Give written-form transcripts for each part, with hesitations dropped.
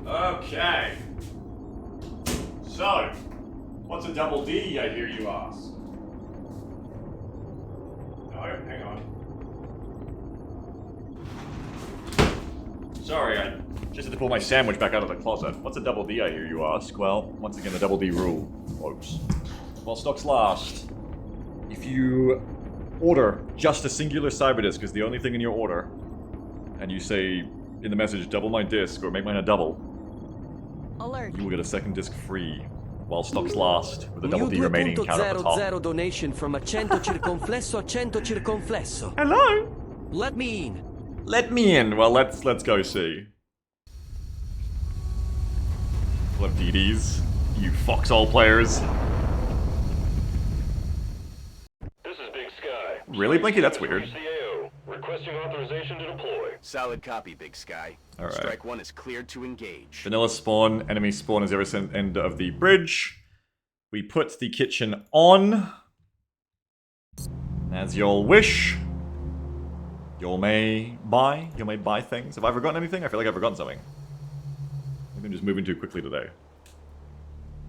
Okay. So, what's a double D, I hear you ask? No, hang on. Sorry, I just had to pull my sandwich back out of the closet. What's a double D, I hear you ask? Well, once again, the double D rule, folks. While stocks last, if you order just a singular cyberdisk as the only thing in your order, and you say in the message, double my disk, or make mine a double, alert. You will get a second disc free while stocks last, with a double D remaining count at the top. 2.00 donation from accento circonflesso accento circonflesso. Hello? Let me in. Let me in. Well, let's go see. Love DDs, you foxhole players. This is Big Sky. Really, Blinky? That's weird. CAO. Requesting authorization to deploy. Solid copy, Big Sky. Alright. Strike one is cleared to engage. Vanilla spawn, enemy spawn is every end of the bridge. We put the kitchen on. As you'll wish. You may buy things. Have I forgotten anything? I feel like I've forgotten something. Maybe I'm just moving too quickly today.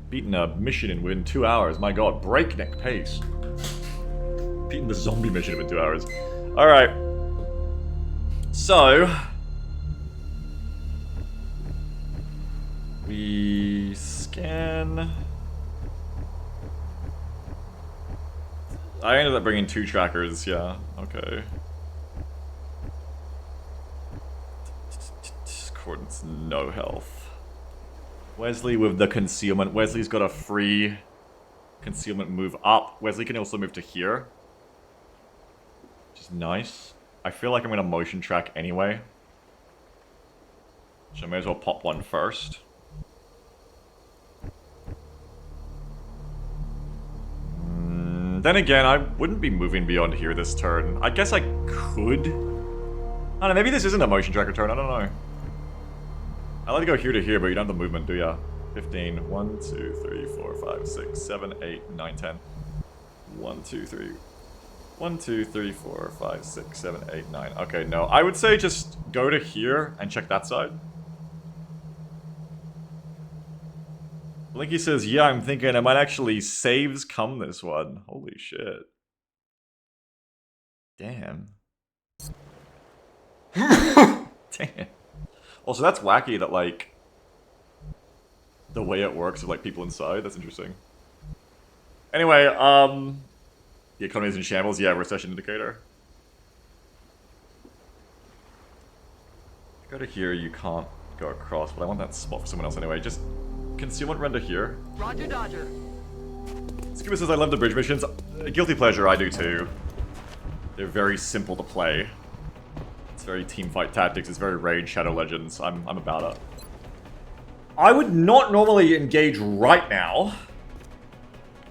Beaten a mission within 2 hours. My god, breakneck pace. Beaten the zombie mission within 2 hours. Alright. So... we scan... I ended up bringing 2 trackers, yeah. Okay. Discordance, no health. Wesley with the concealment. Wesley's got a free concealment move up. Wesley can also move to here. Which is nice. I feel like I'm going to motion track anyway. So I may as well pop one first. Then again, I wouldn't be moving beyond here this turn. I guess I could. I don't know, maybe this isn't a motion tracker turn, I don't know. I like to go here to here, but you don't have the movement, do ya? 15. 1, 2, 3, 4, 5, 6, 7, 8, 9, 10. 1, 2, 3. 1, 2, 3, 4, 5, 6, 7, 8, 9. Okay, no. I would say just go to here and check that side. Blinky says, yeah, I'm thinking I might actually saves come this one. Holy shit. Damn. Damn. Also, that's wacky that, like, the way it works with, like, people inside. That's interesting. Anyway, the economy is in shambles. Yeah, recession indicator. Go to here, you can't go across, but I want that spot for someone else anyway. Just concealment render here. Roger, Dodger. Scuba says, I love the bridge missions. Guilty pleasure, I do too. They're very simple to play. It's very teamfight tactics, it's very Raid, Shadow Legends. I'm about it. I would not normally engage right now,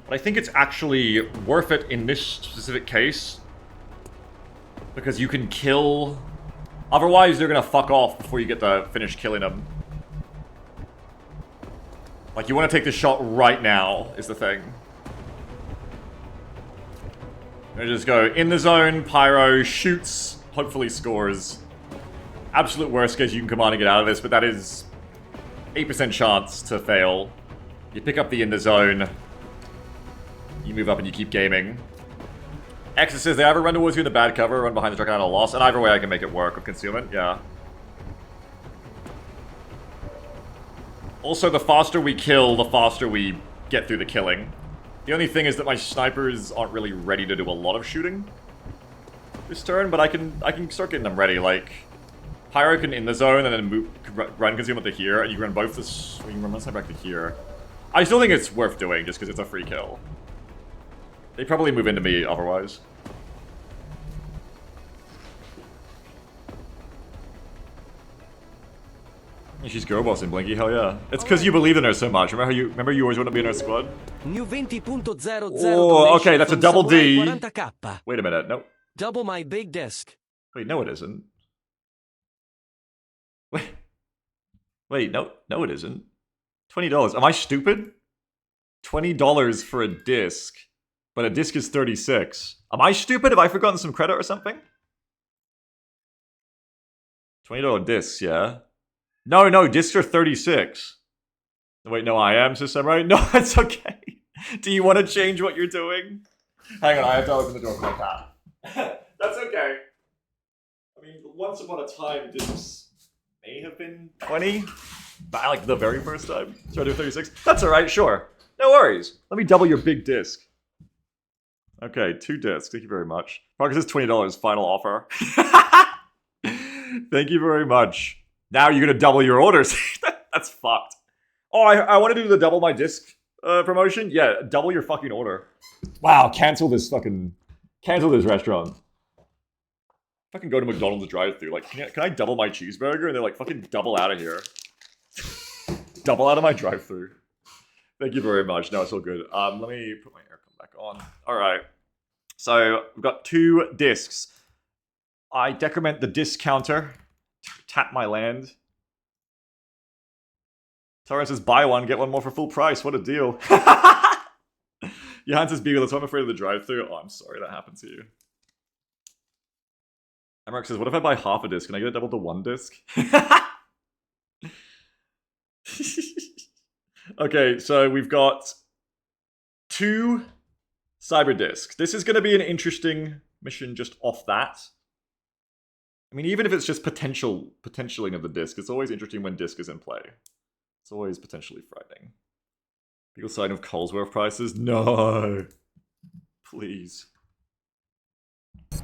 but I think it's actually worth it in this specific case. Because you can kill... Otherwise, they're gonna fuck off before you get to finish killing them. Like, you want to take the shot right now, is the thing. And just go in the zone, Pyro, shoots, hopefully scores. Absolute worst case, you can command and get out of this, but that is 8% chance to fail. You pick up the in the zone. You move up and you keep gaming. Exit says, they either run towards you in the bad cover or run behind the truck and out of loss, and either way I can make it work with concealment, yeah. Also, the faster we kill, the faster we get through the killing. The only thing is that my snipers aren't really ready to do a lot of shooting this turn, but I can start getting them ready. Like, Pyro can in the zone and then move, run concealment to here, and you can run both this. You can run one side back to here. I still think it's worth doing just because it's a free kill. They probably move into me otherwise. She's girl bossing Blinky, hell yeah. It's because you believe in her so much. Remember you always want to be in her squad? New 20.00 Oh, okay, that's a from double D. Samurai 40K. Wait a minute, no. Double my big disc. Wait, no it isn't. Wait, no it isn't. $20. Am I stupid? $20 for a disc, but a disc is 36. Am I stupid? Have I forgotten some credit or something? $20 discs, yeah. No, discs are 36. Wait, no, I am, says Samurai. No, it's okay. Do you want to change what you're doing? Hang on, I have to open the door like that. That's okay. I mean, once upon a time, discs may have been 20. But like the very first time. So I do 36. That's alright, sure. No worries. Let me double your big disc. Okay, 2 discs. Thank you very much. Progress is $20. Final offer. Thank you very much. Now you're gonna double your orders. That's fucked. Oh, I want to do the double my disc promotion. Yeah, double your fucking order. Wow, cancel this restaurant. Fucking go to McDonald's drive-thru. Like, can I double my cheeseburger? And they're like, fucking double out of here. Double out of my drive-thru. Thank you very much. No, it's all good. Let me put my aircon back on. Alright. So, we've got 2 discs. I decrement the disc counter. Tap my land. Torres says, buy one, get one more for full price. What a deal. Johan says, Beagle, so I'm afraid of the drive-thru. Oh, I'm sorry that happened to you. Emmerich says, what if I buy half a disc? Can I get it doubled to 1 disc? Okay, so we've got 2 cyber discs. This is going to be an interesting mission just off that. I mean, even if it's just potentialing of the disc, it's always interesting when disc is in play. It's always potentially frightening. People sign of Colesworth prices? No. Please.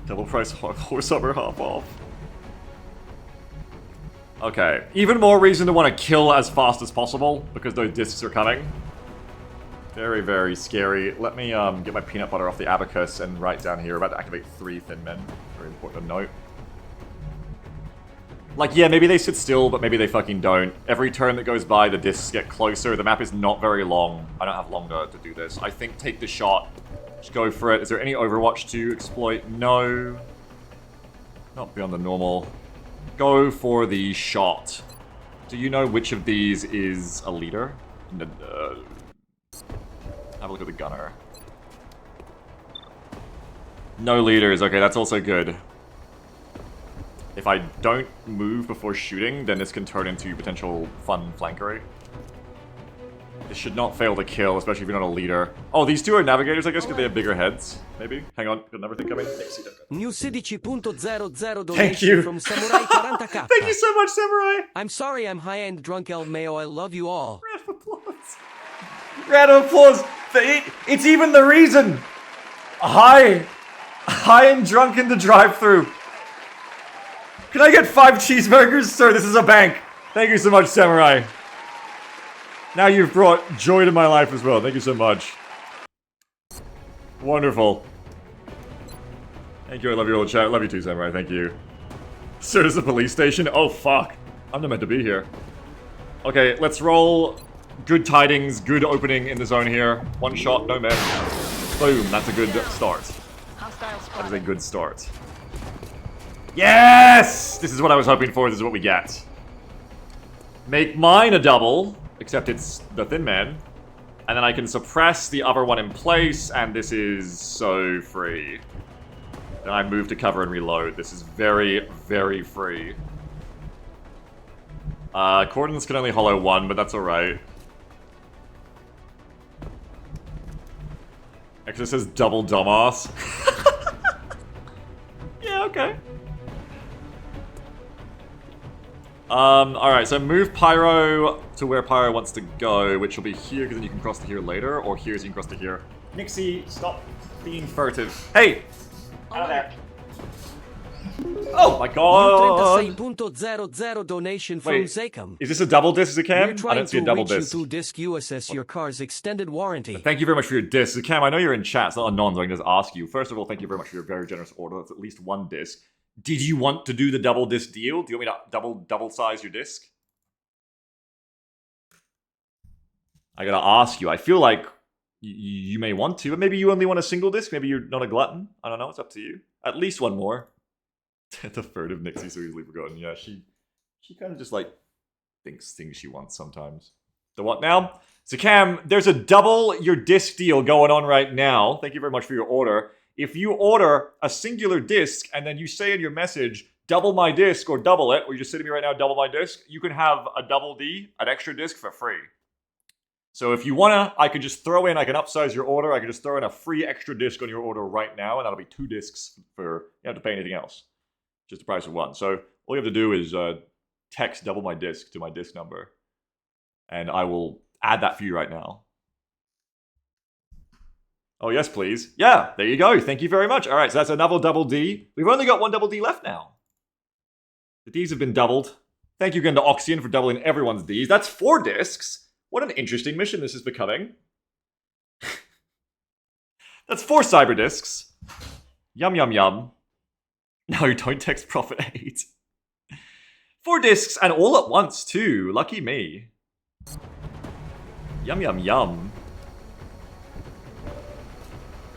Double price horse upper half off. Okay. Even more reason to want to kill as fast as possible, because those discs are coming. Very, very scary. Let me get my peanut butter off the abacus and write down here. We're about to activate 3 thin men. Very important note. Like, yeah, maybe they sit still, but maybe they fucking don't. Every turn that goes by, the discs get closer. The map is not very long. I don't have longer to do this. I think take the shot. Just go for it. Is there any Overwatch to exploit? No. Not beyond the normal. Go for the shot. Do you know which of these is a leader? Have a look at the gunner. No leaders. Okay, that's also good. If I don't move before shooting, then this can turn into potential fun flankery. This should not fail to kill, especially if you're not a leader. Oh, these 2 are navigators, I guess, because they have bigger heads. Maybe. Hang on, got another thing coming. New 16.00 Thank you. donation from Samurai 40k. Thank you so much, Samurai! I'm sorry I'm high-end drunk El Mayo. I love you all. Round of applause. Round of applause. It's even the reason. High and drunk in the drive-thru. Can I get 5 cheeseburgers? Sir, this is a bank. Thank you so much, Samurai. Now you've brought joy to my life as well. Thank you so much. Wonderful. Thank you, I love your old chat. Love you too, Samurai, thank you. Sir, this is a police station? Oh, fuck. I'm not meant to be here. Okay, let's roll. Good tidings, good opening in the zone here. 1 shot, no miss. Boom, that's a good start. Hostile That is spotted. a good start. Yes! This is what I was hoping for, this is what we get. Make mine a double, except it's the thin man. And then I can suppress the other one in place, and this is so free. Then I move to cover and reload. This is very, very free. Coordinates can only hollow 1, but that's alright. Actually, it says double dumbass. Yeah, okay. Alright, so move Pyro to where Pyro wants to go, which will be here, because then you can cross to here later, or here so you can cross to here. Nixie, stop being furtive. Hey! Out of there. Oh my god! New 36.00 donation from Wait, Zacom. is this a double disc, We're Zakam? I trying don't see a to double reach you disc. through Disc USS, your car's extended warranty. Thank you very much for your disc. Zakam, I know you're in chat, it's not a non, so I can just ask you. First of all, thank you very much for your very generous order. That's at least 1 disc. Did you want to do the double disc deal? Do you want me to double size your disc? I gotta ask you. I feel like you may want to, but maybe you only want a single disc. Maybe you're not a glutton. I don't know. It's up to you. At least 1 more. The furtive Nixie so easily forgotten. Yeah, she kind of just like thinks things she wants sometimes. So what now? So Cam, there's a double your disc deal going on right now. Thank you very much for your order. If you order a singular disc and then you say in your message, double my disc or double it, or you just say to me right now, double my disc, you can have a double D, an extra disc for free. So if you wanna, I can just throw in, I can upsize your order, I can just throw in a free extra disc on your order right now, and that'll be 2 discs for, you don't have to pay anything else. Just the price of 1. So all you have to do is text double my disc to my disc number, and I will add that for you right now. Oh, yes, please. Yeah, there you go. Thank you very much. All right, so that's another double D. We've only got 1 double D left now. The Ds have been doubled. Thank you again to Oxian for doubling everyone's Ds. That's 4 discs. What an interesting mission this is becoming. That's 4 cyber discs. Yum, yum, yum. No, don't text Prophet 8. 4 discs, and all at once, too. Lucky me. Yum, yum, yum.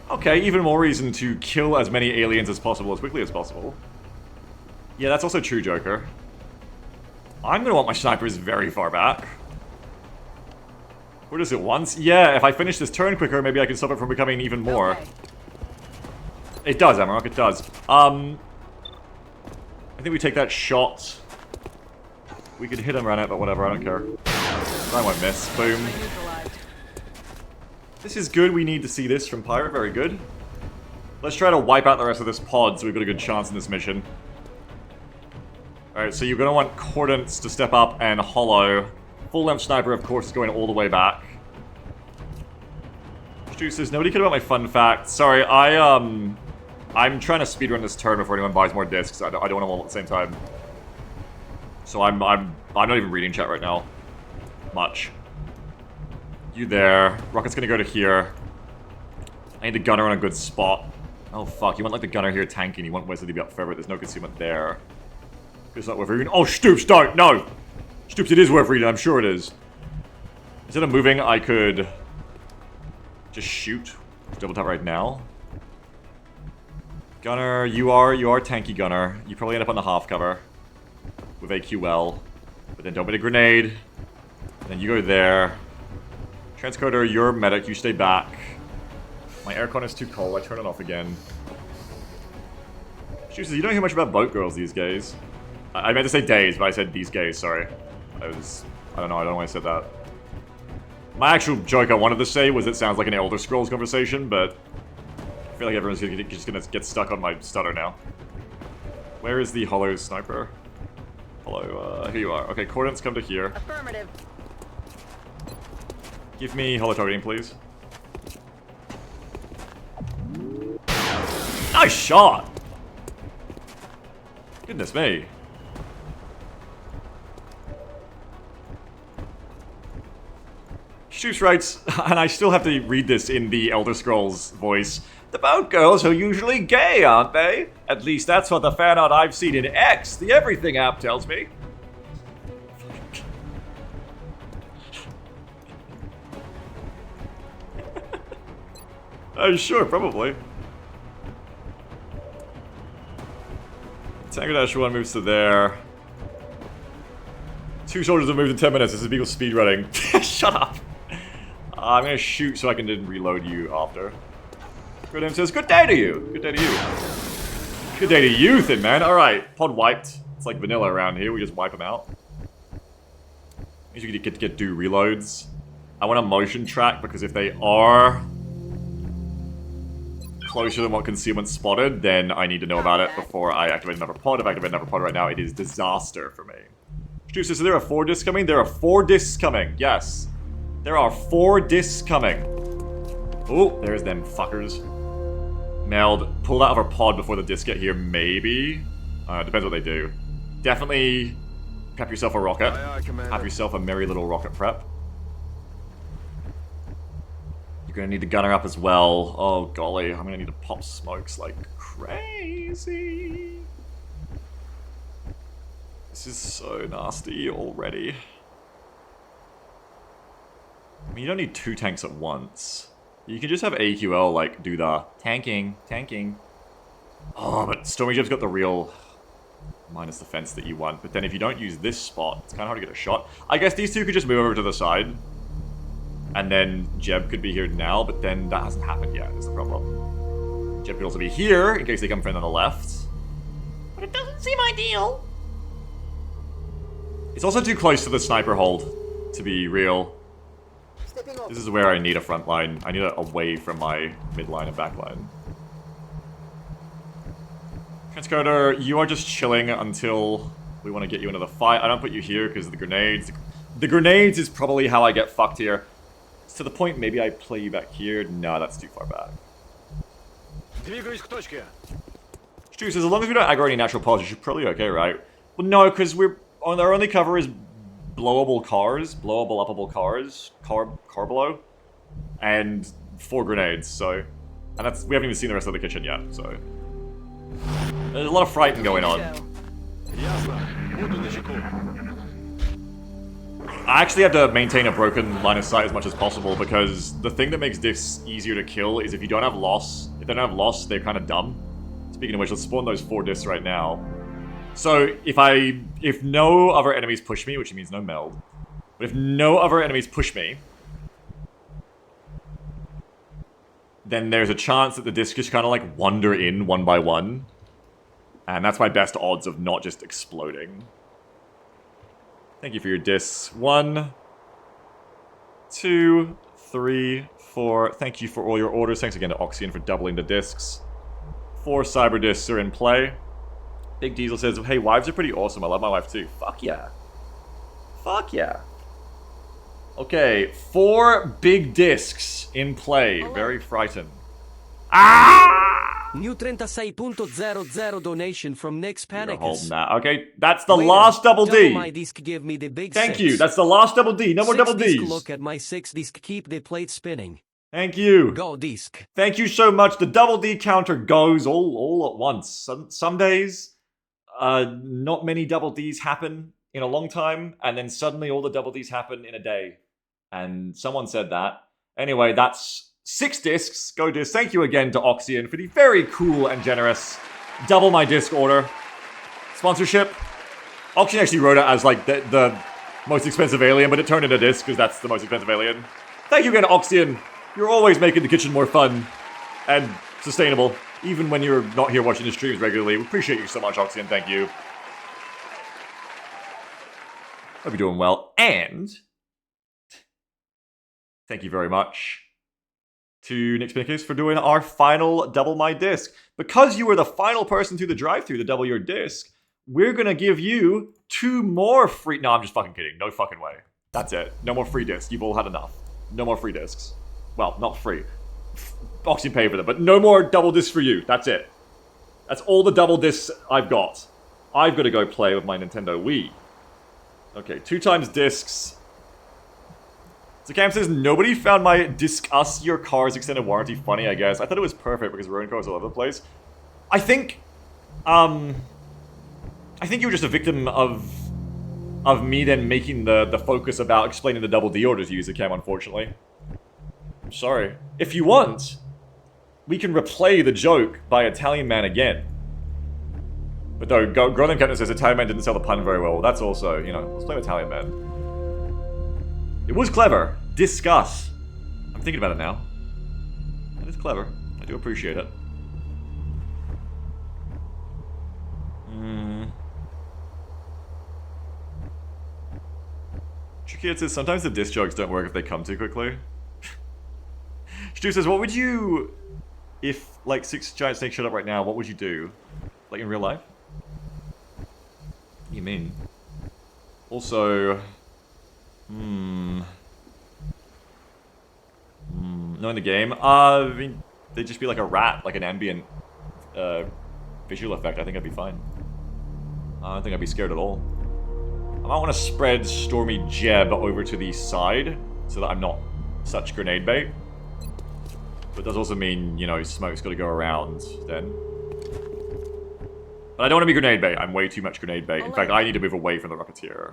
Okay, even more reason to kill as many aliens as possible as quickly as possible. Yeah, that's also true, Joker. I'm gonna want my snipers very far back. Or does it once? Yeah, if I finish this turn quicker, maybe I can stop it from becoming even more. Okay. It does, Amarok, it does. I think we take that shot. We could hit him right out, but whatever, I don't care. I won't miss. Boom. Neutralized. This is good. We need to see this from Pirate. Very good. Let's try to wipe out the rest of this pod so we've got a good chance in this mission. Alright, so you're going to want Cordance to step up and Hollow. Full-length Sniper, of course, is going all the way back. Stu says, nobody cared about my fun fact. Sorry, I'm trying to speedrun this turn before anyone buys more discs. I don't want them all at the same time. So I'm not even reading chat right now. Much. You there. Rocket's gonna go to here. I need the gunner on a good spot. Oh fuck, you want like the gunner here tanking, you want Wesley to be up further, there's no concealment there. It's not worth reading. Oh, Stoops, don't! No! Stoops, it is worth reading, I'm sure it is. Instead of moving, I could just shoot. Double tap right now. Gunner, you are tanky gunner. You probably end up on the half cover with AQL. But then don't put a grenade. And then you go there. Transcoder, you're medic, you stay back. My aircon is too cold, I turn it off again. Stu says, you don't hear much about boat girls these days. I meant to say days, but I said these days, sorry. I don't know why I said that. My actual joke I wanted to say was it sounds like an Elder Scrolls conversation, but I feel like everyone's just gonna get stuck on my stutter now. Where is the Hollow Sniper? Hollow, here you are. Okay, coordinates come to here. Affirmative. Give me Hollow targeting, please. Nice shot! Goodness me. Stoops writes, and I still have to read this in the Elder Scrolls voice. The boat girls are usually gay, aren't they? At least that's what the fan art I've seen in X, the Everything app, tells me. Sure, probably. Tango Dash 1 moves to there. 2 soldiers have moved in 10 minutes. This is people speedrunning. Shut up. I'm gonna shoot so I can then reload you after. Gridham says, good day to you. Good day to you. Good day to you, Thin Man. Alright, pod wiped. It's like vanilla around here. We just wipe them out. Means you get to do reloads. I want a motion track because if they are closer than what concealment spotted, then I need to know about it before I activate another pod. If I activate another pod right now, it is disaster for me. Stu says, so there are 4 discs coming? There are 4 discs coming, yes. There are 4 discs coming. Oh, there's them fuckers. Meld, pull out of our pod before the discs get here, maybe. Depends what they do. Definitely prep yourself a rocket. Have yourself a merry little rocket prep. You're gonna need the gunner up as well. Oh golly, I'm gonna need to pop smokes like crazy. This is so nasty already. I mean, you don't need 2 tanks at once. You can just have AQL, like, do the tanking. Oh, but Stormy Jeb's got the real minus defense that you want. But then if you don't use this spot, it's kind of hard to get a shot. I guess these 2 could just move over to the side. And then Jeb could be here now, but then that hasn't happened yet, is the problem. Jeb could also be here, in case they come from on the left. but it doesn't seem ideal. It's also too close to the sniper hold, to be real. This is where I need a front line. I need it away from my midline and backline. Transcoder, you are just chilling until we want to get you into the fight. I don't put you here because of the grenades. The grenades is probably how I get fucked here. It's to the point maybe I play you back here. No, that's too far back. Stu says, as long as we don't aggro any natural pause, you should probably be okay, right? Well, no, because our only cover is blowable cars, blowable uppable cars, car blow, and 4 grenades. So, and we haven't even seen the rest of the kitchen yet. So, there's a lot of frighten going on. I actually have to maintain a broken line of sight as much as possible because the thing that makes this easier to kill is if you don't have loss. If they don't have loss, they're kind of dumb. Speaking of which, let's spawn those 4 discs right now. So if no other enemies push me, which means no meld, but if no other enemies push me, then there's a chance that the discs just kind of like wander in one by one, and that's my best odds of not just exploding. Thank you for your discs. 1, 2, 3, 4. Thank you for all your orders. Thanks again to Oxyan for doubling the discs. 4 cyber discs are in play. Big Diesel says, hey, wives are pretty awesome. I love my wife too. Fuck yeah. Fuck yeah. Okay, 4 big discs in play. Very frightened. Ah! New 36.00 donation from Nick's Panicus. Okay, that's the last double D. My disc give me the big Thank 6. you. That's the last double D. No more double Ds. Look at my 6 disc. Keep the plate spinning. Thank you. Go disc. Thank you so much. The double D counter goes all at once. Some days, not many double Ds happen in a long time, and then suddenly all the double Ds happen in a day. And someone said that. Anyway, that's 6 discs. Go disc. Thank you again to Oxyan for the very cool and generous double my disc order sponsorship. Oxyan actually wrote it as like the most expensive alien, but it turned into disc because that's the most expensive alien. Thank you again, Oxyan. You're always making the kitchen more fun and sustainable, even when you're not here watching the streams regularly. We appreciate you so much, Oxyan. Thank you. Hope you're doing well. And thank you very much to Nick Spinkers for doing our final double my disc. Because you were the final person through the drive-thru to double your disc, we're going to give you 2 more free... No, I'm just fucking kidding. No fucking way. That's it. No more free discs. You've all had enough. No more free discs. Well, not free. Oxyan paid for them, but no more double discs for you. That's it. That's all the double discs I've got. I've got to go play with my Nintendo Wii. Okay, 2 times discs. So Cam says, nobody found my discuss your car's extended warranty funny, I guess. I thought it was perfect because road cars all over the place. I think you were just a victim of me then making the focus about explaining the double D orders you use, Cam, unfortunately. I'm sorry. If you want, we can replay the joke by Italian Man again. But though, Gronin Captain says Italian Man didn't sell the pun very well. That's also, you know, let's play Italian Man. It was clever. Discuss. I'm thinking about it now. It is clever. I do appreciate it. Tricky says sometimes the disc jokes don't work if they come too quickly. Stu says, what would you... If, like, 6 giant snakes showed up right now, what would you do? Like, in real life? What do you mean? Also... Knowing the game? I mean, they'd just be like a rat, like an ambient visual effect. I think I'd be fine. I don't think I'd be scared at all. I might want to spread Stormy Jeb over to the side, so that I'm not such grenade bait. But it does also mean, you know, smoke's got to go around then. But I don't want to be grenade bait. I'm way too much grenade bait. In fact, I need to move away from the Rocketeer.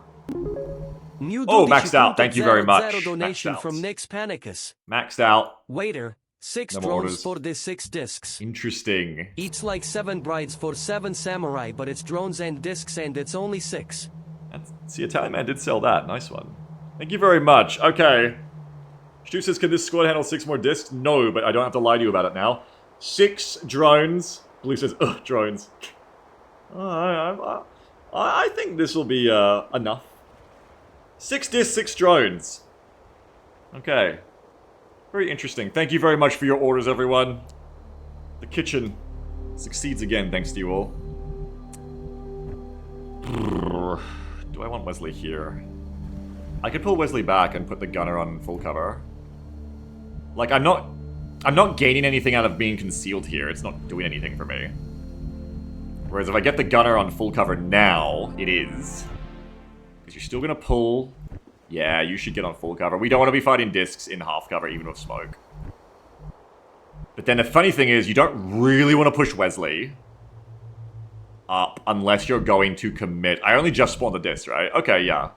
Oh, maxed out. Thank you very much. Donation maxed out. from Nick's Panicus. Maxed out. Waiter, 6 No drones orders. for the 6 discs. Interesting. Each like 7 brides for 7 samurai, but it's drones and discs and it's only 6. See, Italian Man did sell that. Nice one. Thank you very much. Okay. Stu says, can this squad handle 6 more discs? No, but I don't have to lie to you about it now. 6 drones. Blue says, ugh, drones. I think this will be enough. 6 discs, 6 drones. Okay. Very interesting. Thank you very much for your orders, everyone. The kitchen succeeds again, thanks to you all. Do I want Wesley here? I could pull Wesley back and put the gunner on full cover. Like, I'm not gaining anything out of being concealed here. It's not doing anything for me. Whereas if I get the gunner on full cover now, it is. Because you're still going to pull. Yeah, you should get on full cover. We don't want to be fighting discs in half cover, even with smoke. But then the funny thing is, you don't really want to push Wesley up unless you're going to commit. I only just spawned the disc, right? Okay, yeah.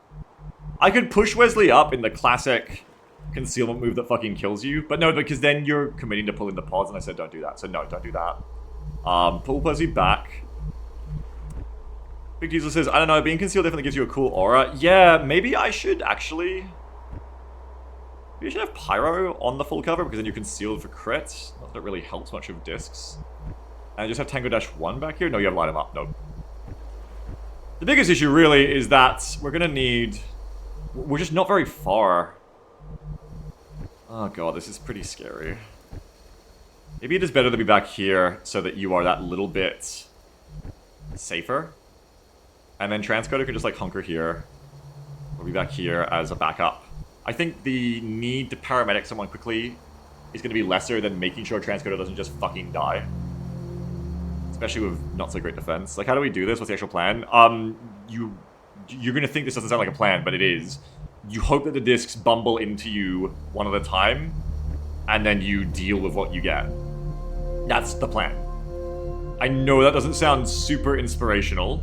I could push Wesley up in the classic concealment move that fucking kills you. But no, because then you're committing to pulling the pods, and I said don't do that. So no, don't do that. Pull Wesley back. Big Diesel says, I don't know, being concealed definitely gives you a cool aura. Yeah, maybe I should actually... Maybe I should have Pyro on the full cover, because then you're concealed for crits. Not that it really helps much with discs. And I just have Tango Dash 1 back here? No, you have Light 'em Up. Nope. The biggest issue, really, is that we're gonna need... We're just not very far. Oh god, this is pretty scary. Maybe it is better to be back here, so that you are that little bit... safer. And then Transcoder can just, like, hunker here. Or be back here as a backup. I think the need to paramedic someone quickly is going to be lesser than making sure Transcoder doesn't just fucking die. Especially with not so great defense. Like, how do we do this? What's the actual plan? You're going to think this doesn't sound like a plan, but it is. You hope that the discs bumble into you one at a time, and then you deal with what you get. That's the plan. I know that doesn't sound super inspirational,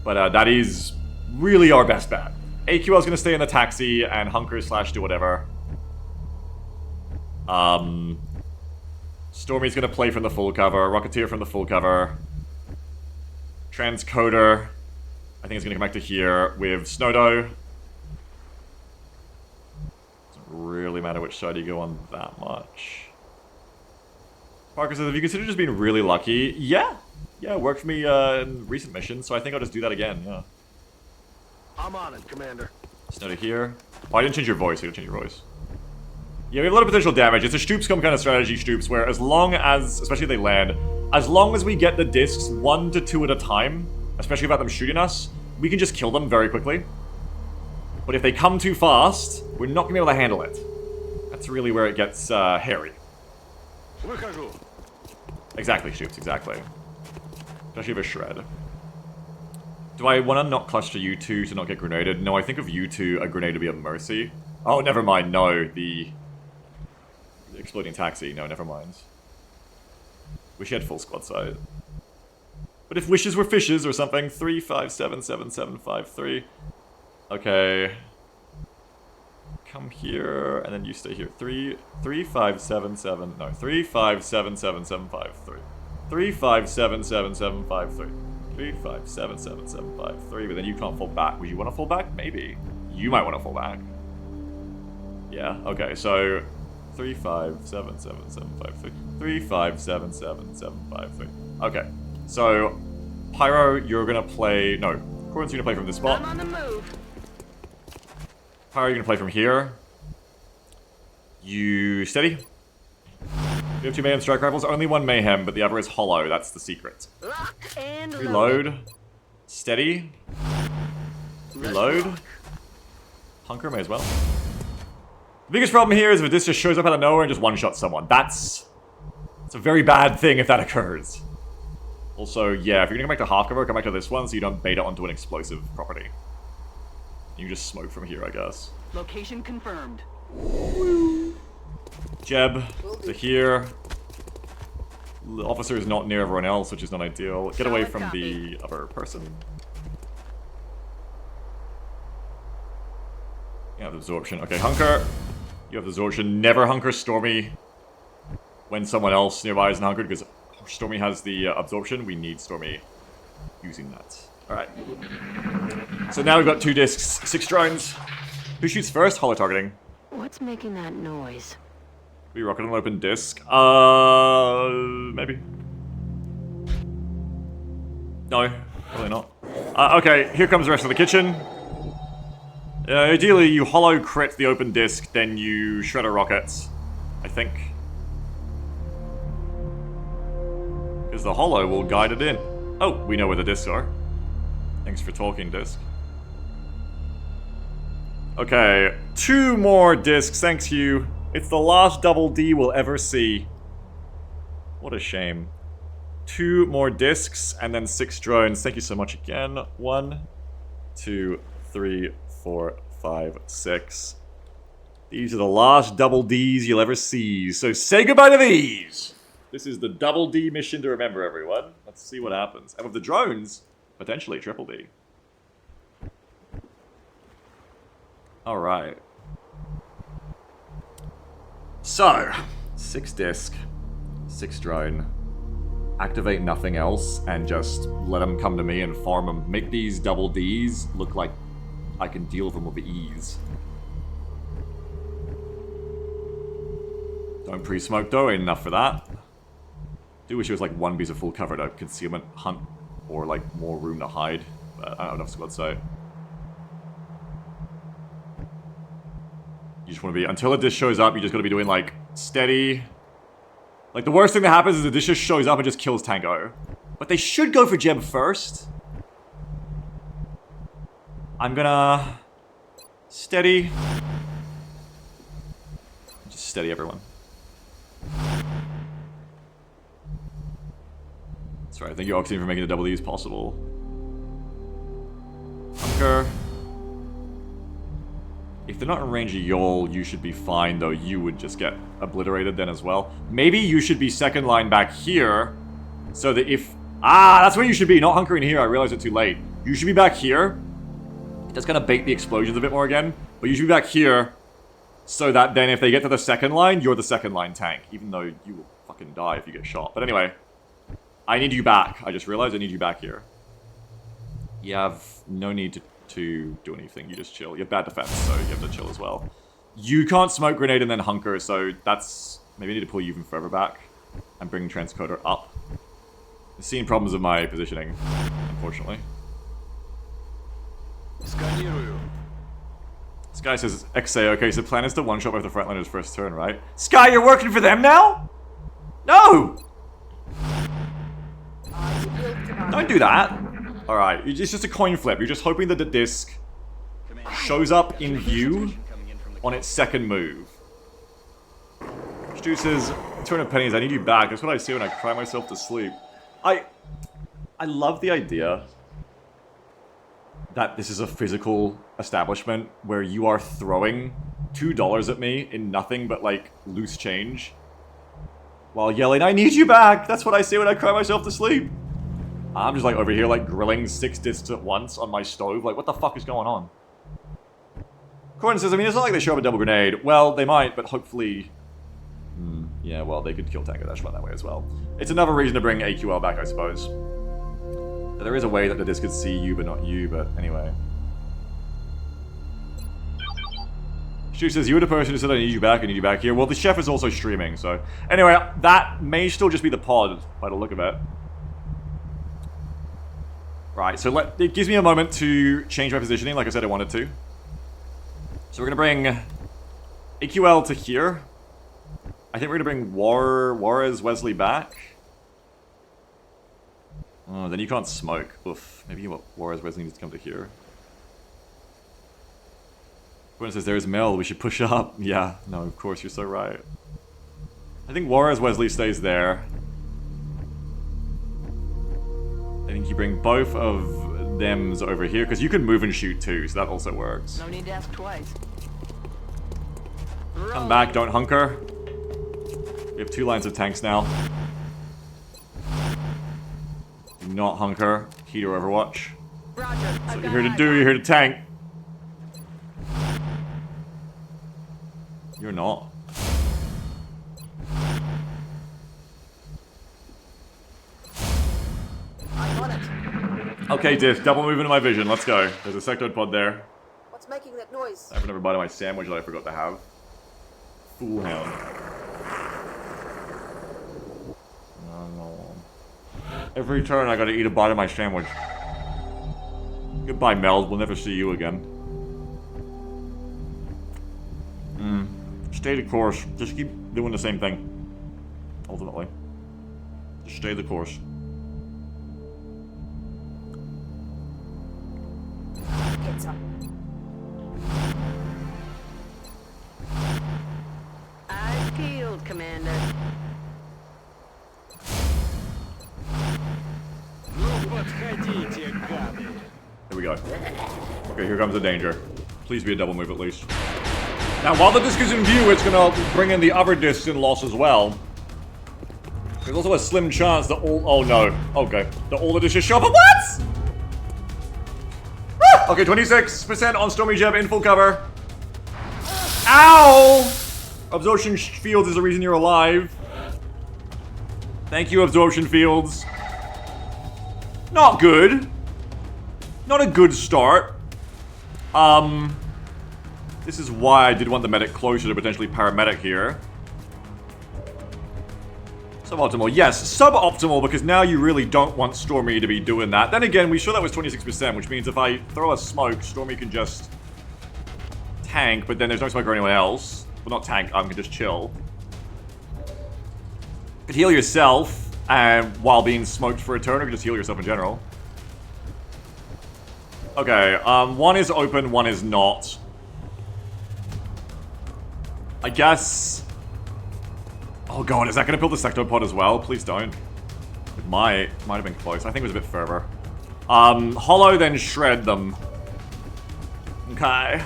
but that is really our best bet. AQL's gonna stay in the taxi and hunker / do whatever. Stormy's gonna play from the full cover. Rocketeer from the full cover. Transcoder, I think, is gonna come back to here with Snowdo. Doesn't really matter which side you go on that much. Parker says, have you considered just being really lucky? Yeah. Yeah, it worked for me in recent missions, so I think I'll just do that again, yeah. I'm on it, Commander. Snowdo here. Oh, I didn't change your voice. I didn't change your voice. Yeah, we have a lot of potential damage. It's a XCOM kind of strategy, Stoops, where as long as, especially if they land, as long as we get the discs 1 to 2 at a time, especially without them shooting us, we can just kill them very quickly. But if they come too fast, we're not going to be able to handle it. That's really where it gets hairy. Exactly, Stoops, exactly. Especially with a shred. Do I want to not cluster you two to not get grenaded? No, I think of you two, a grenade would be a mercy. Oh, never mind, no, the exploding taxi. No, never mind. Wish you had full squad sight. But if wishes were fishes or something, 3, 5, 7, 7, 7, 5, 3. Okay. Come here, and then you stay here. 3, 3, 5, 7, 7. No, 3, 5, 7, 7, 7, 5, 3. 3, 5, 7, 7, 7, 5, 3. 3, 5, 7, 7, 7, 5, 3. But then you can't fall back. Would you want to fall back? Maybe. You might want to fall back. Yeah, okay, so 3, 5, 7, 7, 7, 5, 3. 3, 5, 7, 7, 7, 5, 3. Okay, so Pyro, you're gonna play. No, Corin's gonna play from this spot. I'm on the move. Pyro, you're gonna play from here. You steady? You have 2 Mayhem strike rifles, only 1 Mayhem, but the other is hollow, that's the secret. Lock and load. Reload. Steady. Reload. Hunker, may as well. The biggest problem here is if this just shows up out of nowhere and just one-shots someone. That's a very bad thing if that occurs. Also, yeah, if you're gonna come back to half cover, come back to this one so you don't bait it onto an explosive property. You just smoke from here, I guess. Location confirmed. Jeb to here. The officer is not near everyone else, which is not ideal. Get away Solid from copy. the other person. You have absorption. Okay, hunker. You have absorption. Never hunker Stormy when someone else nearby isn't hunkered, because Stormy has the absorption. We need Stormy using that. Alright. So now we've got 2 discs, 6 drones. Who shoots first? Hollow targeting. What's making that noise? We rocket an open disc. Maybe. No, probably not. Okay, here comes the rest of the kitchen. Ideally, you hollow crit the open disc, then you shredder rockets. I think. Because the hollow will guide it in. Oh, we know where the discs are. Thanks for talking, disc. Okay, 2 more discs, thanks you. It's the last double D we'll ever see. What a shame. 2 more discs, and then 6 drones. Thank you so much again. 1, 2, 3, 4, 5, 6. These are the last double Ds you'll ever see, so say goodbye to these! This is the double D mission to remember, everyone. Let's see what happens. And with the drones, potentially triple D. Alright. So, 6 disc, 6 drone. Activate nothing else, and just let them come to me and farm them. Make these double Ds look like I can deal with them with ease. Don't pre-smoke though, ain't enough for that. Do wish it was like 1 piece of full cover to concealment hunt, or like more room to hide, but I don't have enough squad sight. You just want to be, until a dish shows up, you just gotta be doing like steady. Like the worst thing that happens is the dish just shows up and just kills Tango. But they should go for Jeb first. I'm gonna steady. Just steady everyone. That's right, thank you Oxine for making the double Ds possible. Hunker. If they're not in range of Yol, you should be fine, though you would just get obliterated then as well. Maybe you should be second line back here, so that if... Ah, that's where you should be, not hunkering here, I realized it too late. You should be back here. That's gonna bait the explosions a bit more again, but you should be back here, so that then if they get to the second line, you're the second line tank, even though you will fucking die if you get shot. But anyway, I need you back. I just realized I need you back here. You have no need to do anything, you just chill. You have bad defense, so you have to chill as well. You can't smoke grenade and then hunker, so that's... Maybe I need to pull you even further back and bring transcoder up. I'm seeing problems with my positioning, unfortunately. This guy says, XA, okay, so plan is to one-shot both the frontliners first turn, right? Sky, you're working for them now? No! Don't do that. Alright, it's just a coin flip. You're just hoping that the disc shows up in view on its second move. Stu says, 200 pennies, I need you back. That's what I say when I cry myself to sleep. I love the idea that this is a physical establishment where you are throwing $2 at me in nothing but, like, loose change. While yelling, I need you back! That's what I say when I cry myself to sleep. I'm just like over here like grilling 6 discs at once on my stove. Like, what the fuck is going on? Corin says, I mean, it's not like they show up a double grenade. Well, they might, but hopefully... yeah, well, they could kill Tango Dash that way as well. It's another reason to bring AQL back, I suppose. There is a way that the disc could see you, but not you, but anyway. Stu says, you were the person who said I need you back here. Well, the chef is also streaming, so... Anyway, that may still just be the pod, by the look of it. Right, so it gives me a moment to change my positioning, like I said I wanted to. So we're gonna bring AQL to here. I think we're gonna bring Juarez Wesley back. Oh, then you can't smoke. Oof. Maybe Juarez Wesley needs to come to here. When says there's Mel, we should push up. Yeah, no, of course, you're so right. I think Juarez Wesley stays there. I think you bring both of them's over here, because you can move and shoot too, so that also works. No need to ask twice. Come back, don't hunker. We have 2 lines of tanks now. Do not hunker. Heater Overwatch. Roger. That's what you're here to do, you're here to tank. You're not. Okay, Diff, double move into my vision. Let's go. There's a sectoid pod there. What's making that noise? I have another bite of my sandwich that I forgot to have. Fool hound. No. Every turn I gotta eat a bite of my sandwich. Goodbye, Mel. We'll never see you again. Stay the course. Just keep doing the same thing. Ultimately. Just stay the course. It's up. Eyes peeled, Commander. Here we go. Okay, here comes the danger. Please be a double move at least. Now, while the disc is in view, it's gonna bring in the other discs in loss as well. There's also a slim chance that all— oh no. Okay. That all the discs show up at once! Ah! Okay, 26% on Stormy Jeb in full cover. Ow! Absorption fields is the reason you're alive. Thank you, absorption fields. Not good. Not a good start. This is why I did want the medic closer to potentially paramedic here. Suboptimal. Yes, suboptimal, because now you really don't want Stormy to be doing that. Then again, we saw that was 26%, which means if I throw a smoke, Stormy can just tank, but then there's no smoke or anyone else. Well, not tank, can just chill. You could heal yourself, while being smoked for a turn, or you could just heal yourself in general. Okay, one is open, one is not. I guess... oh god, is that gonna build the sectopod as well? Please don't. It might have been close. I think it was a bit further. Hollow, then shred them. Okay.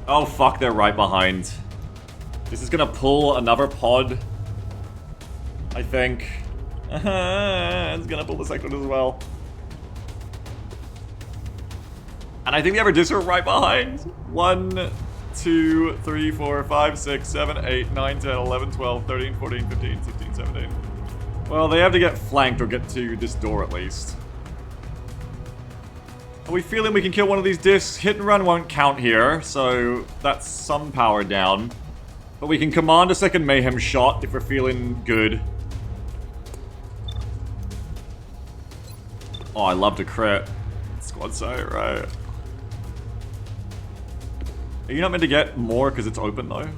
Oh fuck, they're right behind. This is gonna pull another pod. I think. It's gonna pull the sectopod as well. And I think the other discs are right behind. 1, 2, 3, 4, 5, 6, 7, 8, 9, 10, 11, 12, 13, 14, 15, 16, 17. Well, they have to get flanked or get to this door at least. Are we feeling we can kill one of these discs? Hit and run won't count here, so that's some power down. But we can command a second mayhem shot if we're feeling good. Oh, I love to crit. Squad sight, right. Are you not meant to get more because it's open though?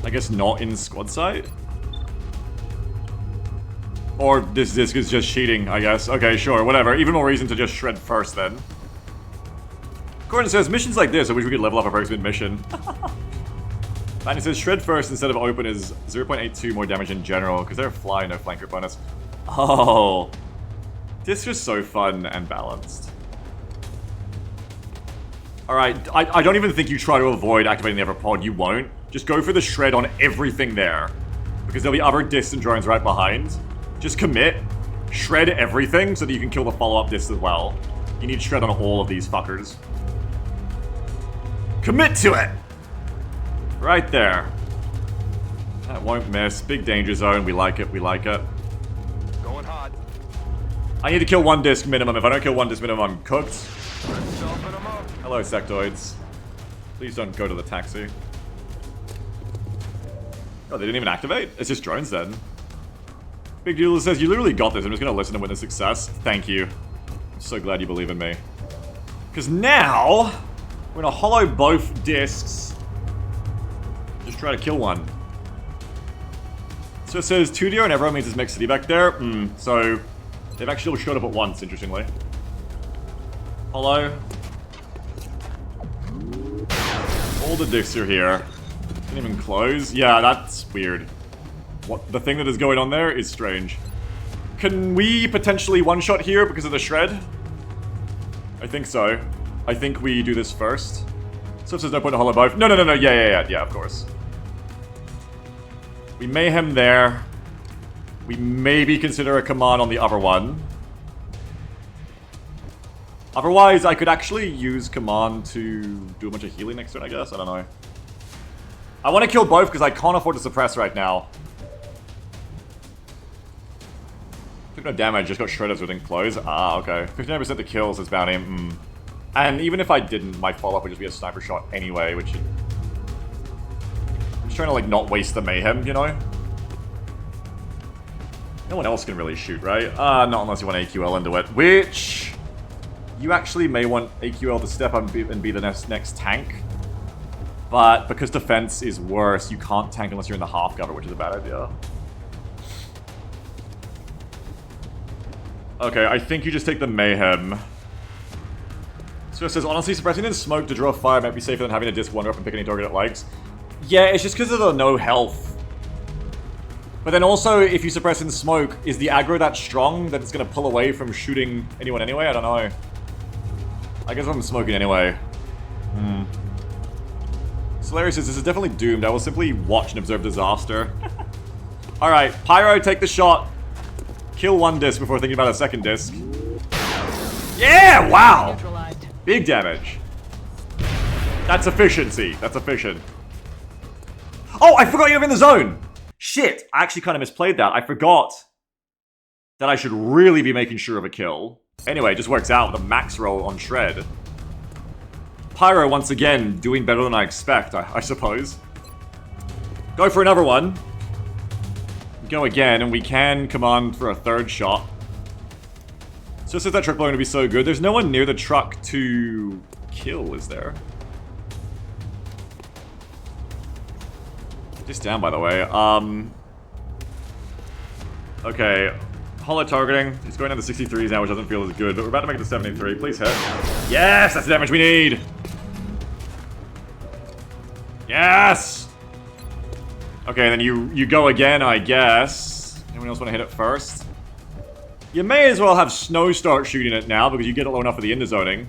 I guess not in squad sight? Or this disc is just cheating, I guess. Okay, sure, whatever. Even more reason to just shred first then. Gordon says, missions like this, I wish we could level up our perks mid-mission. And he says, shred first instead of open is 0.82 more damage in general, because they're fly, no flanker bonus. Oh. This is so fun and balanced. Alright, I don't even think you try to avoid activating the other pod, you won't. Just go for the shred on everything there. Because there'll be other discs and drones right behind. Just commit, shred everything so that you can kill the follow-up discs as well. You need shred on all of these fuckers. Commit to it! Right there. That won't miss. Big danger zone, we like it, we like it. Going hot. I need to kill one disc minimum. If I don't kill one disc minimum, I'm cooked. Soften 'em up. Hello, sectoids. Please don't go to the taxi. Oh, they didn't even activate? It's just drones then. Big Dealer says, you literally got this. I'm just gonna listen and witness success. Thank you. I'm so glad you believe in me. Because now, we're gonna hollow both discs. Just try to kill one. So it says 2DR and everyone means it's mixed city back there. So they've actually all showed up at once, interestingly. Hollow. All the discs are here. Didn't even close. Yeah, that's weird. What the thing that is going on there is strange. Can we potentially one-shot here because of the shred? I think so. I think we do this first. So if there's no point in hollow both. No, yeah, of course. We mayhem there. We maybe consider a command on the other one. Otherwise, I could actually use command to do a bunch of healing next turn, I guess. I don't know. I want to kill both because I can't afford to suppress right now. Took no damage, just got shredded so it didn't close. Ah, okay. 59% the kills is bounty. And even if I didn't, my follow-up would just be a sniper shot anyway, which... I'm just trying to, like, not waste the mayhem, you know? No one else can really shoot, right? Not unless you want AQL into it, which you actually may want AQL to step up and be the next tank. But because defense is worse, you can't tank unless you're in the half cover, which is a bad idea. Okay, I think you just take the Mayhem. So it says, honestly, suppressing in smoke to draw fire might be safer than having a disc wander up and pick any target it likes. Yeah, it's just because of the no health. But then also, if you suppress in smoke, is the aggro that strong that it's going to pull away from shooting anyone anyway? I don't know. I guess I'm smoking anyway. Solarius says, this is definitely doomed. I will simply watch and observe disaster. Alright, Pyro, take the shot. Kill one disc before thinking about a second disc. Yeah, wow! Big damage. That's efficiency. That's efficient. Oh, I forgot you're in the zone! Shit, I actually kind of misplayed that. I forgot that I should really be making sure of a kill. Anyway, it just works out with a max roll on Shred. Pyro, once again, doing better than I expect, I suppose. Go for another one. Go again, and we can command for a third shot. So it says that truck blowing to be so good. There's no one near the truck to kill, is there? Just down, by the way. Okay. Hollow targeting. It's going down to 63s now, which doesn't feel as good, but we're about to make it to 73. Please hit. Yes! That's the damage we need! Yes! Okay, then you go again, I guess. Anyone else want to hit it first? You may as well have Snow start shooting it now, because you get it low enough for the into-zoning.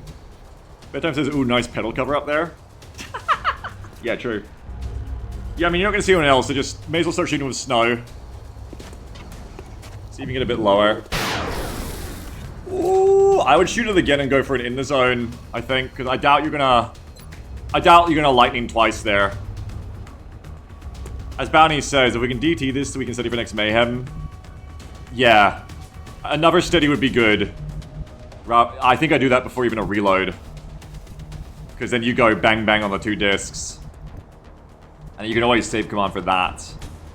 Bedtime says, ooh, nice pedal cover up there. Yeah, true. Yeah, I mean, you're not going to see anyone else, so just may as well start shooting with Snow. See if you can get a bit lower. Ooh, I would shoot it again and go for it in the zone, I think, because I doubt you're gonna lightning twice there. As Bounty says, if we can DT this so we can steady for next Mayhem. Yeah. Another steady would be good. I think I do that before even a reload. Because then you go bang bang on the 2 discs. And you can always save command for that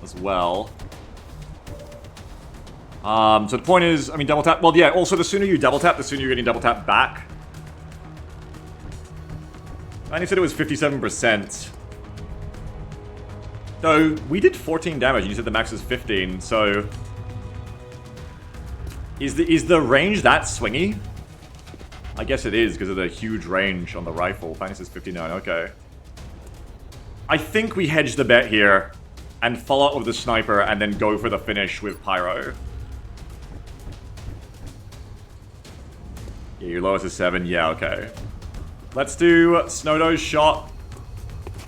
as well. So the point is, I mean, double tap. Well, yeah, also the sooner you double tap, the sooner you're getting double tap back. And he said it was 57%. So, we did 14 damage, and you said the max was 15, so... Is the range that swingy? I guess it is, because of the huge range on the rifle. Finance is 59, okay. I think we hedge the bet here, and follow up with the sniper, and then go for the finish with Pyro. Yeah, your lowest is 7, yeah, okay. Let's do Snowdo's shot.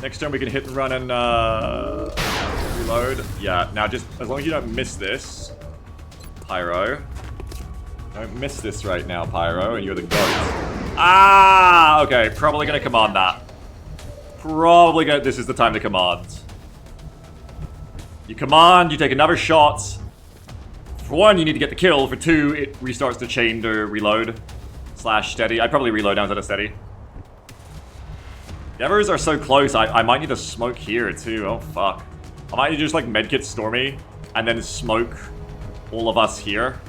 Next turn we can hit and run and reload. Yeah, now just as long as you don't miss this, Pyro. Don't miss this right now, Pyro, and you're the goat. Ah, okay, probably gonna command that. Probably gonna, this is the time to command. You command, you take another shot. For 1, you need to get the kill. For 2, it restarts the chain to reload. / steady. I'd probably reload down to the steady. The others are so close, I might need to smoke here too. Oh fuck. I might need to just like medkit Stormy and then smoke all of us here.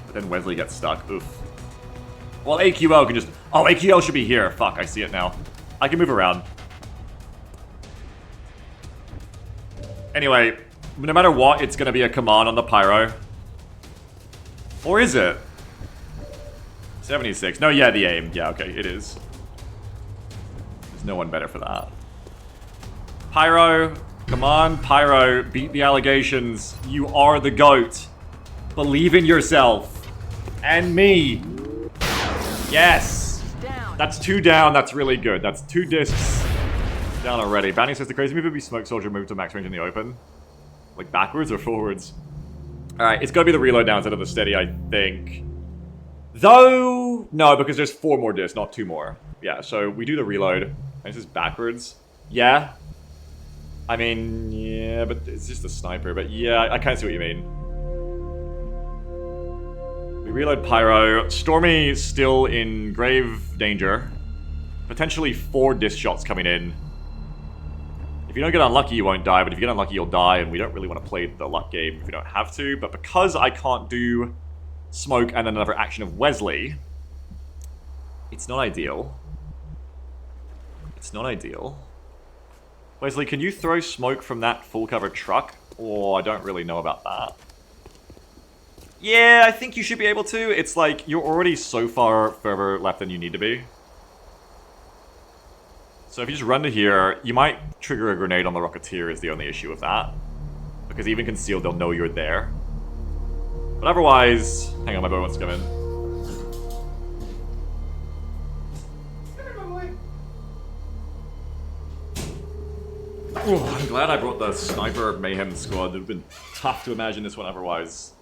But then Wesley gets stuck. Oof. Well, AQL can just... Oh, AQL should be here. Fuck, I see it now. I can move around. Anyway, no matter what, it's gonna be a command on the Pyro. Or is it? 76. No, yeah, the aim. Yeah, okay, it is. There's no one better for that. Pyro, come on, Pyro, beat the allegations. You are the GOAT. Believe in yourself. And me. Yes. That's 2 down, that's really good. That's 2 discs down already. Bounty says the crazy move would be Smoke Soldier move to max range in the open. Like backwards or forwards? Alright, it's gotta be the reload now instead of the steady, I think. Though, no, because there's 4 more discs, not 2 more. Yeah, so we do the reload. And this is backwards. Yeah. I mean, yeah, but it's just a sniper. But yeah, I kind of see what you mean. We reload Pyro. Stormy still in grave danger. Potentially 4 disc shots coming in. If you don't get unlucky, you won't die, but if you get unlucky, you'll die, and we don't really want to play the luck game if we don't have to. But because I can't do smoke and then another action of Wesley, it's not ideal. It's not ideal. Wesley, can you throw smoke from that full cover truck? Or I don't really know about that. Yeah, I think you should be able to. It's like, you're already so far further left than you need to be. So if you just run to here, you might trigger a grenade on the Rocketeer is the only issue with that. Because even concealed, they'll know you're there. But otherwise... Hang on, my boy wants to come in. Oh, I'm glad I brought the Sniper Mayhem Squad. It would have been tough to imagine this one otherwise.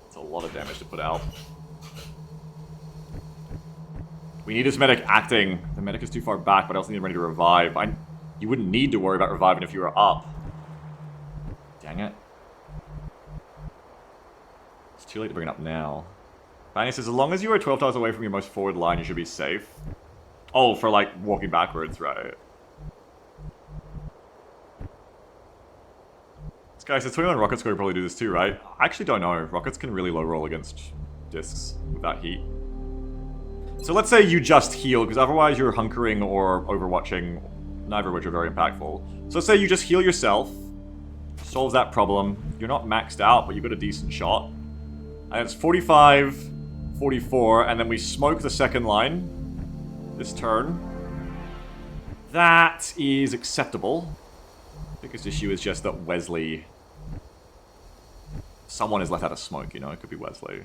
It's a lot of damage to put out. We need this medic acting. The medic is too far back, but I also need him ready to revive. You wouldn't need to worry about reviving if you were up. Dang it. It's too late to bring it up now. Fanny says, as long as you are 12 tiles away from your most forward line, you should be safe. Oh, for like walking backwards, right? This guy says 21 rockets could probably do this too, right? I actually don't know. Rockets can really low roll against discs with that heat. So let's say you just heal, because otherwise you're hunkering or overwatching, neither of which are very impactful. So let's say you just heal yourself, solves that problem. You're not maxed out, but you've got a decent shot. And it's 45, 44, and then we smoke the second line this turn. That is acceptable. Biggest issue is just that Wesley... Someone is left out of smoke, you know? It could be Wesley.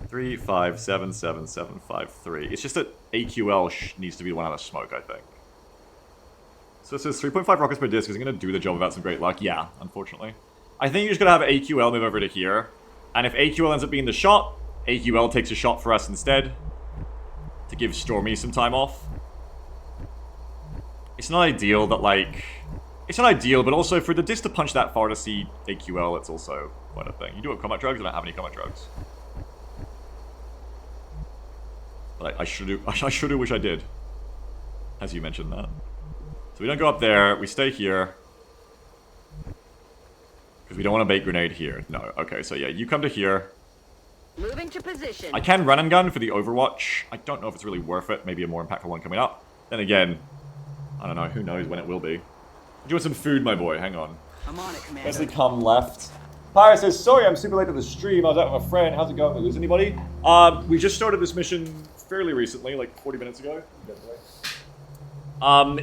3, 5, 7, 7, 7, 5, 3. It's just that AQL needs to be the one out of smoke, I think. So it says 3.5 rockets per disc. Is it going to do the job without some great luck? Yeah, unfortunately. I think you're just going to have AQL move over to here. And if AQL ends up being the shot, AQL takes a shot for us instead. To give Stormy some time off. It's not ideal that, like... It's not ideal, but also for the disc to punch that far to see AQL, it's also quite a thing. You do have combat drugs? I don't have any combat drugs. But I sure do wish I did. As you mentioned that. So we don't go up there, we stay here. Because we don't want to bait grenade here. No, okay, so yeah, you come to here. Moving to position. I can run and gun for the Overwatch. I don't know if it's really worth it. Maybe a more impactful one coming up. Then again, I don't know, who knows when it will be. Do you want some food, my boy? Hang on. I'm on it, Commander. Wesley come left. Pyre says, sorry, I'm super late to the stream. I was out with a friend. How's it going? Did I lose anybody? We just started this mission fairly recently, like 40 minutes ago.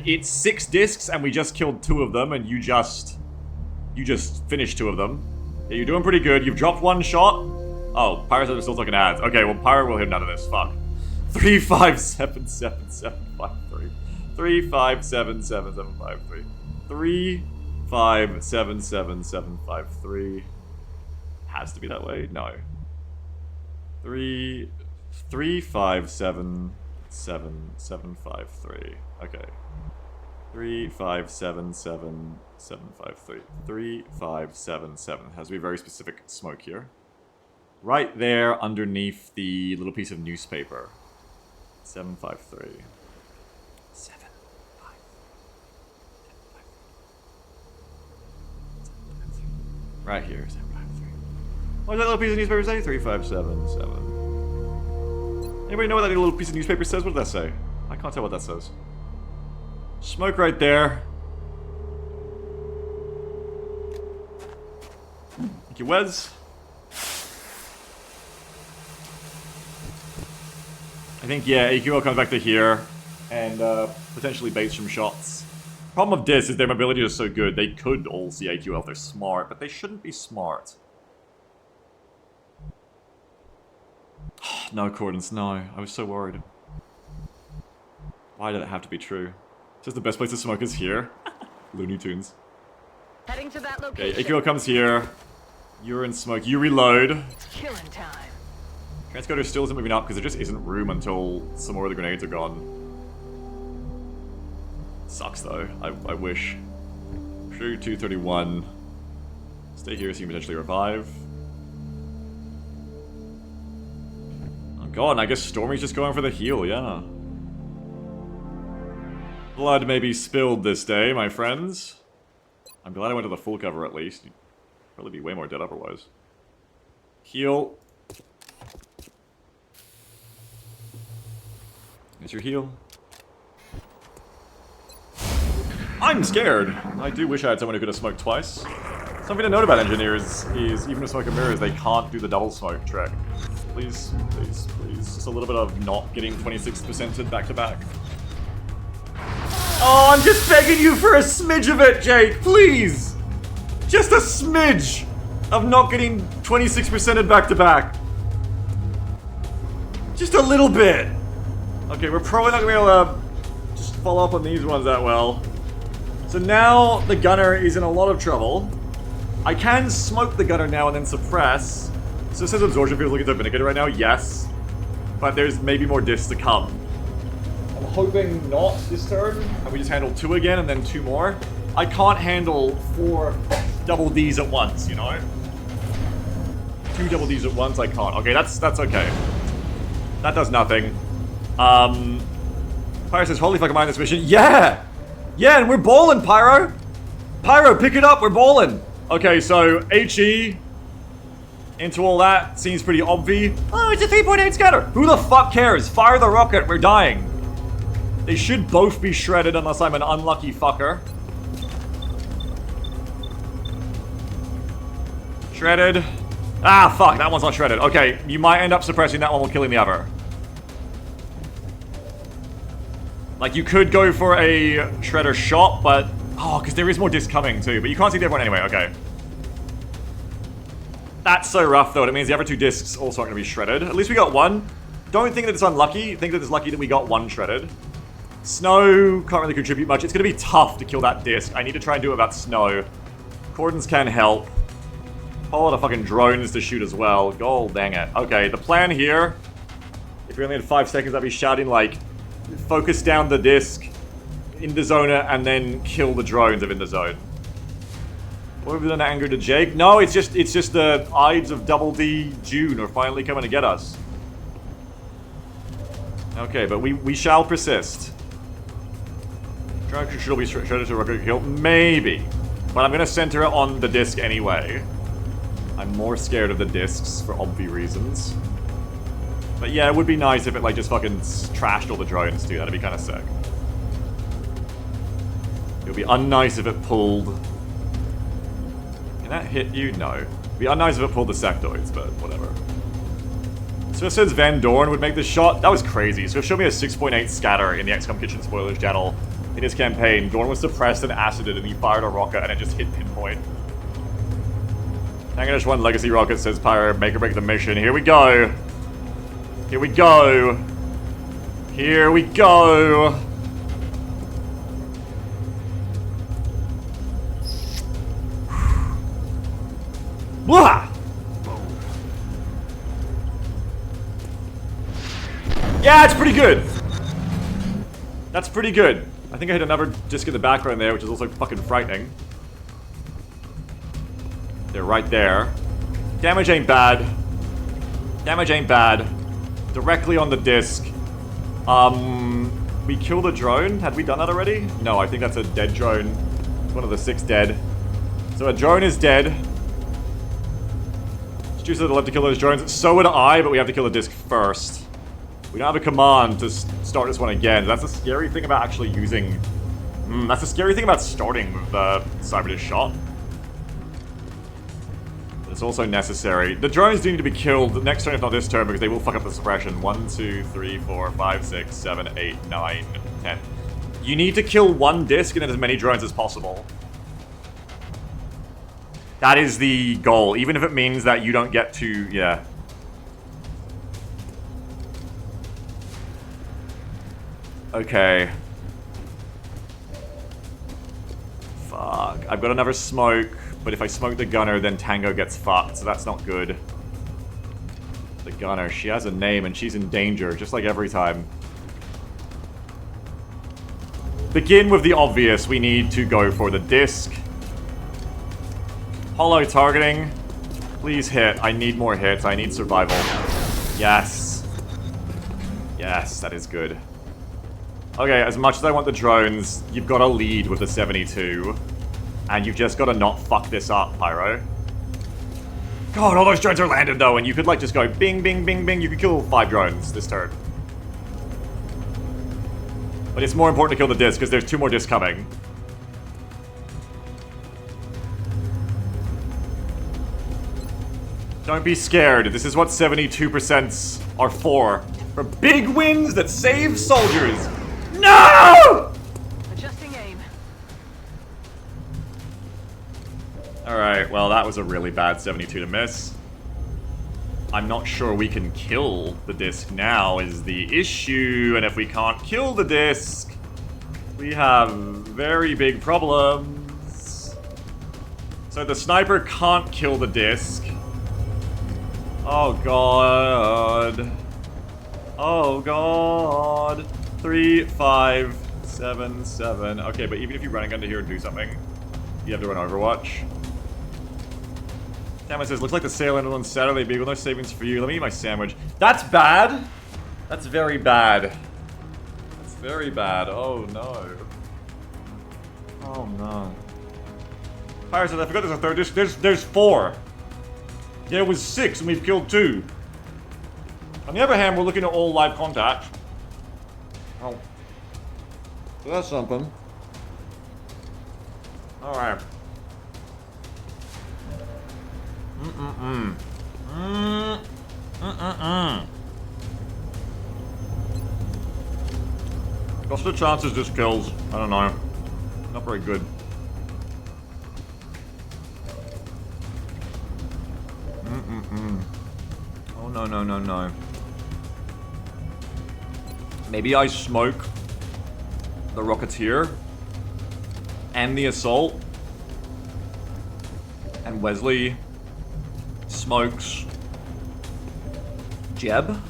It's 6 discs, and we just killed 2 of them, and you just finished 2 of them. Yeah, you're doing pretty good. You've dropped 1 shot. Oh, Pyre says we're still taking ads. Okay, well, Pyre will hit none of this. Fuck. 3, 5, 7, 7, 7, 5, 3. 3, 5, 7, 7, 7, 5, 3. 3, 5, 7, 7, 7, 5, 3. Has to be that way? No. 3, 5, 7, 7, 7, 5, 3. Okay. 3, 5, 7, 7, 7, 5, 3. 3, 5, 7, 7. Has to be a very specific smoke here. Right there underneath the little piece of newspaper. 7, 5, 3. 7, 5. Right here. 7, 5, 3. What does that little piece of newspaper say? 3, 5, 7, 7. Anybody know what that little piece of newspaper says? What does that say? I can't tell what that says. Smoke right there. Thank you, Wes. I think, yeah, AQL comes back to here and potentially baits some shots. Problem of this is their mobility is so good, they could all see AQL if they're smart, but they shouldn't be smart. No, Cordons, no. I was so worried. Why did it have to be true? Just the best place to smoke is here. Looney Tunes. Heading to that location. Okay, AQL comes here. You're in smoke. You reload. It's killing time. Transcoder still isn't moving up because there just isn't room until some more of the grenades are gone. Sucks though. I wish. True 231. Stay here so you can potentially revive. Oh god, and I guess Stormy's just going for the heal, yeah. Blood may be spilled this day, my friends. I'm glad I went to the full cover at least. You'd probably be way more dead otherwise. Heal. Here's your heal. I'm scared! I do wish I had someone who could have smoked twice. Something to note about engineers is, even with smoke and mirrors, they can't do the double smoke trick. Please, please, please. Just a little bit of not getting 26%ed back to back. Oh, I'm just begging you for a smidge of it, Jake! Please! Just a smidge of not getting 26%ed back to back. Just a little bit. Okay, we're probably not gonna be able to just follow up on these ones that well. So now the gunner is in a lot of trouble. I can smoke the gunner now and then suppress. So it says absorption feels like it's vindicated right now, yes. But there's maybe more discs to come. I'm hoping not this turn, and we just handle 2 again and then 2 more. I can't handle 4 double Ds at once, you know? 2 double Ds at once, I can't. Okay, that's okay. That does nothing. Pyro says, holy fuck, am I in this mission? Yeah! Yeah, and we're ballin', Pyro! Pyro, pick it up, we're ballin'! Okay, so HE into all that seems pretty obvious. Oh, it's a 3.8 scatter! Who the fuck cares? Fire the rocket, we're dying. They should both be shredded unless I'm an unlucky fucker. Shredded. Ah, fuck, that one's not shredded. Okay, you might end up suppressing that one while killing the other. Like, you could go for a shredder shot, but... Oh, because there is more disc coming, too. But you can't see the other one anyway, okay. That's so rough, though. It means the other 2 discs also aren't going to be shredded. At least we got 1. Don't think that it's unlucky. Think that it's lucky that we got 1 shredded. Snow can't really contribute much. It's going to be tough to kill that disc. I need to try and do it without snow. Cordons can help. A whole lot of fucking drones to shoot as well. God dang it. Okay, the plan here... If we only had 5 seconds, I'd be shouting, like... Focus down the disc in the zone and then kill the drones if in the zone. What have we done to anger to Jake? No, it's just the Ides of Double D June are finally coming to get us. Okay, but we shall persist. Drone should be shredded to rocket kill. Maybe. But I'm gonna center it on the disc anyway. I'm more scared of the discs for obvious reasons. But yeah, it would be nice if it like just fucking trashed all the drones too. That'd be kind of sick. It would be unnice if it pulled... Can that hit you? No. It would be unnice if it pulled the sectoids, but whatever. So it says Van Dorn would make this shot. That was crazy. So it showed me a 6.8 scatter in the XCOM Kitchen spoilers channel. In his campaign, Dorn was suppressed and acided and he fired a rocket and it just hit pinpoint. Bangladesh 1 Legacy Rocket says Pyro, make or break the mission. Here we go. Here we go. Here we go. Blah! Yeah, it's pretty good. That's pretty good. I think I hit another disc in the background there, which is also fucking frightening. They're right there. Damage ain't bad. Damage ain't bad. Directly on the disc. We killed a drone? Had we done that already? No, I think that's a dead drone. It's one of the 6 dead. So a drone is dead. Stu said I'd love to kill those drones. So would I, but we have to kill the disc first. We don't have a command to start this one again. That's a scary thing about actually using... that's a scary thing about starting with the cyber disc shot. It's also necessary. The drones do need to be killed next turn, if not this turn, because they will fuck up the suppression. 1, 2, 3, 4, 5, 6, 7, 8, 9, 10. You need to kill 1 disc and then as many drones as possible. That is the goal, even if it means that you don't get to, yeah. Okay. Fuck. I've got another smoke. But if I smoke the gunner, then Tango gets fucked, so that's not good. The gunner, she has a name and she's in danger, just like every time. Begin with the obvious, we need to go for the disc. Hollow targeting. Please hit, I need more hits, I need survival. Yes. Yes, that is good. Okay, as much as I want the drones, you've got to lead with the 72. And you've just got to not fuck this up, Pyro. God, all those drones are landed though, and you could like just go bing, bing, bing, bing. You could kill 5 drones this turn. But it's more important to kill the disc, because there's 2 more discs coming. Don't be scared. This is what 72% are for. For big wins that save soldiers. No! Adjusting aim. Alright, well that was a really bad 72 to miss. I'm not sure we can kill the disc now is the issue, and if we can't kill the disc, we have very big problems. So the sniper can't kill the disc. Oh god. Oh god. 3, 5, 7, 7. Okay, but even if you run a gun to here and do something, you have to run Overwatch. Cameron says, looks like the sale ended on Saturday, baby. No savings for you. Let me eat my sandwich. That's bad. That's very bad. That's very bad. Oh no. Oh no. Fire says, I forgot there's a third. There's 4. Yeah, it was 6 and we've killed 2. On the other hand, we're looking at all live contact. Oh. So that's something. Alright. What's the chances this kills? I don't know. Not very good. Oh no, no, no, no. Maybe I smoke the Rocketeer and the Assault, and Wesley smokes Jeb.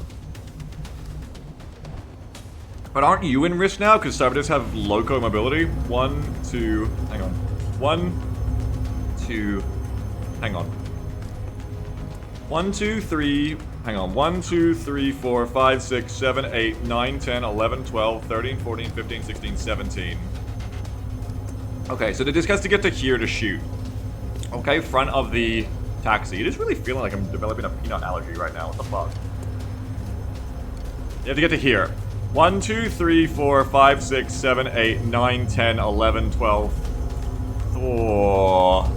But aren't you in risk now? Because Saboteurs have loco mobility. 1, 2, hang on. 1, 2, hang on. 1, 2, 3, hang on. 1, 2, 3, 4, 5, 6, 7, 8, 9, 10, 11, 12, 13, 14, 15, 16, 17. Okay, so the disc has to get to here to shoot. Okay, front of the taxi. It is really feeling like I'm developing a peanut allergy right now. What the fuck? You have to get to here. 1, 2, 3, 4, 5, 6, 7, 8, 9, 10, 11, 12. 4.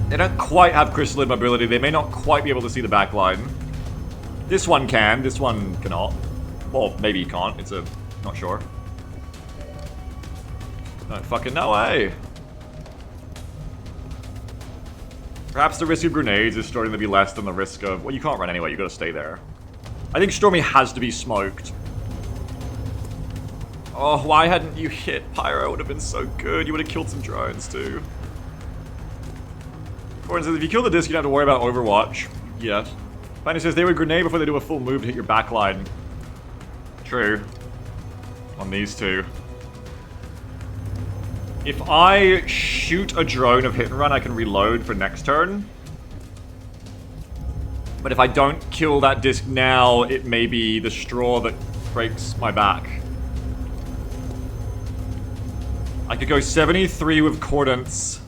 They don't quite have crystalline mobility. They may not quite be able to see the back line. This one can. This one cannot. Well, maybe he can't. It's a... not sure. No fucking no way. Perhaps the risk of grenades is starting to be less than the risk of... well, you can't run anyway. You gotta stay there. I think Stormy has to be smoked. Oh, why hadn't you hit Pyro? It would have been so good. You would have killed some drones too. For instance, if you kill the disc, you don't have to worry about Overwatch. Yes. Fanny says they would grenade before they do a full move to hit your backline. True. On these two. If I shoot a drone of hit and run, I can reload for next turn. But if I don't kill that disc now, it may be the straw that breaks my back. I could go 73 with Cordance,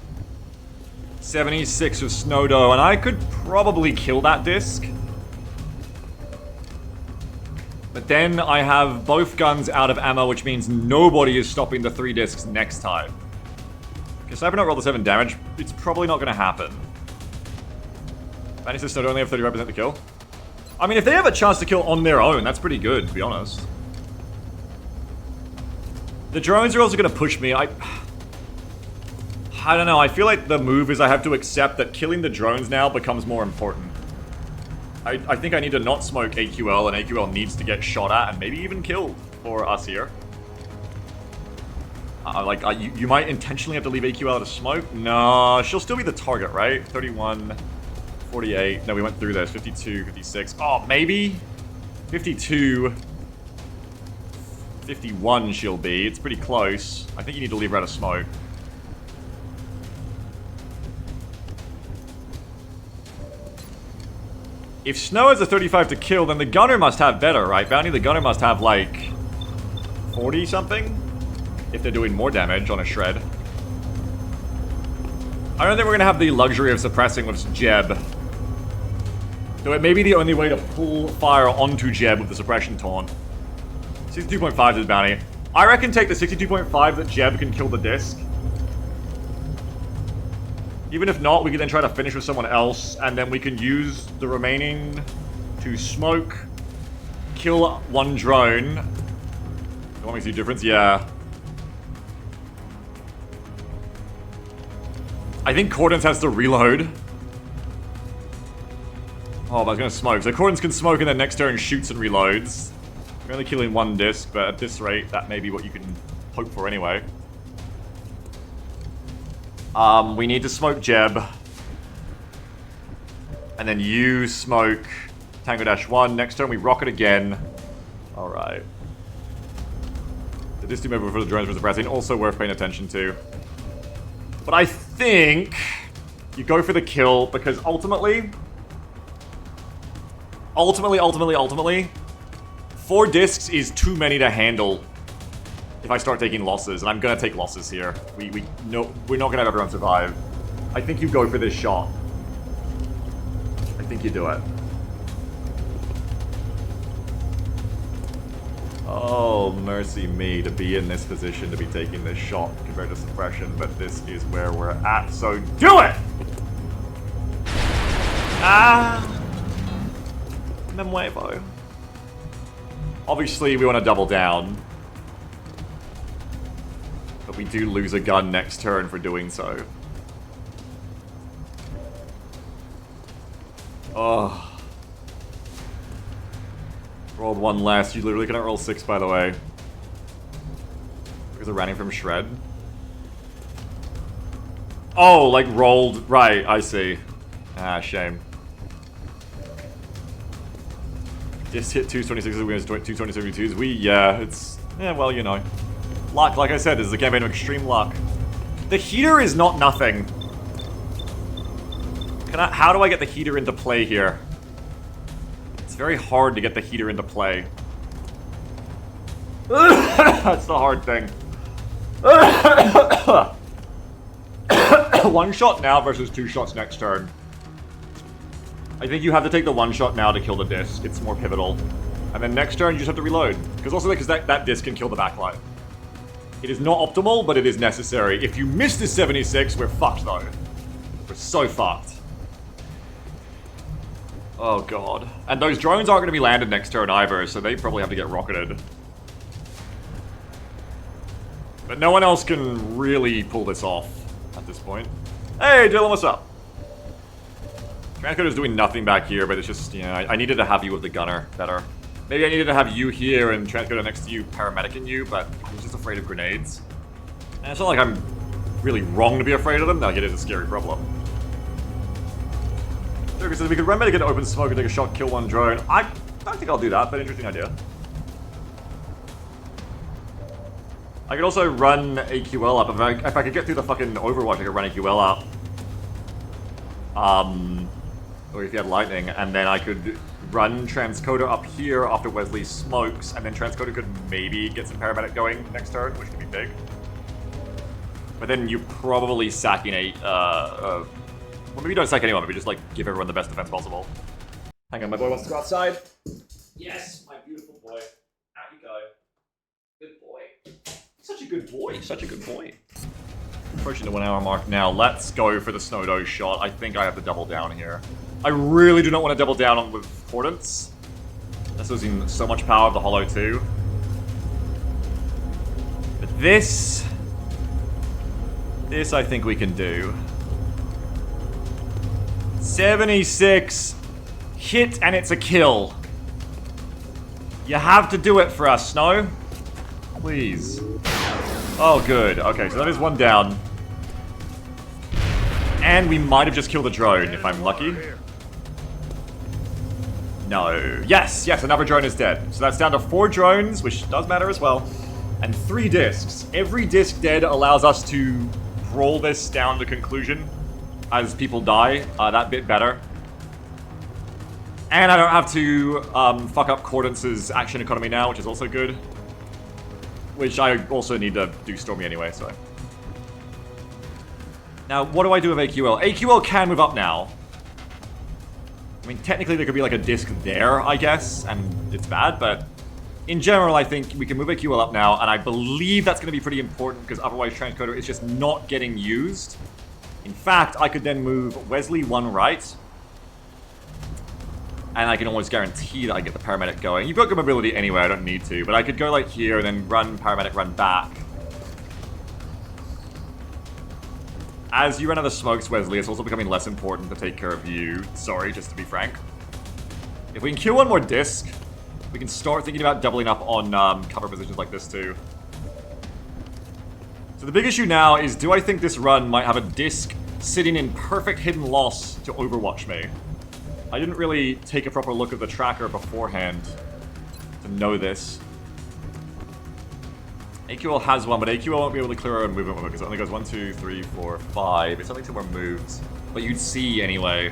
76 with Snowdo, and I could probably kill that disc. But then I have both guns out of ammo, which means nobody is stopping the 3 discs next time. Because Sniper not roll the 7 damage, it's probably not going to happen. Fanny says Snowdo only have 35% to kill. I mean, if they have a chance to kill on their own, that's pretty good, to be honest. The drones are also going to push me. I don't know, I feel like the move is I have to accept that killing the drones now becomes more important. I think I need to not smoke AQL, and AQL needs to get shot at and maybe even killed for us here. You might intentionally have to leave AQL out of smoke. No, she'll still be the target, right? 31, 48. No, we went through this. 52, 56. Oh, maybe? 52. 51 she'll be. It's pretty close. I think you need to leave her out of smoke. If Snow has a 35 to kill, then the gunner must have better, right? Bounty, the gunner must have, like, 40 something if they're doing more damage on a shred. I don't think we're gonna have the luxury of suppressing with Jeb. So it may be the only way to pull fire onto Jeb with the suppression taunt. 62.5 is bounty. I reckon take the 62.5 that Jeb can kill the disc. Even if not, we can then try to finish with someone else, and then we can use the remaining to smoke, kill one drone. What makes a difference? Yeah. I think Cordons has to reload. Oh, but I was gonna smoke. So Cordons can smoke and then next turn shoots and reloads. We're only killing one disc, but at this rate, that may be what you can hope for anyway. We need to smoke Jeb. And then you smoke Tango-1. Next turn we rocket again. Alright. The disc team over for the drones was suppressing. Also worth paying attention to. But I think you go for the kill because ultimately, 4 discs is too many to handle if I start taking losses, and I'm gonna take losses here. We're not gonna have everyone survive. I think you go for this shot. I think you do it. Oh, mercy me to be in this position to be taking this shot compared to suppression, but this is where we're at, so do it! Ah! Memuevo. Obviously, we want to double down. But we do lose a gun next turn for doing so. Oh. Rolled 1 less. You literally cannot roll 6, by the way. Because of running from shred. Oh, like rolled. Right, I see. Ah, shame. Just hit 226s, we have 220-72s. Yeah, it's... Yeah, well, you know. Luck, like I said, this is a campaign of extreme luck. The heater is not nothing. How do I get the heater into play here? It's very hard to get the heater into play. That's the hard thing. 1 shot now versus 2 shots next turn. I think you have to take the 1 shot now to kill the disc. It's more pivotal. And then next turn you just have to reload. Because that disc can kill the backlight. It is not optimal, but it is necessary. If you miss this 76, we're fucked though. We're so fucked. Oh god. And those drones aren't going to be landed next turn either, so they probably have to get rocketed. But no one else can really pull this off at this point. Hey Dylan, what's up? Transcoder's doing nothing back here, but it's just, you know, I needed to have you with the gunner better. Maybe I needed to have you here and Transcoder next to you, paramedicing you, but I was just afraid of grenades. And it's not like I'm really wrong to be afraid of them, like it is a scary problem. Joker says we could run medic into open smoke and take a shot, kill 1 drone. I don't think I'll do that, but interesting idea. I could also run AQL up. If I could get through the fucking Overwatch, I could run AQL up. Or if you had lightning, and then I could run Transcoder up here after Wesley smokes, and then Transcoder could maybe get some paramedic going next turn, which could be big. But then you're probably sacking well, maybe you don't sack anyone, maybe just like give everyone the best defense possible. Hang on, my boy wants to go outside. Yes, my beautiful boy. Out you go. Good boy. Such a good boy, such a good boy. Approaching the 1 hour mark now. Let's go for the Snowdo shot. I think I have to double down here. I really do not want to double down on with Cordance. That's losing so much power of the Hollow too. But this I think we can do. 76 hit and it's a kill. You have to do it for us, Snow. Please. Oh, good. Okay, so that is 1 down. And we might have just killed a drone, if I'm lucky. No. Yes, another drone is dead. So that's down to 4 drones, which does matter as well. And 3 discs. Every disc dead allows us to roll this down to conclusion as people die. That bit better. And I don't have to fuck up Cordance's action economy now, which is also good. which I also need to do Stormy anyway, so. Now, what do I do with AQL? AQL can move up now. I mean, technically there could be like a disc there, I guess, and it's bad, but in general, I think we can move AQL up now, and I believe that's going to be pretty important, because otherwise Transcoder is just not getting used. In fact, I could then move Wesley 1 right, and I can almost guarantee that I get the paramedic going. You've got good mobility anyway, I don't need to, but I could go like here and then run paramedic, run back. As you run out of smokes, Wesley, it's also becoming less important to take care of you. Sorry, just to be frank. If we can kill one more disc, we can start thinking about doubling up on cover positions like this too. So the big issue now is, do I think this run might have a disc sitting in perfect hidden loss to overwatch me? I didn't really take a proper look at the tracker beforehand to know this. AQL has one, but AQL won't be able to clear our own movement because it only goes 1, 2, 3, 4, 5. It's only 2 more moves. But you'd see anyway.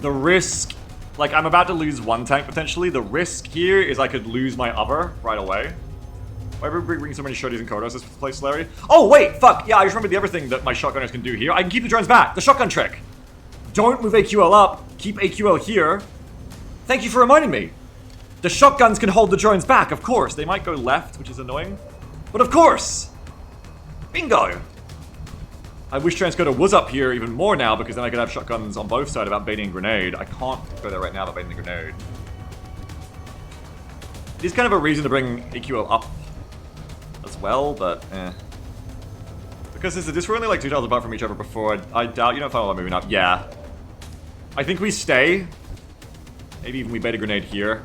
The risk, like I'm about to lose one tank potentially. The risk here is I could lose my other right away. Why are we bringing so many shotties and Kodos this place, Larry? Oh wait, fuck, yeah, I just remembered the other thing that my shotgunners can do here. I can keep the drones back, the shotgun trick. Don't move AQL up, keep AQL here. Thank you for reminding me. The shotguns can hold the drones back, of course. They might go left, which is annoying. But of course! Bingo! I wish Transcoder was up here even more now, because then I could have shotguns on both sides about baiting grenade. I can't go there right now about baiting the grenade. It is kind of a reason to bring AQL up as well, but eh. Because this were only like 2 tiles apart from each other before, I doubt you don't find a lot moving up. Yeah. I think we stay. Maybe even we bait a grenade here.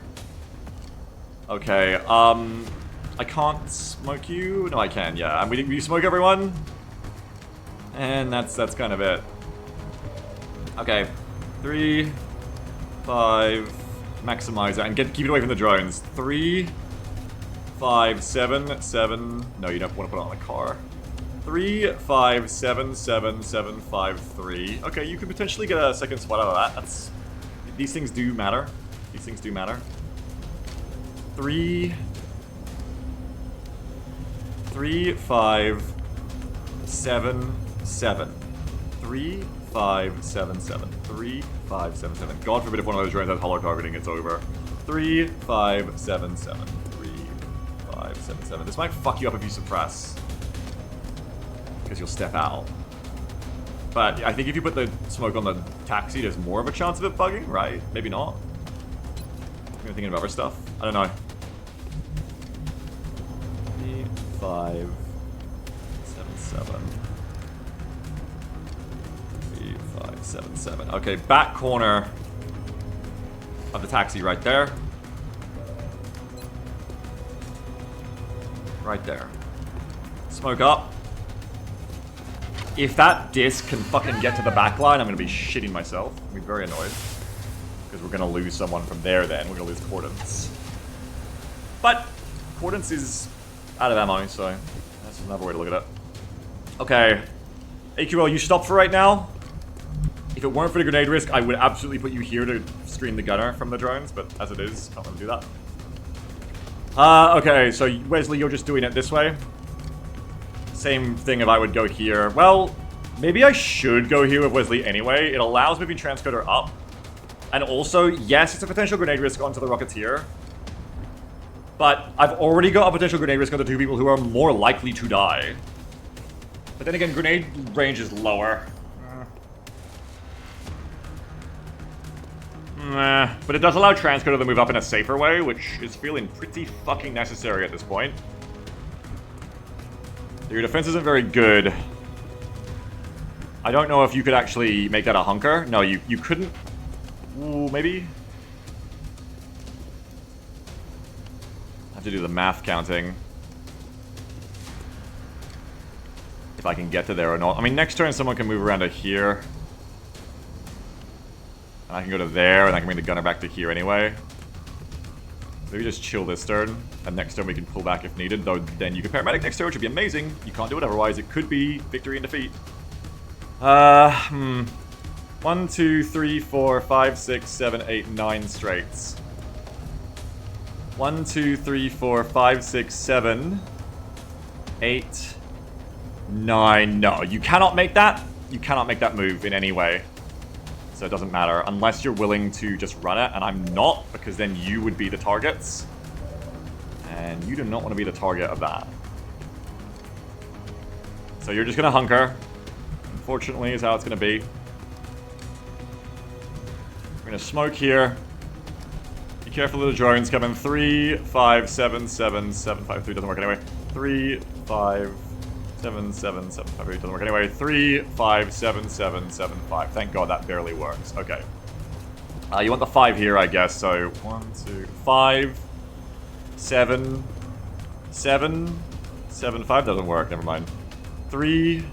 Okay, I can't smoke you. No, I can, yeah. And we smoke everyone. And that's kind of it. Okay. 3, 5, maximizer, and keep it away from the drones. 3, 5, 7, 7. No, you don't want to put it on the car. 3, 5, 7, 7, 7, 5, 3. Okay, you could potentially get a second spot out of that. These things do matter. These things do matter. 3, 5, 7, 7. 3, 5, 7, 7. 3, 5, 7, 7. God forbid if one of those drones has hollow targeting, it's over. 3, 5, 7, 7. 3, 5, 7, 7. This might fuck you up if you suppress. Because you'll step out. But I think if you put the smoke on the taxi, there's more of a chance of it bugging, right? Maybe not. I'm thinking of other stuff. I don't know. 3, 5, 7, 7. 3, 5, 7, 7. Okay, back corner of the taxi right there. Right there. Smoke up. If that disc can fucking get to the back line, I'm gonna be shitting myself. I'm gonna be very annoyed. Because we're gonna lose someone from there then. We're gonna lose Cordance. But Cordance is out of ammo, so that's another way to look at it. Okay. AQL, you stop for right now. If it weren't for the grenade risk, I would absolutely put you here to screen the gunner from the drones, but as it is, I don't want to do that. Okay, so Wesley, you're just doing it this way. Same thing if I would go here. Well, maybe I should go here with Wesley anyway. It allows moving Transcoder up. And also, yes, it's a potential grenade risk onto the Rocketeer. But I've already got a potential grenade risk on the 2 people who are more likely to die. But then again, grenade range is lower. But it does allow Transcoder to move up in a safer way, which is feeling pretty fucking necessary at this point. Your defense isn't very good. I don't know if you could actually make that a hunker. No, you couldn't. Ooh, maybe? I have to do the math counting. If I can get to there or not. I mean, next turn someone can move around to here. And I can go to there, and I can bring the gunner back to here anyway. Maybe just chill this turn, and next turn we can pull back if needed, though then you can paramedic next turn, which would be amazing. You can't do it otherwise, it could be victory and defeat. 1, 2, 3, 4, 5, 6, 7, 8, 9 straights. 1, 2, 3, 4, 5, 6, 7, 8, 9. No, you cannot make that. You cannot make that move in any way. So it doesn't matter unless you're willing to just run it, and I'm not, because then you would be the targets. And you do not want to be the target of that. So you're just going to hunker. Unfortunately, is how it's going to be. We're going to smoke here. Be careful of the drones coming. 3, 5, 7, 7, 7, 5, 3 doesn't work anyway. 3, 5, 7, 7, 7, 5, 8 doesn't work anyway. 3, 5, 7, 7, 7, 5. Thank God that barely works. Okay. You want the 5 here, I guess. So 1, 2, 5, 7, 7, 7, 5 doesn't work. Never mind. 3,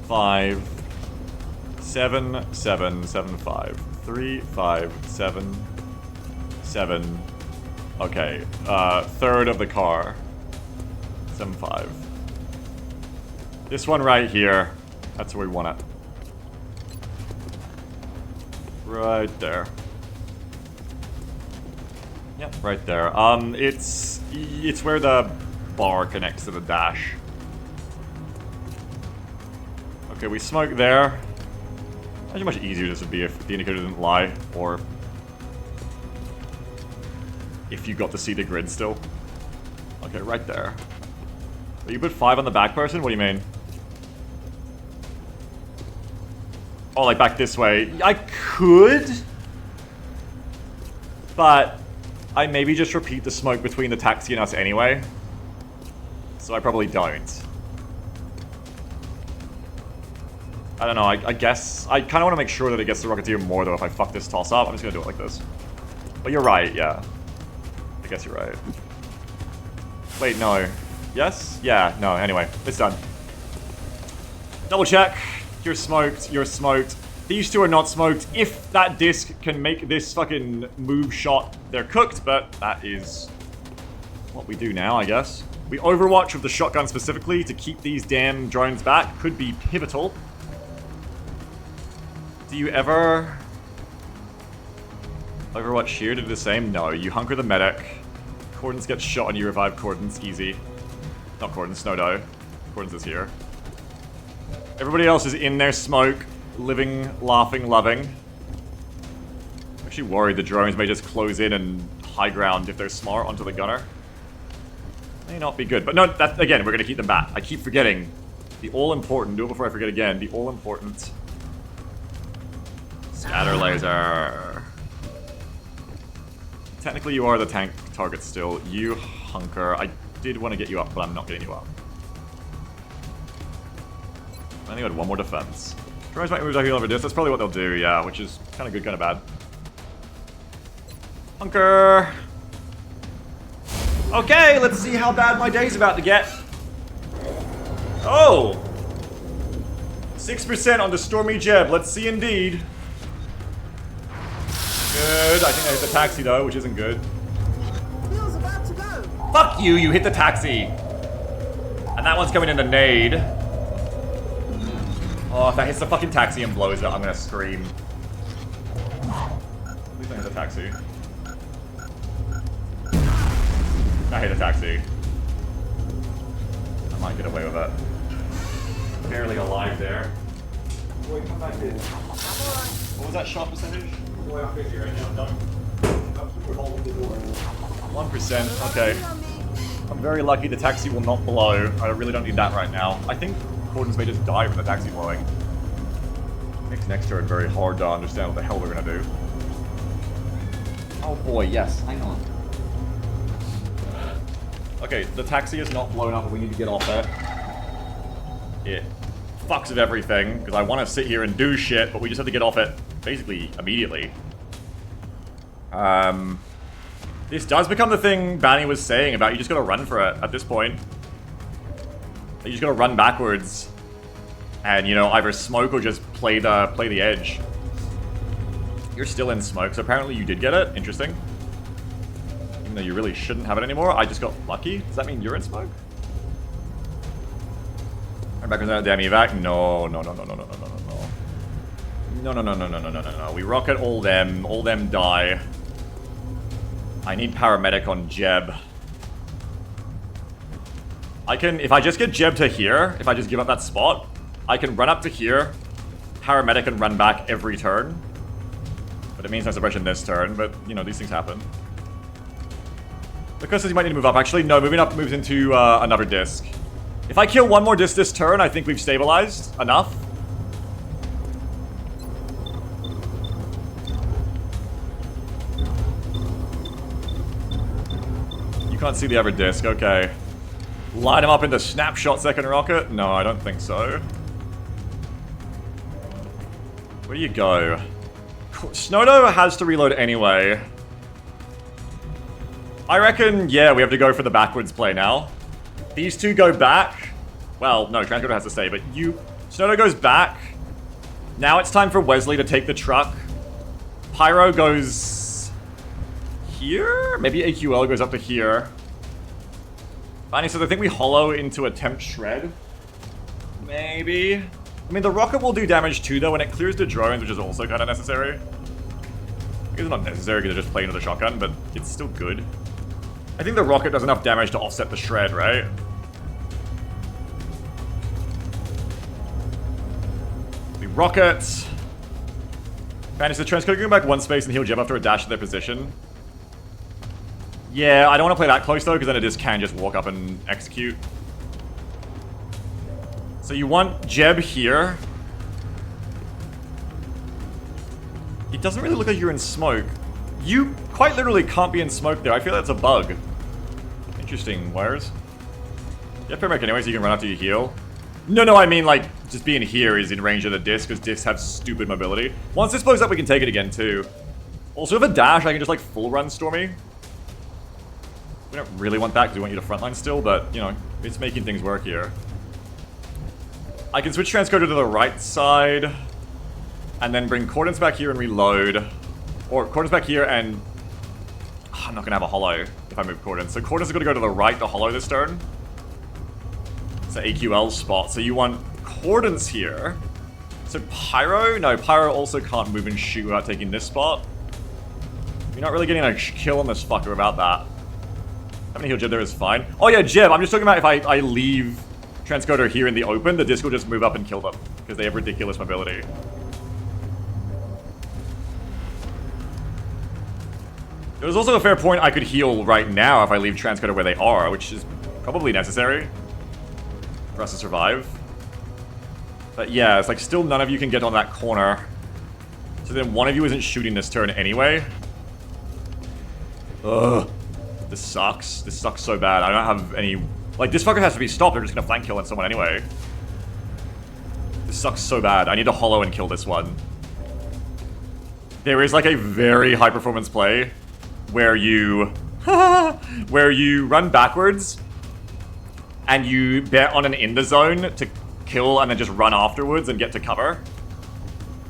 5, 7, 7, 7, 5. 3, 5, 7, 7. Okay. Third of the car. 7, 5. This one right here. That's where we want it. Right there. Yep, right there. It's where the bar connects to the dash. Okay, we smoke there. Imagine how much easier this would be if the indicator didn't lie, or if you got to see the grid still. Okay, right there. But you put 5 on the back person? What do you mean? Oh, like back this way. I could, but I maybe just repeat the smoke between the taxi and us anyway. So I probably don't. I don't know, I guess... I kind of want to make sure that it gets the Rocketeer more, though, if I fuck this toss up. I'm just going to do it like this. But you're right, yeah. I guess you're right. Wait, no. Yes? Yeah, no, anyway. It's done. Double check. You're smoked. You're smoked. These two are not smoked. If that disc can make this fucking move shot, they're cooked, but that is what we do now, I guess. We overwatch with the shotgun specifically to keep these damn drones back. Could be pivotal. Do you ever Overwatch here to do the same? No, you hunker the medic. Cordons gets shot and you revive Cordons, easy. Not Cordons, Snowdo. Cordons is here. Everybody else is in their smoke, living, laughing, loving. I'm actually worried the drones may just close in and high ground if they're smart onto the gunner. May not be good, but no, that, again, we're gonna keep them back. I keep forgetting the all-important, do it before I forget again, the all-important scatter laser. Technically you are the tank target still. You hunker. I did want to get you up, but I'm not getting you up. I think I had one more defense. Drones might move like over this. That's probably what they'll do, yeah, which is kind of good, kind of bad. Hunker! Okay, let's see how bad my day's about to get. Oh! 6% on the Stormy Jeb. Let's see indeed. Good. I think I hit the taxi though, which isn't good. Wheels about to go. Fuck you, you hit the taxi. And that one's coming in the nade. Oh, if that hits the fucking taxi and blows it, I'm gonna scream. At least I hit the taxi. I hit a taxi. I might get away with it. Barely alive there. Boy, come back in. What was that shot percentage? Boy, I'm 50 right now. Don't. We're holding the door. 1%. Okay. I'm very lucky the taxi will not blow. I really don't need that right now. I think Cordons may just die from the taxi blowing. Makes next turn very hard to understand what the hell we're gonna do. Oh boy, yes. Hang on. Okay, the taxi is not blown up, but we need to get off it. It fucks with everything, because I want to sit here and do shit, but we just have to get off it, basically, immediately. This does become the thing Banny was saying about you just gotta run for it at this point. You just gotta run backwards. And, you know, either smoke or just play the edge. You're still in smoke, so apparently you did get it. Interesting. Even though you really shouldn't have it anymore. I just got lucky. Does that mean you're in smoke? Right back with damn evac? No, no, no, no, no, no, no, no, no. No, no, no, no, no, no, no, no, no. We rocket all them die. I need paramedic on Jeb. I can, if I just get Jeb to here, if I just give up that spot, I can run up to here, paramedic and run back every turn. But it means no suppression this turn, but, you know, these things happen. The curse says you might need to move up. Actually, no, moving up moves into another disc. If I kill one more disc this turn, I think we've stabilized enough. You can't see the other disc, okay. Line him up into snapshot second rocket? No, I don't think so. Where do you go? Snowdo has to reload anyway. I reckon, yeah, we have to go for the backwards play now. These two go back. Well, no, Transcoder has to stay, but Snowdo goes back. Now it's time for Wesley to take the truck. Pyro goes here? Maybe AQL goes up to here. Fanny says, I think we hollow into attempt shred. Maybe. I mean, the rocket will do damage too, though, and it clears the drones, which is also kind of necessary. I guess it's not necessary because they're just playing with a shotgun, but it's still good. I think the rocket does enough damage to offset the shred, right? We rocket. Fanny says, Transcode going back one space and heal Jeb after a dash to their position. Yeah, I don't want to play that close though, because then it just can just walk up and execute. So you want Jeb here. It doesn't really look like you're in smoke. You quite literally can't be in smoke there. I feel that's a bug. Interesting, wires. You have paramedic anyway, so you can run after you heal. No, I mean like, just being here is in range of the disc, because discs have stupid mobility. Once this blows up, we can take it again too. Also with a dash, I can just like full run Stormy. We don't really want that because we want you to frontline still, but, you know, it's making things work here. I can switch transcoder to the right side, and then bring Cordons back here and reload. Or Cordons back here and... Oh, I'm not going to have a hollow if I move Cordons. So Cordons is going to go to the right to hollow this turn. It's an AQL spot. So you want Cordons here. So Pyro? No, Pyro also can't move and shoot without taking this spot. You're not really getting a kill on this fucker without that. Having to heal Jeb there is fine. Oh yeah, Jeb, I'm just talking about if I leave Transcoder here in the open, the disc will just move up and kill them. Because they have ridiculous mobility. There's also a fair point I could heal right now if I leave Transcoder where they are, which is probably necessary for us to survive. But yeah, it's like still none of you can get on that corner. So then one of you isn't shooting this turn anyway. Ugh. This sucks. This sucks so bad. I don't have any... Like, this fucker has to be stopped. They're just gonna flank kill on someone anyway. This sucks so bad. I need to hollow and kill this one. There is like a very high performance play where you... where you run backwards and you bet on an in the zone to kill and then just run afterwards and get to cover.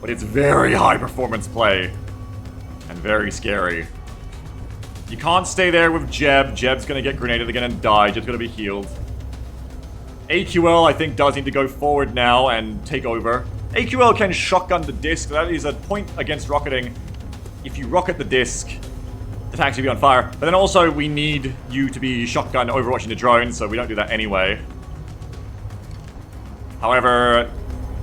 But it's very high performance play and very scary. You can't stay there with Jeb. Jeb's gonna get grenaded again and die. Jeb's gonna be healed. AQL, I think, does need to go forward now and take over. AQL can shotgun the disc. That is a point against rocketing. If you rocket the disc, the tanks will be on fire. But then also, we need you to be shotgun overwatching the drone, so we don't do that anyway. However,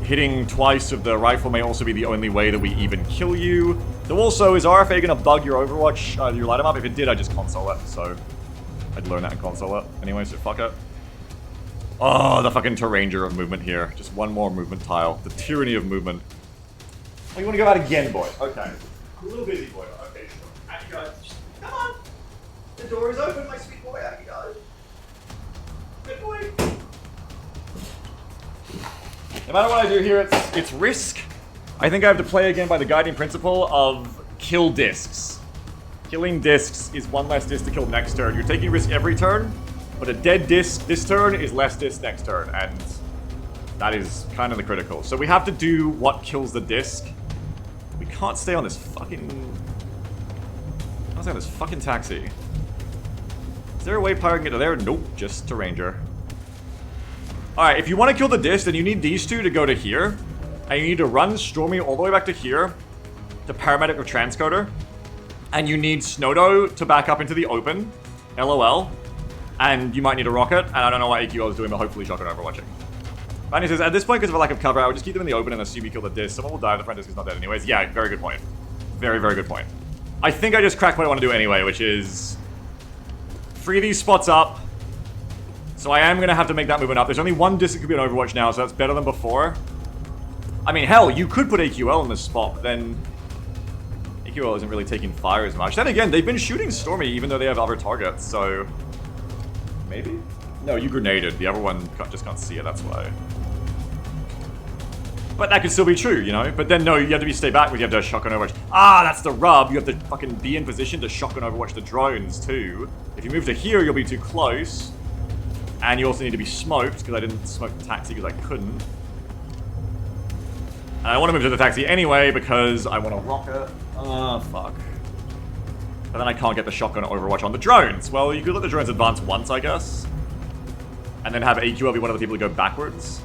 hitting twice with the rifle may also be the only way that we even kill you. Though also, is RFA gonna bug your Overwatch, your light 'em up? If it did, I'd just console it, so... I'd learn that and console it. Anyway, so fuck it. Oh, the fucking Terranger of movement here. Just one more movement tile. The tyranny of movement. Oh, you wanna go out again, boy? Okay. I'm a little busy, boy. Okay, sure. Out you go. Come on! The door is open, my sweet boy. Out you go. Good boy. No matter what I do here, it's risk. I think I have to play again by the guiding principle of kill discs. Killing discs is one less disc to kill next turn. You're taking risk every turn, but a dead disc this turn is less disc next turn, and that is kind of the critical. So we have to do what kills the disc. We can't stay on this fucking... Can't stay on this fucking taxi. Is there a way Pyro can get to there? Nope, just to Ranger. Alright, if you want to kill the disc, then you need these two to go to here. And you need to run Stormy all the way back to here. To Paramedic or Transcoder. and you need Snowdo to back up into the open, LOL, and you might need a rocket, and I don't know what AQL is doing, but hopefully shotgun overwatching. Manny says, at this point, because of a lack of cover, I would just keep them in the open and assume you kill the disc. Someone will die if the front disc is not dead anyways. Yeah, very good point. Very, very good point. I think I just cracked what I want to do anyway, which is free these spots up. So I am going to have to make that movement up. There's only one disc that could be on Overwatch now, so that's better than before. I mean, hell, you could put AQL in this spot, but then AQL isn't really taking fire as much. Then again, they've been shooting Stormy even though they have other targets, so maybe? No, you grenaded. The other one just can't see it, that's why. But that could still be true, you know? But then, no, you have to stay back, but you have to shotgun overwatch. Ah, that's the rub. You have to fucking be in position to shotgun overwatch the drones, too. If you move to here, you'll be too close. And you also need to be smoked, because I didn't smoke the taxi because I couldn't. And I want to move to the taxi anyway, because I want to rocket. Ah, fuck. But then I can't get the shotgun overwatch on the drones. Well, you could let the drones advance once, I guess. And then have AQL be one of the people to go backwards.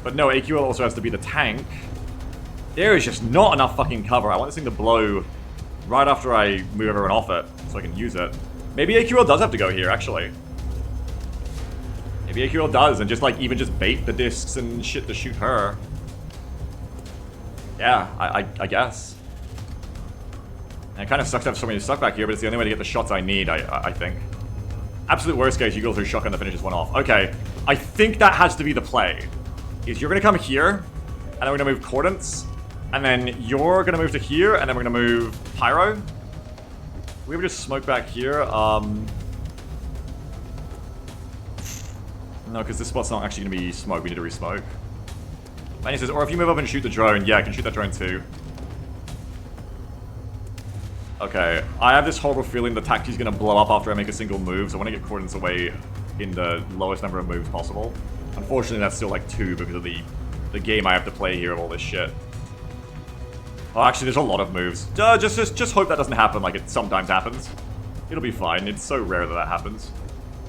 But no, AQL also has to be the tank. There is just not enough fucking cover. I want this thing to blow right after I move everyone off it, so I can use it. Maybe AQL does have to go here, actually. Maybe AQL does, and just like, even just bait the discs and shit to shoot her. Yeah, I guess. And it kind of sucks to have so many stuck back here, but it's the only way to get the shots I need, I think. Absolute worst case, you go through shotgun to finish this one off. Okay, I think that has to be the play. Is you're gonna come here, and then we're gonna move Cordance, and then you're gonna move to here, and then we're gonna move Pyro. We would just smoke back here. No, because this spot's not actually gonna be smoke. We need to re-smoke. And he says, or if you move up and shoot the drone, yeah, I can shoot that drone too. Okay, I have this horrible feeling the taxi's gonna blow up after I make a single move, so I want to get Cordance away in the lowest number of moves possible. Unfortunately, that's still like 2 because of the game I have to play here of all this shit. Oh, actually, there's a lot of moves. Just hope that doesn't happen like it sometimes happens. It'll be fine. It's so rare that happens.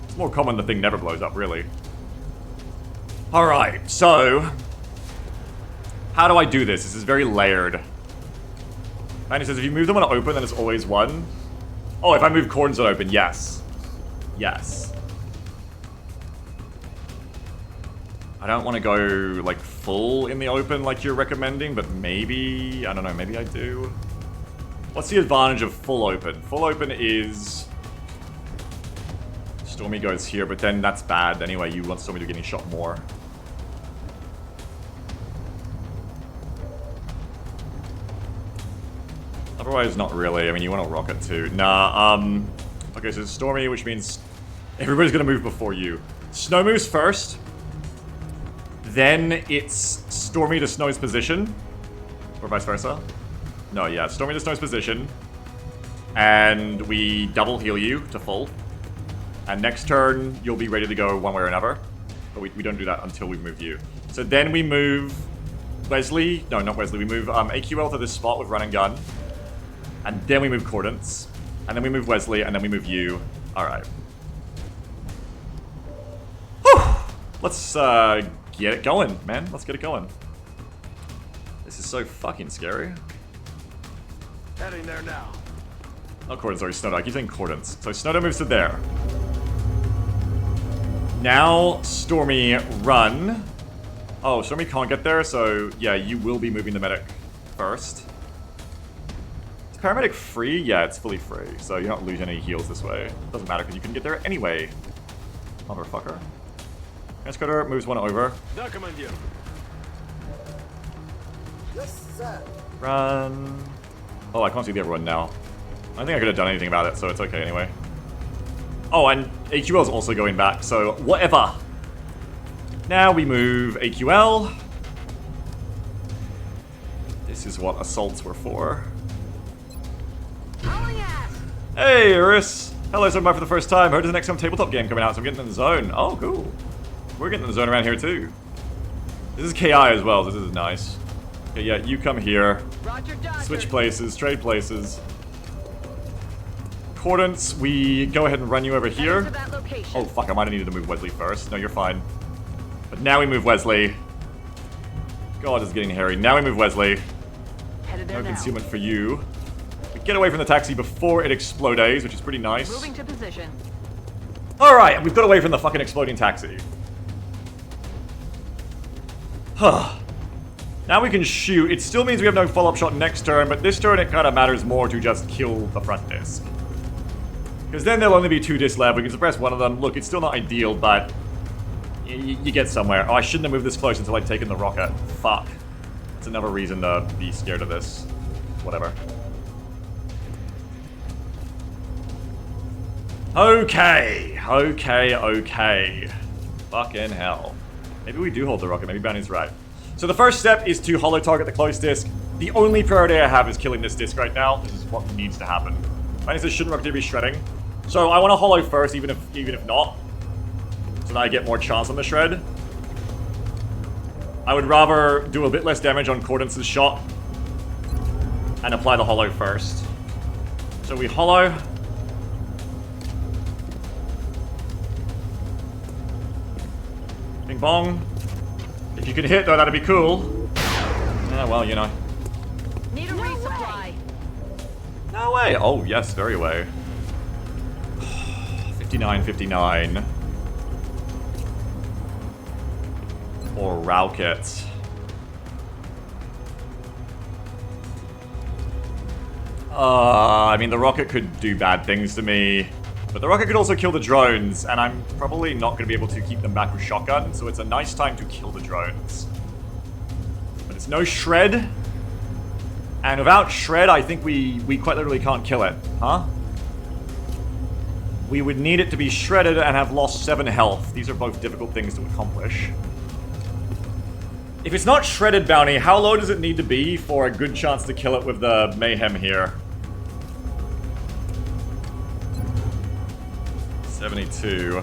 It's more common the thing never blows up, really. Alright, so how do I do this? This is very layered. And he says, if you move them on open, then it's always 1. Oh, if I move Cordons on open, yes. Yes. I don't want to go, like, full in the open like you're recommending, but maybe... I don't know, maybe I do. What's the advantage of full open? Full open is... Stormy goes here, but then that's bad anyway. You want Stormy to be getting shot more. Otherwise, not really. I mean, you want a rocket too. Nah, okay, so Stormy, which means everybody's gonna move before you. Snow moves first. Then it's Stormy to Snow's position. Or vice versa. No, yeah, Stormy to Snow's position. And we double heal you to full. And next turn, you'll be ready to go one way or another. But we don't do that until we've moved you. So then we move Wesley. No, not Wesley. We move AQL to this spot with run and gun. And then we move Cordance. And then we move Wesley. And then we move you. Alright. Whew! Let's get it going, man. Let's get it going. This is so fucking scary. Heading there now. Not Cordance, sorry, Snowdo. I keep saying Cordance. So Snowdo moves to there. Now, Stormy, run. Oh, Stormy can't get there, so yeah, you will be moving the medic first. Is paramedic free? Yeah, it's fully free, so you're not losing any heals this way. Doesn't matter, because you can get there anyway. Motherfucker. Transcoder moves one over. Yes, sir. Run. Oh, I can't see the other one now. I don't think I could have done anything about it, so it's okay anyway. Oh, and AQL is also going back, so whatever. Now we move AQL. This is what assaults were for. Hauling ass. Hey, Iris. Hello, so I'm back for the first time. Heard there's an XCOM tabletop game coming out, so I'm getting in the zone. Oh, cool. We're getting in the zone around here, too. This is KI as well, so this is nice. Okay, yeah, you come here. Roger, Dodger. Switch places, trade places. Cordance, we go ahead and run you over Heading here. to that location. Oh, fuck, I might have needed to move Wesley first. No, you're fine. But now we move Wesley. God, it's getting hairy. Now we move Wesley. Headed there No now. concealment for you. We get away from the taxi before it explodes, which is pretty nice. Moving to position. Alright, we've got away from the fucking exploding taxi. Huh. Now we can shoot. It still means we have no follow-up shot next turn, but this turn it kind of matters more to just kill the front disc. Because then there'll only be 2 discs left. We can suppress one of them. Look, it's still not ideal, but you get somewhere. Oh, I shouldn't have moved this close until I'd taken the rocket. Fuck. That's another reason to be scared of this. Whatever. Okay. Okay. Fucking hell. Maybe we do hold the rocket. Maybe Bounty's right. So the first step is to holo target the close disc. The only priority I have is killing this disc right now. This is what needs to happen. Bounty says shouldn't Rocketeer be shredding. So I want to holo first, even if not. So that I get more chance on the shred. I would rather do a bit less damage on Cordance's shot and apply the holo first. So we holo. Bing bong. If you can hit though, that'd be cool. Yeah, well, you know. Need a resupply. No way. Oh, yes, very way. 59. Or rocket. I mean, the rocket could do bad things to me. But the rocket could also kill the drones, and I'm probably not going to be able to keep them back with shotgun, so it's a nice time to kill the drones. But it's no shred. And without shred, I think we quite literally can't kill it. Huh? We would need it to be shredded and have lost 7 health. These are both difficult things to accomplish. If it's not shredded, Bounty, how low does it need to be for a good chance to kill it with the mayhem here? 72.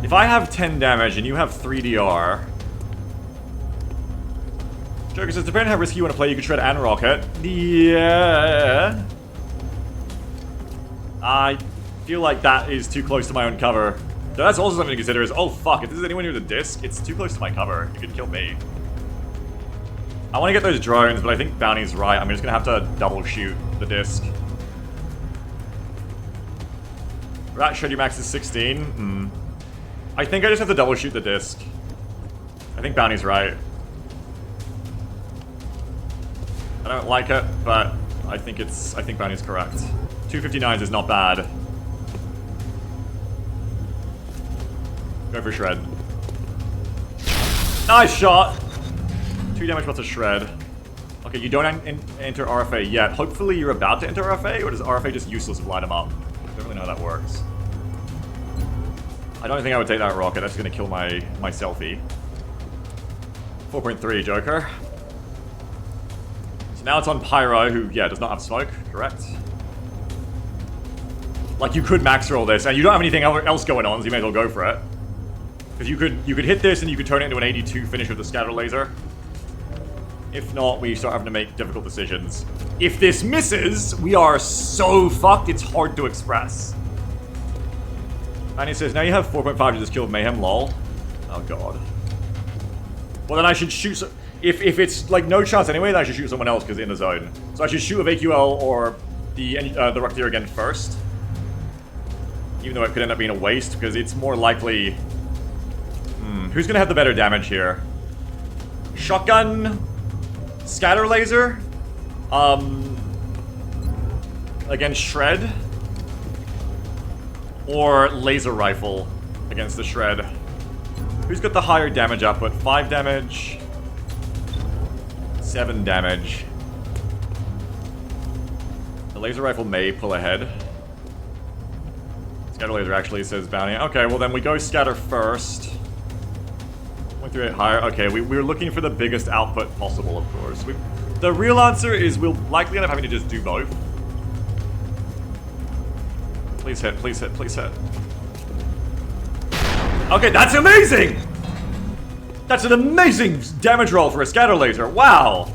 If I have 10 damage and you have 3 DR... Joker says, depending on how risky you want to play, you can shred and rocket. Yeah. I feel like that is too close to my own cover. So that's also something to consider is, oh fuck, if this is anyone near the disc, it's too close to my cover. You could kill me. I want to get those drones, but I think Bounty's right. I'm just going to have to double shoot the disc. Rat Shreddy Max is 16. I think I just have to double shoot the disc. I think Bounty's right. I don't like it, but I think Bounty's correct. 259s is not bad. Go for shred. Nice shot! 2 damage plus a shred. Okay, you don't enter RFA yet. Hopefully you're about to enter RFA, or does RFA just useless if light him up? I don't really know how that works. I don't think I would take that rocket. That's gonna kill my selfie. 4.3, Joker. So now it's on Pyro, who, yeah, does not have smoke, correct? Like, you could max roll this, and you don't have anything else going on, so you may as well go for it. Because you could hit this, and you could turn it into an 82 finish with the scatter laser. If not, we start having to make difficult decisions. If this misses, we are so fucked, it's hard to express. And he says, now you have 4.5 to just kill Mayhem, lol. Oh god. Well, then I should shoot... If it's, like, no chance anyway, then I should shoot someone else because in the zone. So I should shoot with AQL or the Rocketeer again first. Even though it could end up being a waste, because it's more likely... who's gonna have the better damage here? Shotgun... Scatter laser? Against shred? Or laser rifle against the shred? Who's got the higher damage output? 5 damage? 7 damage. The laser rifle may pull ahead. Scatter laser actually says Bounty. Okay, well then we go scatter first. 0.38 higher. Okay, we're looking for the biggest output possible, of course. The real answer is we'll likely end up having to just do both. Please hit, please hit, please hit. Okay, that's amazing! That's an amazing damage roll for a scatter laser. Wow!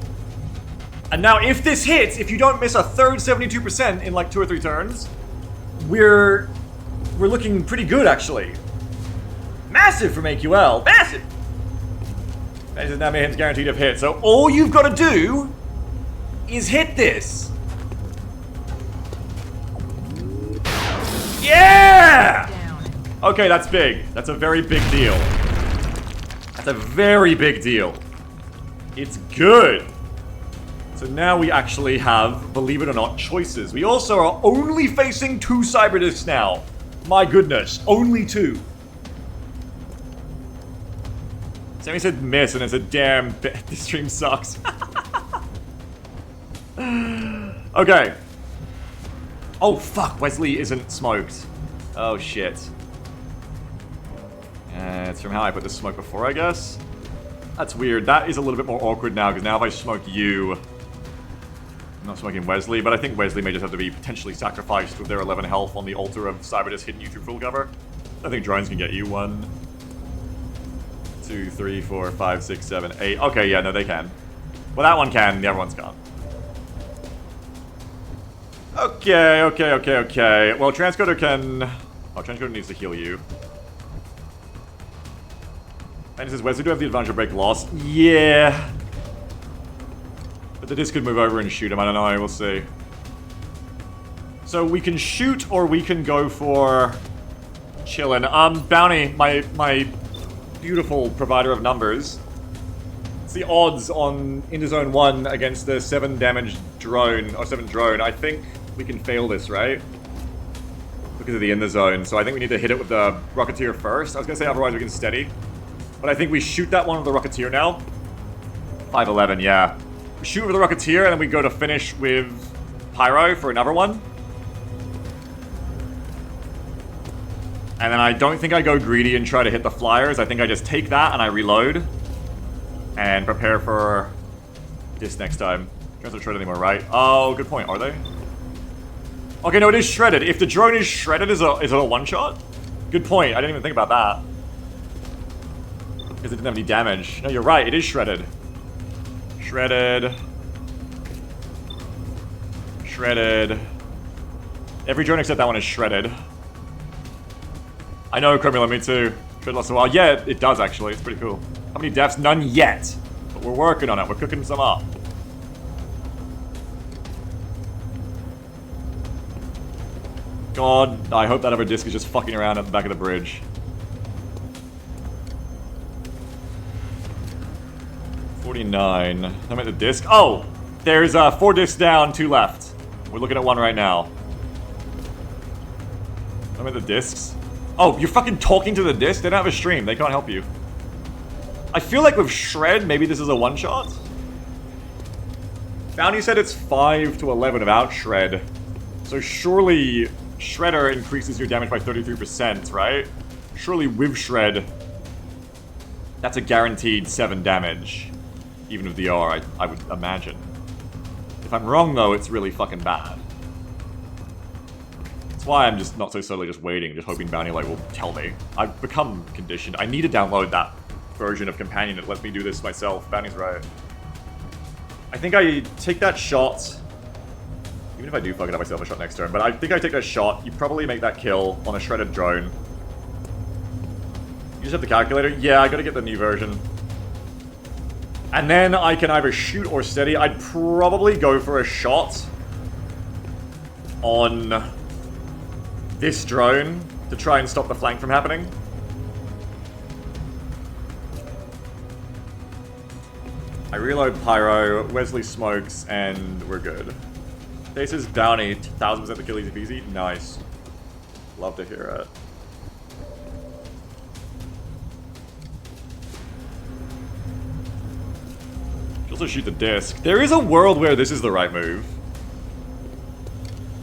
And now if this hits, if you don't miss a third 72% in like 2 or 3 turns, we're looking pretty good, actually. Massive from AQL. Massive! And now Mayhem's guaranteed of hit. So all you've got to do is hit this. Yeah! Okay, that's big. That's a very big deal. That's a very big deal. It's good. So now we actually have, believe it or not, choices. We also are only facing 2 cyber discs now. My goodness, only 2. Sammy said miss, and it's a damn this stream sucks. Okay. Oh fuck, Wesley isn't smoked. Oh shit. It's from how I put the smoke before, I guess. That's weird. That is a little bit more awkward now, because now if I smoke you... I'm not smoking Wesley, but I think Wesley may just have to be potentially sacrificed with their 11 health on the altar of Cyberdisc hitting you through full cover. I think drones can get you 1, 2, 3, 4, 5, 6, 7, 8. Okay, yeah, no, they can. Well, that one can, the other one's can't. Okay. Well, Transcoder can... Oh, Transcoder needs to heal you. And it says, Wesley, do have the advantage of break loss? Yeah. But the disc could move over and shoot him, I don't know, we'll see. So we can shoot, or we can go for... chillin'. Bounty, my beautiful provider of numbers. It's the odds on into zone 1 against the 7 damage drone, or 7 drone. I think we can fail this, right? Because of the in the zone. So I think we need to hit it with the Rocketeer first. I was gonna say otherwise we can steady. But I think we shoot that one with the Rocketeer now. 511, yeah. We shoot with the Rocketeer, and then we go to finish with Pyro for another one. And then I don't think I go greedy and try to hit the flyers. I think I just take that and I reload. And prepare for this next time. Drones aren't shredded anymore, right? Oh, good point. Are they? Okay, no, it is shredded. If the drone is shredded, is it a one-shot? Good point. I didn't even think about that. Because it didn't have any damage. No, you're right. It is shredded. Shredded. Shredded. Every drone except that one is shredded. I know, Cromula, me too. Shred lost a while. Yeah, it does actually. It's pretty cool. How many deaths? None yet. But we're working on it. We're cooking some up. God, I hope that other disc is just fucking around at the back of the bridge. 49. I'm at the disc. Oh! There's 4 discs down, 2 left. We're looking at 1 right now. I'm at the discs. Oh, you're fucking talking to the disc? They don't have a stream. They can't help you. I feel like with Shred, maybe this is a one-shot? Bounty said it's 5 to 11 without Shred. So surely Shredder increases your damage by 33%, right? Surely with Shred, that's a guaranteed 7 damage. Even with the R, I would imagine. If I'm wrong, though, it's really fucking bad. That's why I'm just not so subtly just waiting, just hoping Bounty Light will tell me. I've become conditioned. I need to download that version of Companion that lets me do this myself. Bounty's right. I think I take that shot. Even if I do fuck it up myself a shot next turn, but I think I take that shot. You probably make that kill on a shredded drone. You just have the calculator? Yeah, I gotta get the new version. And then I can either shoot or steady. I'd probably go for a shot on this drone to try and stop the flank from happening. I reload Pyro, Wesley smokes, and we're good. This is Bounty, 1000% the kill easy peasy. Nice. Love to hear it. Also shoot the disc. There is a world where this is the right move.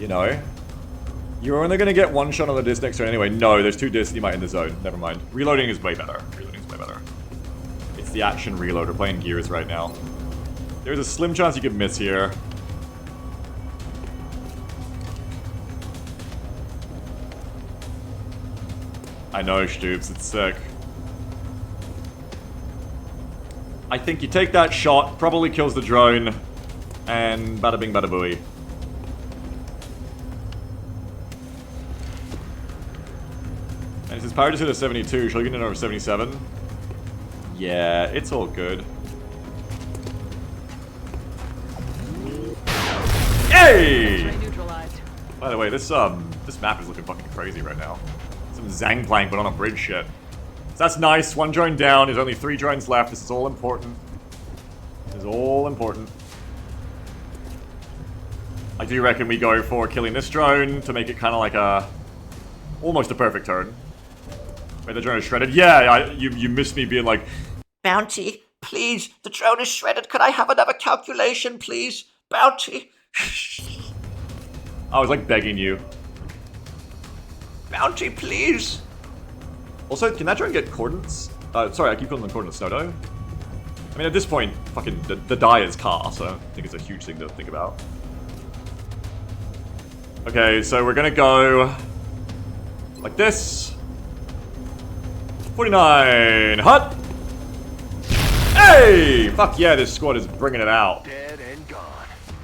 You know? You're only gonna get 1 shot on the disc next turn anyway. No, there's 2 discs, you might end the zone. Never mind. Reloading is way better. Reloading is way better. It's the action reload. We're playing Gears right now. There's a slim chance you could miss here. I know, Stoops. It's sick. I think you take that shot, probably kills the drone, and bada bing bada booey. And since Power just hit a 72, shall we get in over 77? Yeah, it's all good. Hey! X-ray neutralized. By the way, this map is looking fucking crazy right now. Some Zangplank, but on a bridge shit. So that's nice. 1 drone down. There's only 3 drones left. This is all important. This is all important. I do reckon we go for killing this drone to make it kind of like almost a perfect turn. Wait, the drone is shredded. Yeah, you missed me being like, Bounty, please, the drone is shredded. Could I have another calculation, please? Bounty. I was like begging you. Bounty, please. Also, can that drone get coordinates? Sorry, I keep calling them coordinates, Snodo. I mean, at this point, fucking the die is car, so I don't think it's a huge thing to think about. Okay, so we're gonna go like this. 49 hut. Hey! Fuck yeah, this squad is bringing it out. Dead and gone.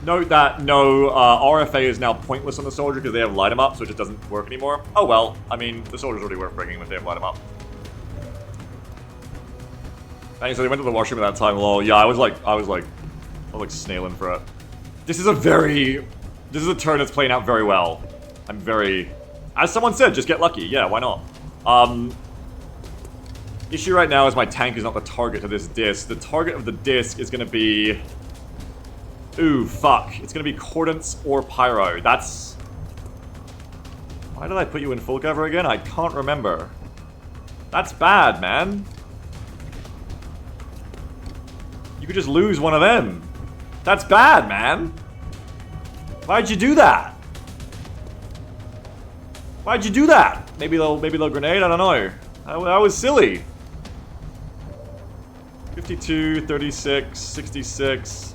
Note that no RFA is now pointless on the soldier because they have light 'em up, so it just doesn't work anymore. Oh well, I mean, the soldier's already worth bringing if they have light 'em up. And so they went to the washroom at that time. Lol. Yeah, I was like snailing for it. This is a turn that's playing out very well. I'm very, as someone said, just get lucky. Yeah, why not? Issue right now is my tank is not the target to this disc. The target of the disc is gonna be, ooh, fuck. It's gonna be Cordance or Pyro. That's, why did I put you in full cover again? I can't remember. That's bad, man. You could just lose one of them. That's bad, man. Why'd you do that? Why'd you do that? Maybe they'll grenade. I don't know. That was silly. 52, 36, 66.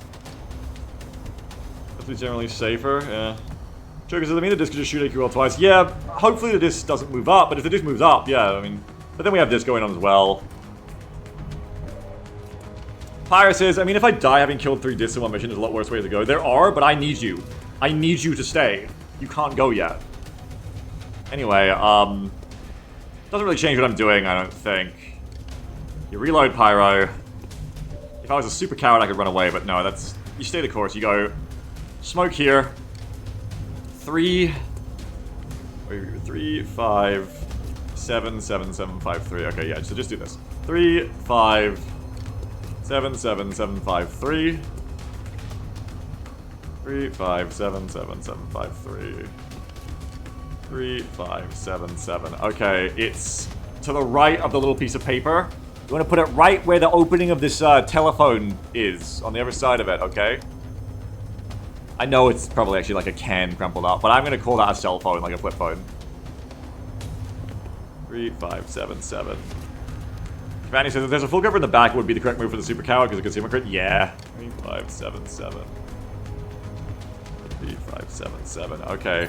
That's generally safer. Yeah. Joker says, I mean, the disc could just shoot AQL twice. Yeah. Hopefully the disc doesn't move up. But if the disc moves up, yeah. I mean, but then we have this going on as well. Pyro says, I mean, if I die having killed 3 discs in one mission, there's a lot worse ways to go. There are, but I need you. I need you to stay. You can't go yet. Anyway, doesn't really change what I'm doing, I don't think. You reload Pyro. If I was a super coward, I could run away, but no, that's... You stay the course. You go... Smoke here. 3... 5... 7, 7, 7, 5, 3. Okay, yeah, so just do this. 3, 5... 7, 7, 7, 5, 3. 3, 5, 7, 7, 7, 5, 3. 3, 5, 7, 7. Okay, it's to the right of the little piece of paper. You want to put it right where the opening of this telephone is, on the other side of it, okay? I know it's probably actually like a can crumpled up, but I'm going to call that a cell phone, like a flip phone. 3, 5, 7, 7. Vanny says, if there's a full cover in the back, it would be the correct move for the super coward because it could see him crit. Yeah. 3, 5, 7, 7. 3, 5, 7, 7. Okay.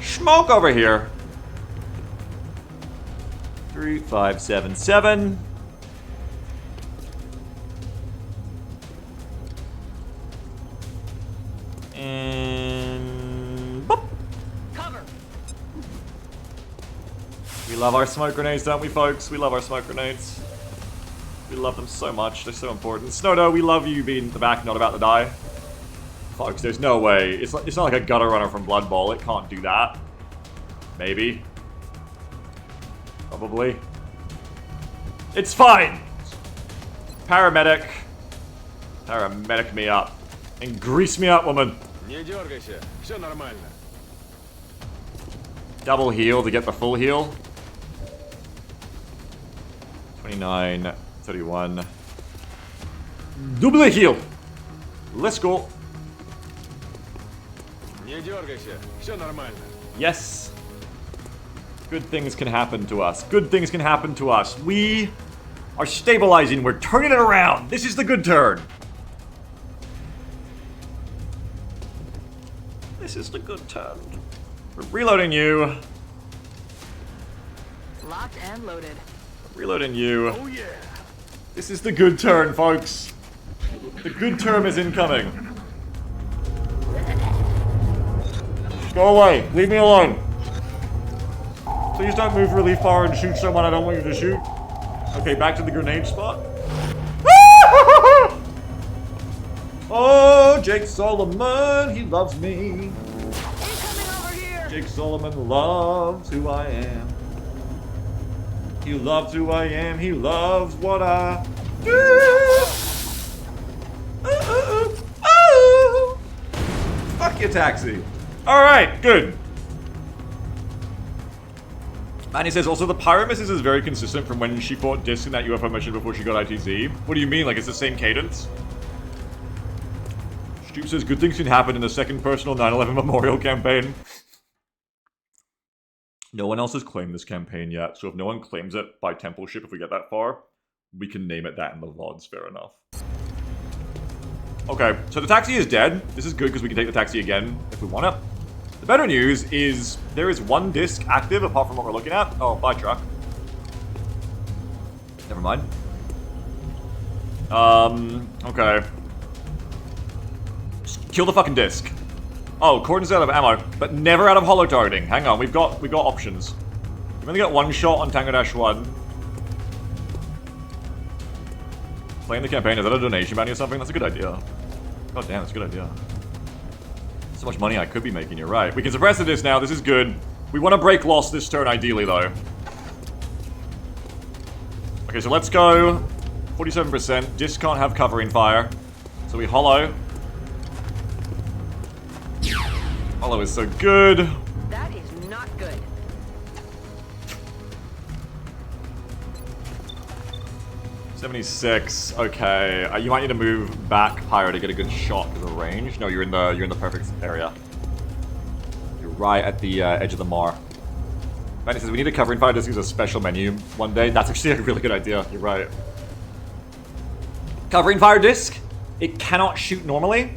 Smoke over here. 3, 5, 7, 7. And boop. Cover. We love our smoke grenades, don't we, folks? We love our smoke grenades. We love them so much. They're so important. Snowdo, we love you being in the back, not about to die. Folks, there's no way. It's not like a gutter runner from Blood Bowl. It can't do that. Maybe. Probably. It's fine! Paramedic. Paramedic me up. And grease me up, woman. Не дергайся, все нормально. Double heal to get the full heal. 29, 31. Double heal! Let's go. Не дергайся, все нормально. Yes. Good things can happen to us. Good things can happen to us. We are stabilizing. We're turning it around. This is the good turn. This is the good turn. We're reloading you. Locked and loaded. Reloading you. Oh yeah. This is the good turn, folks. The good term is incoming. Go away. Leave me alone. Please don't move really far and shoot someone I don't want you to shoot. Okay, back to the grenade spot. Oh, Jake Solomon, he loves me. Incoming over here! Jake Solomon loves who I am. He loves who I am. He loves what I do. Fuck your taxi. Alright, good. And he says also the Pyro Misses is very consistent from when she fought Disc in that UFO mission before she got ITZ. What do you mean? Like it's the same cadence? Stoop says good things can happen in the second personal 9/11 memorial campaign. No one else has claimed this campaign yet, so if no one claims it by temple ship, if we get that far, we can name it that in the VODs, fair enough. Okay, so the taxi is dead. This is good because we can take the taxi again if we want it. The better news is there is one disc active apart from what we're looking at. Oh, bye truck. Never mind. Okay. Just kill the fucking disc. Oh, Cordon's out of ammo, but never out of holo targeting. Hang on, we've got options. We've only got one shot on Tango Dash 1. Playing the campaign, is that a donation bounty or something? That's a good idea. God damn, that's a good idea. So much money I could be making, you're right. We can suppress the disc now, this is good. We want to break loss this turn ideally though. Okay, so let's go. 47%. Disc can't have covering fire. So we holo. Holo is so good. That is not good. $76. Okay, you might need to move back, Pyro, to get a good shot because of range. No, you're in the perfect area. You're right at the edge of the mar. Manny says we need a covering fire disc as a special menu one day. That's actually a really good idea. You're right. Covering fire disc. It cannot shoot normally,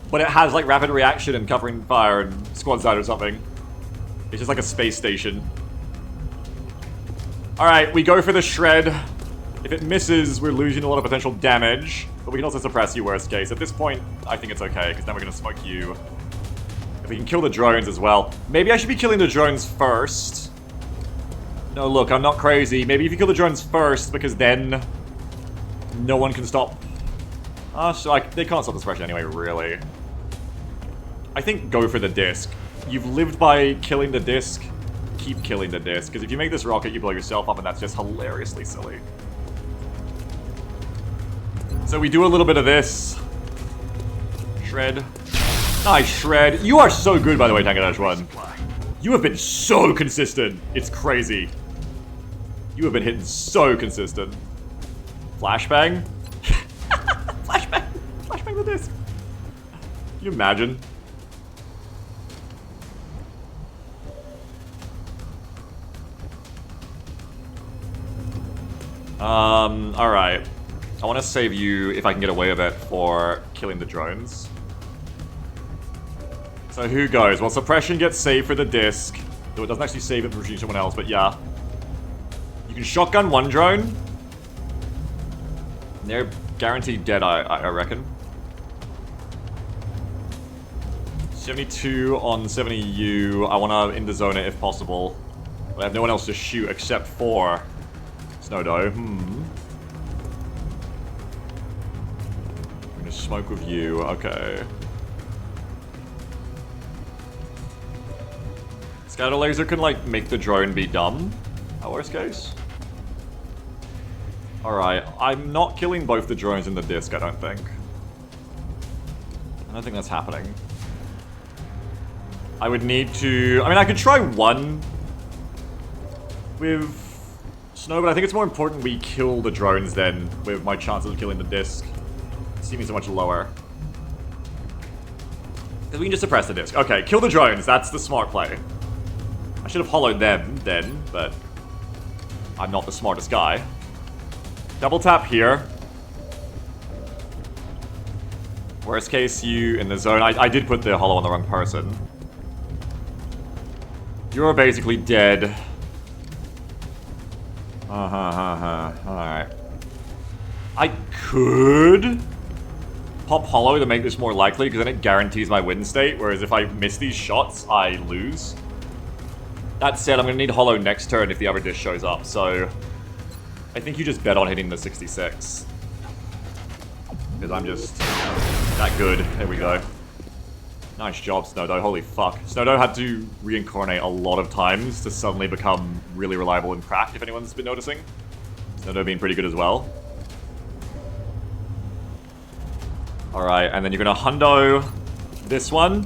but it has like rapid reaction and covering fire and squad side or something. It's just like a space station. All right, we go for the shred. If it misses, we're losing a lot of potential damage, but we can also suppress you worst case. At this point, I think it's okay, because then we're going to smoke you. If we can kill the drones as well. Maybe I should be killing the drones first. No, look, I'm not crazy. Maybe if you kill the drones first, because then no one can stop. So they can't stop the suppression anyway, really. I think go for the disc. You've lived by killing the disc. Keep killing the disc, because if you make this rocket, you blow yourself up, and that's just hilariously silly. So we do a little bit of this. Shred. Nice, Shred. You are so good, by the way, Tango Dash 1. You have been so consistent. It's crazy. You have been hitting so consistent. Flashbang? Flashbang! Flashbang the disc. Can you imagine? Alright. I want to save you, if I can get away with it, for killing the drones. So who goes? Well, suppression gets saved for the disc, though it doesn't actually save it for shooting someone else, but yeah. You can shotgun one drone. They're guaranteed dead, I reckon. 72 on 70U. I want to end the zone it if possible. But I have no one else to shoot except for Snowdo. I'm gonna smoke with you. Okay. Scatter laser can like make the drone be dumb. At worst case. Alright, I'm not killing both the drones and the disc, I don't think. I don't think that's happening. I would need to... I mean, I could try one with Snow, but I think it's more important we kill the drones then, with my chances of killing the disc seeming so much lower. Because we can just suppress the disc. Okay, kill the drones, that's the smart play. I should have hollowed them then, but I'm not the smartest guy. Double tap here. Worst case, you in the zone. I did put the hollow on the wrong person. You're basically dead. Alright. I could pop hollow to make this more likely, because then it guarantees my win state, whereas if I miss these shots, I lose. That said, I'm going to need hollow next turn if the other disc shows up, so I think you just bet on hitting the 66. Because I'm just That good. There we go. Nice job, Snowdo. Holy fuck. Snowdo had to reincarnate a lot of times to suddenly become really reliable and cracked, if anyone's been noticing. Snowdo being pretty good as well. Alright, and then you're gonna hundo this one.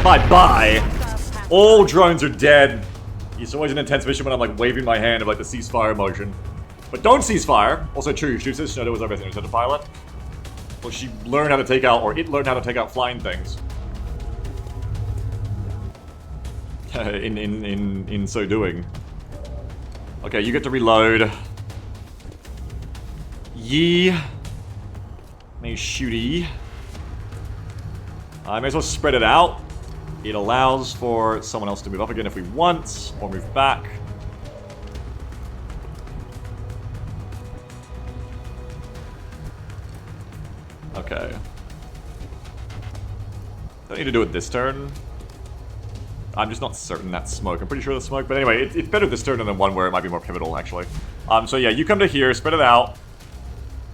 Bye-bye! All drones are dead. It's always an intense mission when I'm like waving my hand of like the ceasefire motion. But don't ceasefire! Also true, she says Snowdo was our best interceptor pilot. Well, she learned how to take out, or it learned how to take out flying things. in so doing. Okay, you get to reload. Yee. May shooty. I may as well spread it out. It allows for someone else to move up again if we want, or move back. Okay. Don't need to do it this turn. I'm just not certain that's smoke. I'm pretty sure that's smoke, but anyway, it's better this turn than one where it might be more pivotal, actually. So yeah, you come to here, spread it out.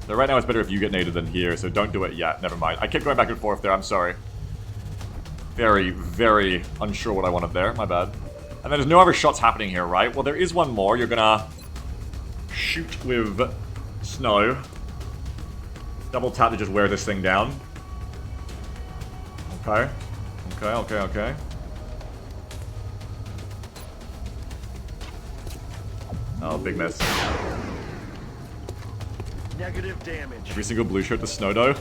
So right now it's better if you get naded than here, so don't do it yet. Never mind. I kept going back and forth there, I'm sorry. Very, very unsure what I wanted there. My bad. And there's no other shots happening here, right? Well, there is one more. You're gonna shoot with snow. Double tap to just wear this thing down. Okay. Okay. Oh, big miss. Negative damage. Every single blue shirt to Snowdo.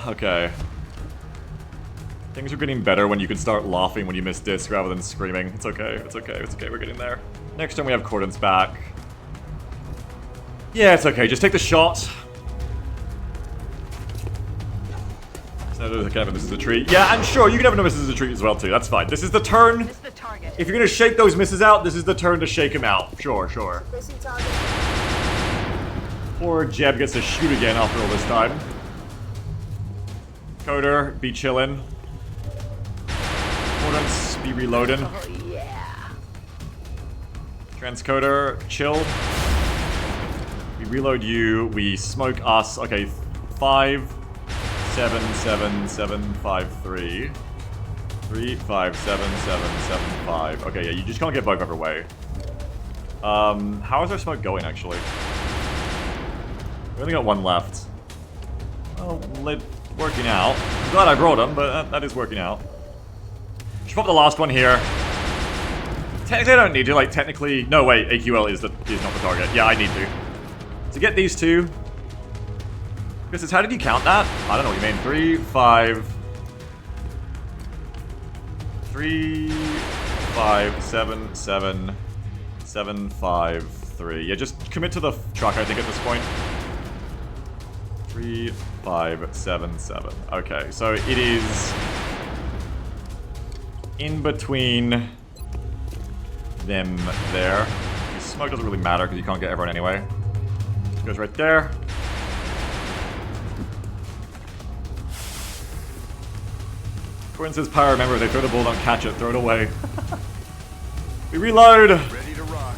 Okay. Things are getting better when you can start laughing when you miss disc rather than screaming. It's okay, it's okay, it's okay, we're getting there. Next turn we have Cordon's back. Yeah, it's okay, just take the shot. Snowdo's okay, but this is a treat. Yeah, and sure, you can have no misses as a treat as well too, that's fine. This is the turn. Miss the target. If you're gonna shake those misses out, this is the turn to shake him out. Sure. Missing target. Poor Jeb gets to shoot again after all this time. Coder, be chillin'. Ordnance, be reloading. Oh, yeah. Transcoder, chill. We reload you, we smoke us. Okay, 5, 7, 7, 7, 5, 3. 3, 5, 7, 7, 7, 5. Okay, yeah, you just can't get both every way. How is our smoke going, actually? We only got one left. Well, working out. I'm glad I brought him, but that is working out. Should pop the last one here. Technically, I don't need to. Like, technically, no, wait. AQL is not the target. Yeah, I need to get these two. Because how did you count that? I don't know what you mean. 3, 5, 3, 5, 7, 7, 7, 5, 3. Yeah, just commit to the truck. I think at this point. 3, 5, 7, 7. Okay, so it is in between them there. Smoke doesn't really matter because you can't get everyone anyway. It goes right there. Corin says, power, remember, they throw the ball, don't catch it, throw it away. We reload! Ready to rock.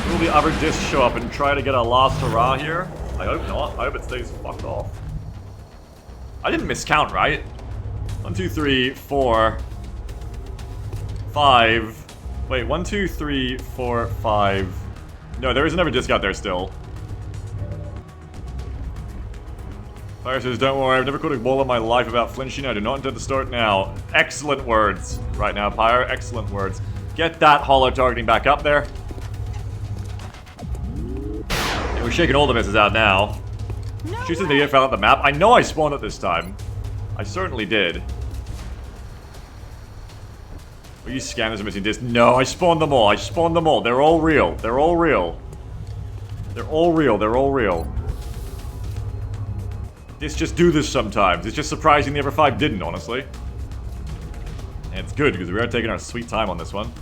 Will the other discs show up and try to get a last hurrah here? I hope not. I hope it stays fucked off. I didn't miscount, right? 1, 2, 3, 4, 5. Wait, 1, 2, 3, 4, 5. No, there is another disc out there still. Fire says, don't worry, I've never caught a ball in my life about flinching. I do not intend to start now. Excellent words right now, Pyre. Excellent words. Get that holo targeting back up there. Yeah, we're shaking all the misses out now. No Shoots way. the idiot fell out the map. I know I spawned it this time. I certainly did. Will you scan as a missing disc? No, I spawned them all. I spawned them all. They're all real. They're all real. They're all real. They're all real. Discs just do this sometimes. It's just surprising the other 5 didn't, honestly. And it's good, because we are taking our sweet time on this one.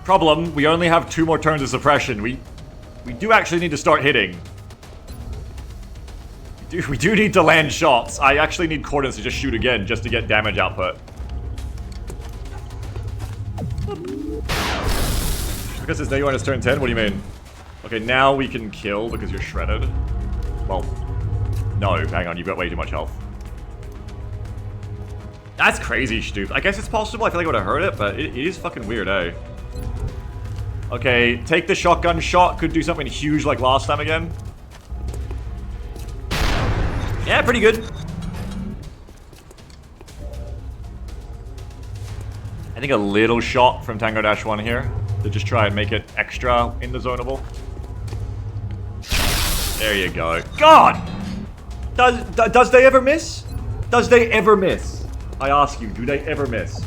Problem, we only have 2 more turns of suppression. We do actually need to start hitting. We do need to land shots. I actually need Cordons to just shoot again, just to get damage output. Africa says now you want to turn 10? What do you mean? Okay, now we can kill because you're shredded. Well, no, hang on, you've got way too much health. That's crazy, Stoop. I guess it's possible. I feel like I would have heard it, but it is fucking weird, eh? Okay, take the shotgun shot. Could do something huge like last time again. Yeah, pretty good. I think a little shot from Tango Dash 1 here to just try and make it extra in the zonable. There you go. God! Does they ever miss? Does they ever miss? I ask you, do they ever miss?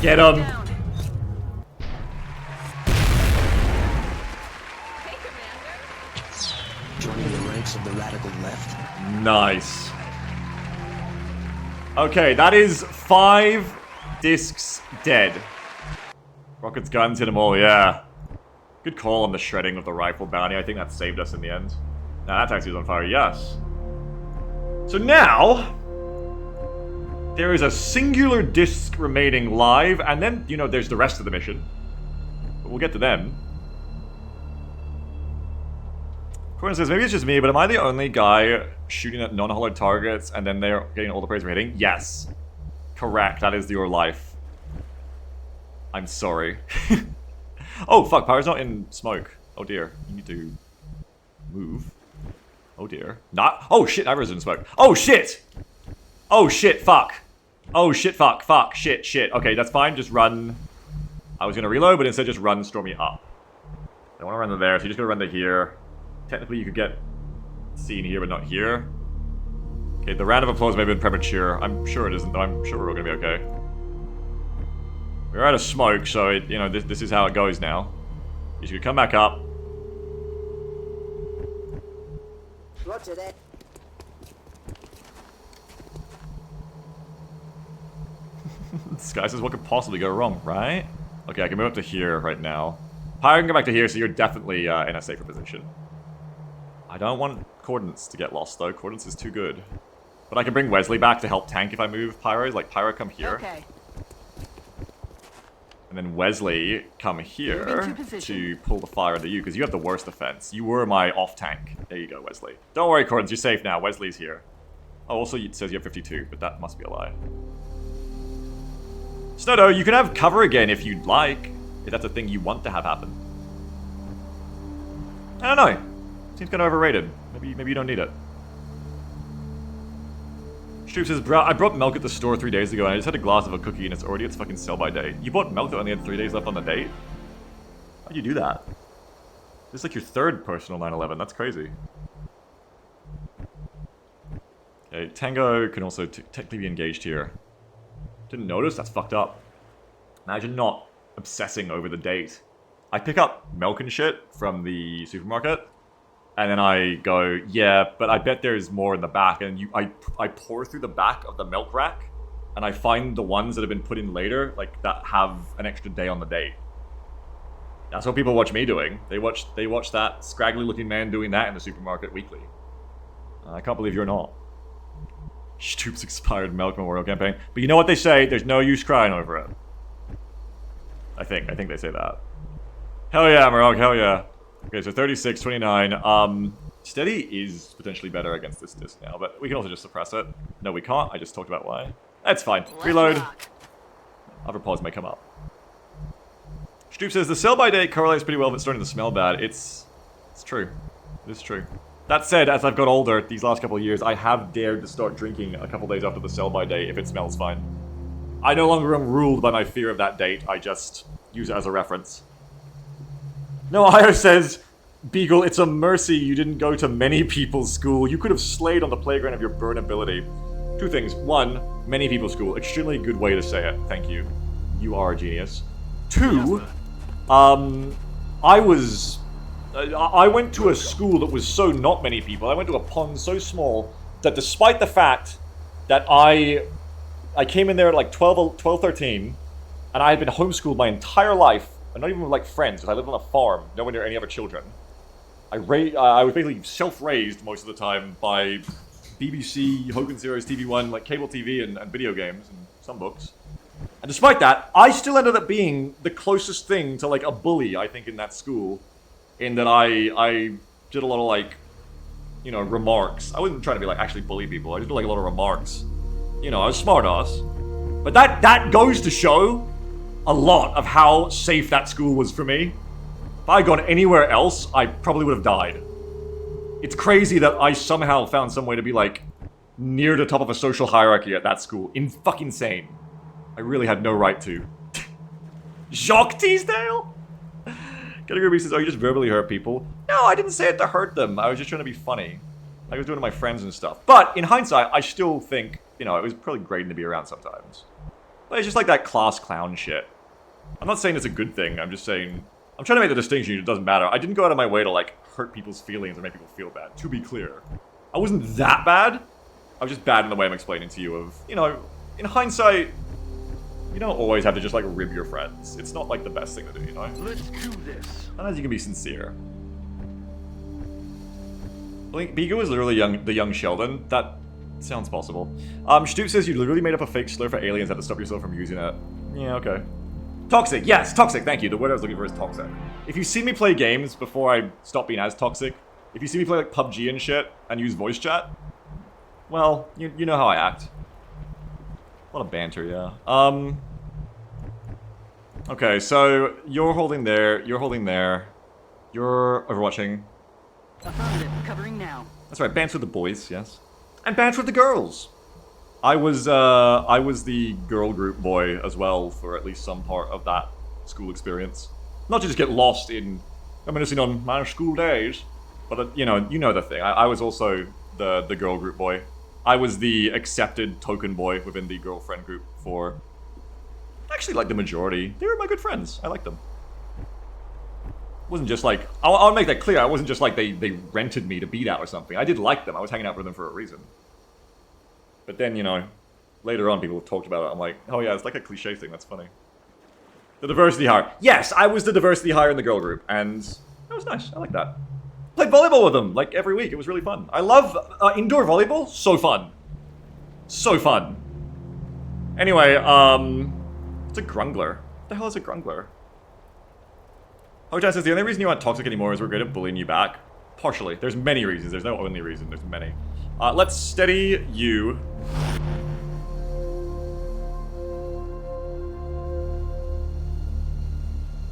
Get him! Hey, Commander. Joining the ranks of the radical left. Nice. Okay, that is 5 discs dead. Rockets, guns, hit them all, yeah. Good call on the shredding of the rifle bounty. I think that saved us in the end. Now that taxi is on fire, yes. So now, there is a singular disc remaining live, and then, you know, there's the rest of the mission. But we'll get to them. Corin says, maybe it's just me, but am I the only guy shooting at non-hollow targets and then they're getting all the praise for hitting? Yes. Correct, that is your life. I'm sorry. Oh, fuck, power's not in smoke. Oh dear, you need to move. Oh dear. Not. Oh shit, I was in smoke. Oh shit! Oh shit, fuck. Oh shit, fuck, fuck, shit, shit. Okay, that's fine, just run. I was gonna reload, but instead just run Stormy up. I don't wanna run to there, so you just gotta run to here. Technically, you could get seen here, but not here. Okay, the round of applause may have been premature. I'm sure it isn't, though. I'm sure we're all gonna be okay. We're out of smoke, so it, you know, this is how it goes now. You should come back up. Roger that. Sky says, what could possibly go wrong, right? Okay, I can move up to here right now. Pyre can go back to here, so you're definitely in a safer position. I don't want Coordinates to get lost, though. Coordinates is too good. But I can bring Wesley back to help tank if I move Pyro. Like, Pyro, come here. Okay. And then Wesley, come here Moving to position. to pull the fire into you, because you have the worst defense. You were my off-tank. There you go, Wesley. Don't worry, Coordinates, you're safe now. Wesley's here. Oh, also, it says you have 52, but that must be a lie. Snowdo, you can have cover again if you'd like. If that's a thing you want to have happen. I don't know. Seems kind of overrated. Maybe you don't need it. Stroop says, bro, I brought milk at the store 3 days ago and I just had a glass of a cookie and it's already its fucking sell by date. You bought milk that only had 3 days left on the date? How'd you do that? This is like your third personal 9/11. That's crazy. Okay, Tango can also technically be engaged here. Didn't notice? That's fucked up. Imagine not obsessing over the date. I pick up milk and shit from the supermarket, and then I go, yeah, but I bet there's more in the back. And I pour through the back of the milk rack, and I find the ones that have been put in later, like, that have an extra day on the date. That's what people watch me doing. They watch that scraggly-looking man doing that in the supermarket weekly. I can't believe you're not. Stoop's expired milk memorial campaign. But you know what they say? There's no use crying over it. I think they say that. Hell yeah, Marog, hell yeah. Okay, so 36, 29. Steady is potentially better against this disc now, but we can also just suppress it. No, we can't. I just talked about why. That's fine. Reload. rock. Other pods may come up. Stoop says, the sell-by date correlates pretty well if it's starting to smell bad. It's true. It is true. That said, as I've got older these last couple of years, I have dared to start drinking a couple days after the sell-by date if it smells fine. I no longer am ruled by my fear of that date. I just use it as a reference. No, Io says, Beagle, it's a mercy you didn't go to many people's school. You could have slayed on the playground of your burn ability. Two things. One, many people's school. Extremely good way to say it. Thank you. You are a genius. Two, I went to a school that was so not many people. I went to a pond so small that despite the fact that I came in there at like 12, 13, and I had been homeschooled my entire life, and not even with like friends, because I lived on a farm, nowhere near any other children. I was basically self-raised most of the time by BBC, Hogan's Heroes, TV1, like cable TV and video games, and some books. And despite that, I still ended up being the closest thing to like a bully, I think, in that school. In that I did a lot of like, you know, remarks. I wasn't trying to be like actually bully people. I just did like a lot of remarks. You know, I was smart ass. But that goes to show a lot of how safe that school was for me. If I had gone anywhere else, I probably would have died. It's crazy that I somehow found some way to be like near the top of a social hierarchy at that school. Fucking insane. I really had no right to. Jacques Teasdale? Category B says, oh, you just verbally hurt people. No, I didn't say it to hurt them. I was just trying to be funny. I was doing it to my friends and stuff. But in hindsight, I still think, you know, it was probably great to be around sometimes. But it's just like that class clown shit. I'm not saying it's a good thing. I'm just saying, I'm trying to make the distinction. It doesn't matter. I didn't go out of my way to like hurt people's feelings or make people feel bad. To be clear, I wasn't that bad. I was just bad in the way I'm explaining to you of, you know, in hindsight, you don't always have to just like rib your friends. It's not like the best thing to do, you know? Let's do this. Sometimes you can be sincere. I think Bigo was literally the young Sheldon. That sounds possible. Stoop says you literally made up a fake slur for aliens and had to stop yourself from using it. Yeah, okay. Toxic, yes, toxic, thank you. The word I was looking for is toxic. If you see me play games before I stop being as toxic, if you see me play like PUBG and shit and use voice chat, well, you know how I act. A lot of banter, yeah. Okay, so you're holding there, you're holding there, you're overwatching. Affirmative, covering now. That's right, banter with the boys, yes. And banter with the girls. I was the girl group boy as well for at least some part of that school experience. Not to just get lost in reminiscing on my school days, but you know the thing. I was also the girl group boy. I was the accepted token boy within the girlfriend group for actually like the majority. They were my good friends. I liked them. It wasn't just like I'll make that clear. I wasn't just like they rented me to beat out or something. I did like them. I was hanging out with them for a reason. But then, you know, later on people talked about it. I'm like, oh yeah, it's like a cliche thing. That's funny. The diversity hire. Yes, I was the diversity hire in the girl group, and that was nice. I like that. Played volleyball with them like every week. It was really fun. I love indoor volleyball. So fun. So fun. Anyway, it's a grungler. What the hell is a grungler? Hojan says the only reason you aren't toxic anymore is we're good at bullying you back. Partially. There's many reasons. There's no only reason. There's many. Let's steady you.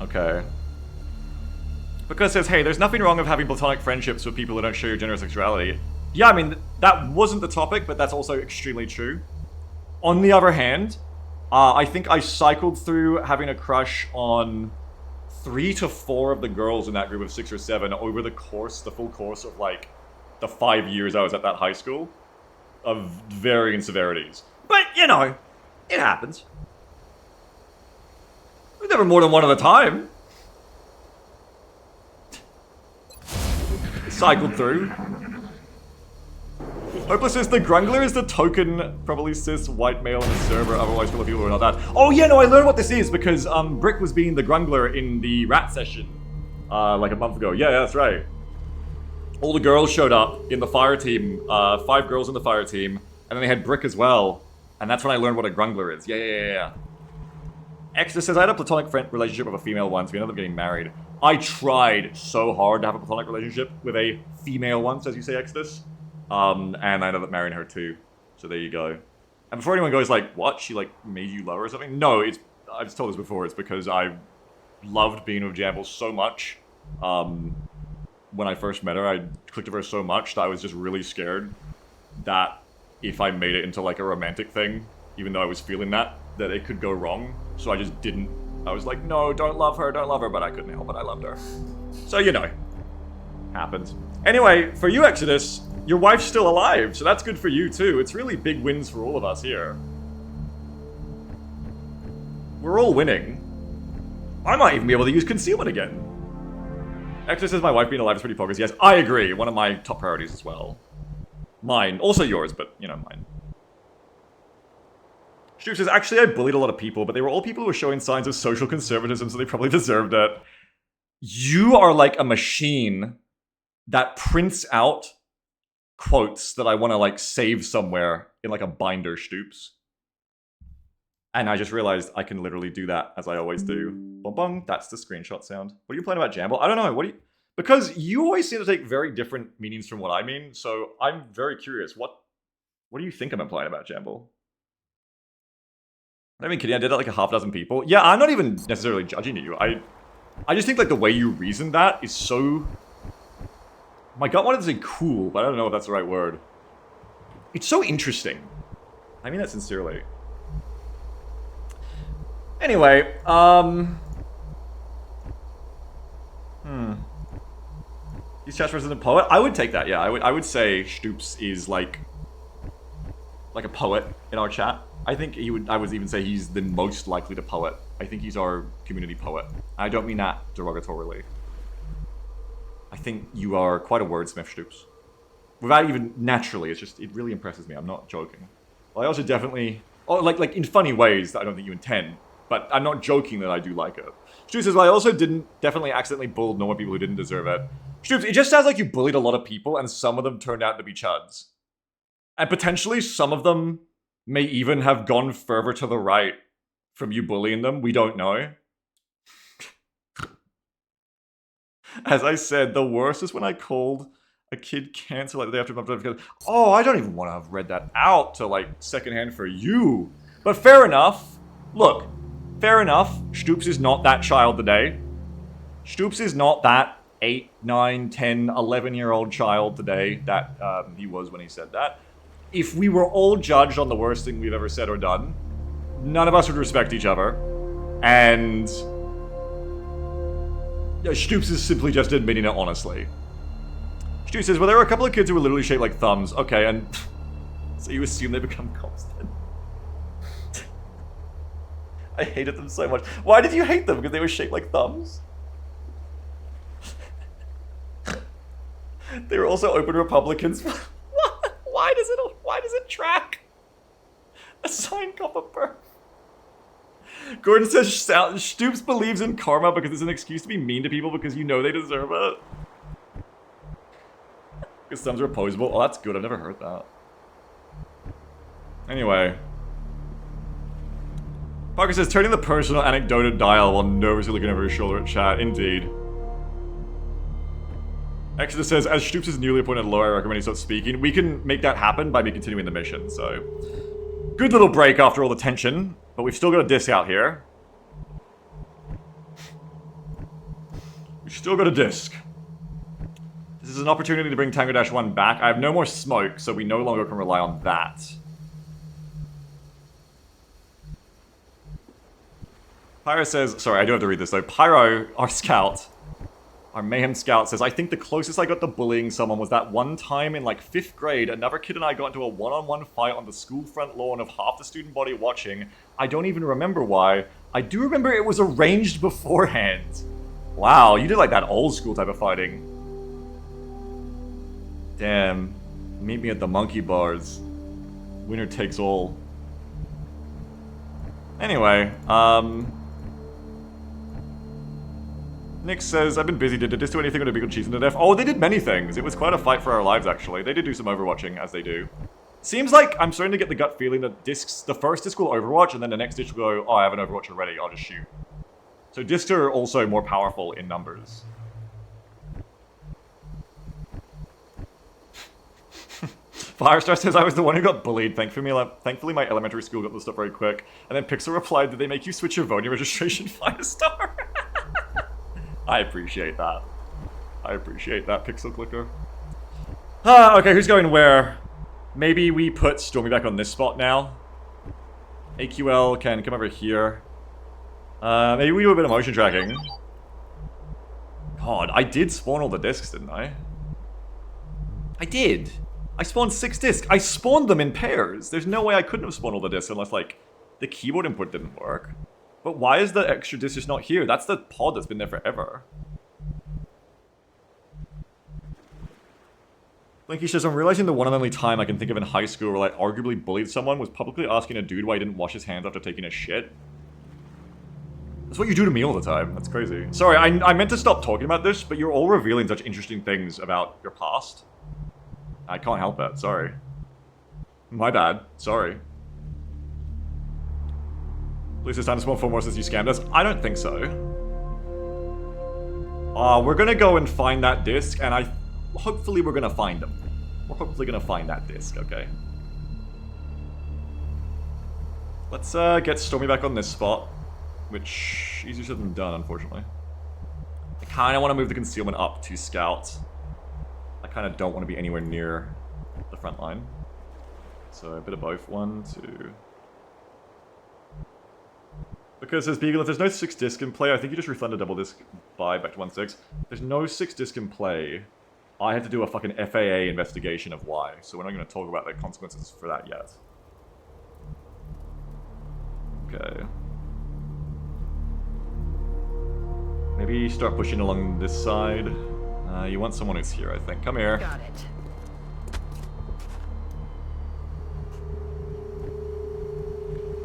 Okay. Because it says, hey, there's nothing wrong with having platonic friendships with people who don't share your gender or sexuality. Yeah, I mean, that wasn't the topic, but that's also extremely true. On the other hand, I think I cycled through having a crush on 3 to 4 of the girls in that group of 6 or 7 over the full course of like the 5 years I was at that high school, of varying severities. But, you know, it happens. It was never more than one at a time. Cycled through. Hopeless says the Grungler is the token, probably cis white male in the server, otherwise full of people who are not that. Oh yeah, no, I learned what this is because Brick was being the Grungler in the rat session like a month ago. Yeah, that's right. All the girls showed up in the fire team, 5 girls in the fire team, and then they had Brick as well. And that's when I learned what a Grungler is. Yeah. Extra says, I had a platonic friend relationship with a female once, we ended up getting married. I tried so hard to have a platonic relationship with a female once, as you say, Exodus. And I ended up marrying her too. So there you go. And before anyone goes like, what? She like made you love her or something? No, I've told this before, it's because I loved being with Jamble so much. When I first met her, I clicked with her so much that I was just really scared that if I made it into like a romantic thing, even though I was feeling that it could go wrong. So I just didn't. I was like, no, don't love her, but I couldn't help it, I loved her. So, you know, happens. Anyway, for you, Exodus, your wife's still alive, so that's good for you too. It's really big wins for all of us here. We're all winning. I might even be able to use concealment again. Exodus says my wife being alive is pretty progress. Yes, I agree. One of my top priorities as well. Mine. Also yours, but, you know, mine. Stoop says, actually, I bullied a lot of people, but they were all people who were showing signs of social conservatism, so they probably deserved it. You are like a machine that prints out quotes that I want to, like, save somewhere in, like, a binder, Stoops. And I just realized I can literally do that as I always do. Bong bong, that's the screenshot sound. What are you playing about, Jamble? I don't know. What do you... Because you always seem to take very different meanings from what I mean, so I'm very curious. What do you think I'm implying about, Jamble? I mean, kidding, I did that like a half dozen people. Yeah, I'm not even necessarily judging you. I just think like the way you reason that is so... My gut wanted to say cool, but I don't know if that's the right word. It's so interesting. I mean that sincerely. Anyway, He's chat versus a poet? I would take that, yeah. I would say Stoops is like a poet in our chat. I think I would even say he's the most likely to poet. I think he's our community poet. I don't mean that derogatorily. I think you are quite a wordsmith, Stoops. Without even naturally, it's just, it really impresses me. I'm not joking. Well, I also definitely, like in funny ways that I don't think you intend, but I'm not joking that I do like it. Stoops says, well, I also definitely accidentally bullied normal people who didn't deserve it. Stoops, it just sounds like you bullied a lot of people and some of them turned out to be chuds. And potentially some of them may even have gone further to the right from you bullying them. We don't know. As I said, the worst is when I called a kid cancer like the day after my birthday because, oh, I don't even want to have read that out to like secondhand for you. But fair enough. Look, fair enough. Stoops is not that child today. Stoops is not that 8, 9, 10, 11-year-old child today that he was when he said that. If we were all judged on the worst thing we've ever said or done, none of us would respect each other. And Stoops is simply just admitting it honestly. Stoops says, well, there were a couple of kids who were literally shaped like thumbs. Okay, and so you assume they become cops then? I hated them so much. Why did you hate them? Because they were shaped like thumbs? They were also open Republicans. Why does it track a signed copper birth? Gordon says Stoops believes in karma because it's an excuse to be mean to people because you know they deserve it. Because thumbs are opposable. Oh, that's good. I've never heard that. Anyway. Parker says, turning the personal anecdote dial while nervously looking over his shoulder at chat. Indeed. Exodus says, as Stoops is newly appointed lawyer, I recommend he starts speaking. We can make that happen by me continuing the mission, so... Good little break after all the tension, but we've still got a disc out here. We've still got a disc. This is an opportunity to bring Tango-1 back. I have no more smoke, so we no longer can rely on that. Pyro says, sorry, I do have to read this though. Pyro, our scout, our mayhem scout says, I think the closest I got to bullying someone was that one time in like 5th grade, another kid and I got into a one-on-one fight on the school front lawn of half the student body watching. I don't even remember why. I do remember it was arranged beforehand. Wow, you did like that old school type of fighting. Damn. Meet me at the monkey bars. Winner takes all. Anyway, Nick says, I've been busy. Did this do anything with a big cheese to death? Oh, they did many things. It was quite a fight for our lives, actually. They did do some overwatching, as they do. Seems like I'm starting to get the gut feeling that discs, the first disc will overwatch, and then the next disc will go, oh, I have an overwatch already, I'll just shoot. So discs are also more powerful in numbers. Firestar says, I was the one who got bullied. Thankfully, my elementary school got this stuff very quick. And then Pixel replied, did they make you switch your voting registration, Firestar? I appreciate that. I appreciate that, Pixel Clicker. Okay, who's going where? Maybe we put Stormy back on this spot now. AQL can come over here. Maybe we do a bit of motion tracking. God, I did spawn all the discs, didn't I? I did. I spawned 6 discs. I spawned them in pairs. There's no way I couldn't have spawned all the discs unless, like, the keyboard input didn't work. But why is the extra disc just not here? That's the pod that's been there forever. Blinky says, I'm realizing the one and only time I can think of in high school where I arguably bullied someone was publicly asking a dude why he didn't wash his hands after taking a shit. That's what you do to me all the time. That's crazy. Sorry, I meant to stop talking about this, but you're all revealing such interesting things about your past. I can't help it. Sorry. My bad. Sorry. Please, it's time to spawn 4 more since you scammed us. I don't think so. We're gonna go and find that disc, and hopefully we're gonna find them. We're hopefully gonna find that disc, okay? Let's get Stormy back on this spot, which easier said than done, unfortunately. I kind of want to move the concealment up to scout. I kind of don't want to be anywhere near the front line. So a bit of both. 1, 2. Because says Beagle, if there's no 6 disc in play, I think you just refund a double disc buy back to 1/6. There's no 6 disc in play. I had to do a fucking FAA investigation of why, so we're not going to talk about the consequences for that yet. Okay. Maybe start pushing along this side. You want someone who's here, I think. Come here. Got it.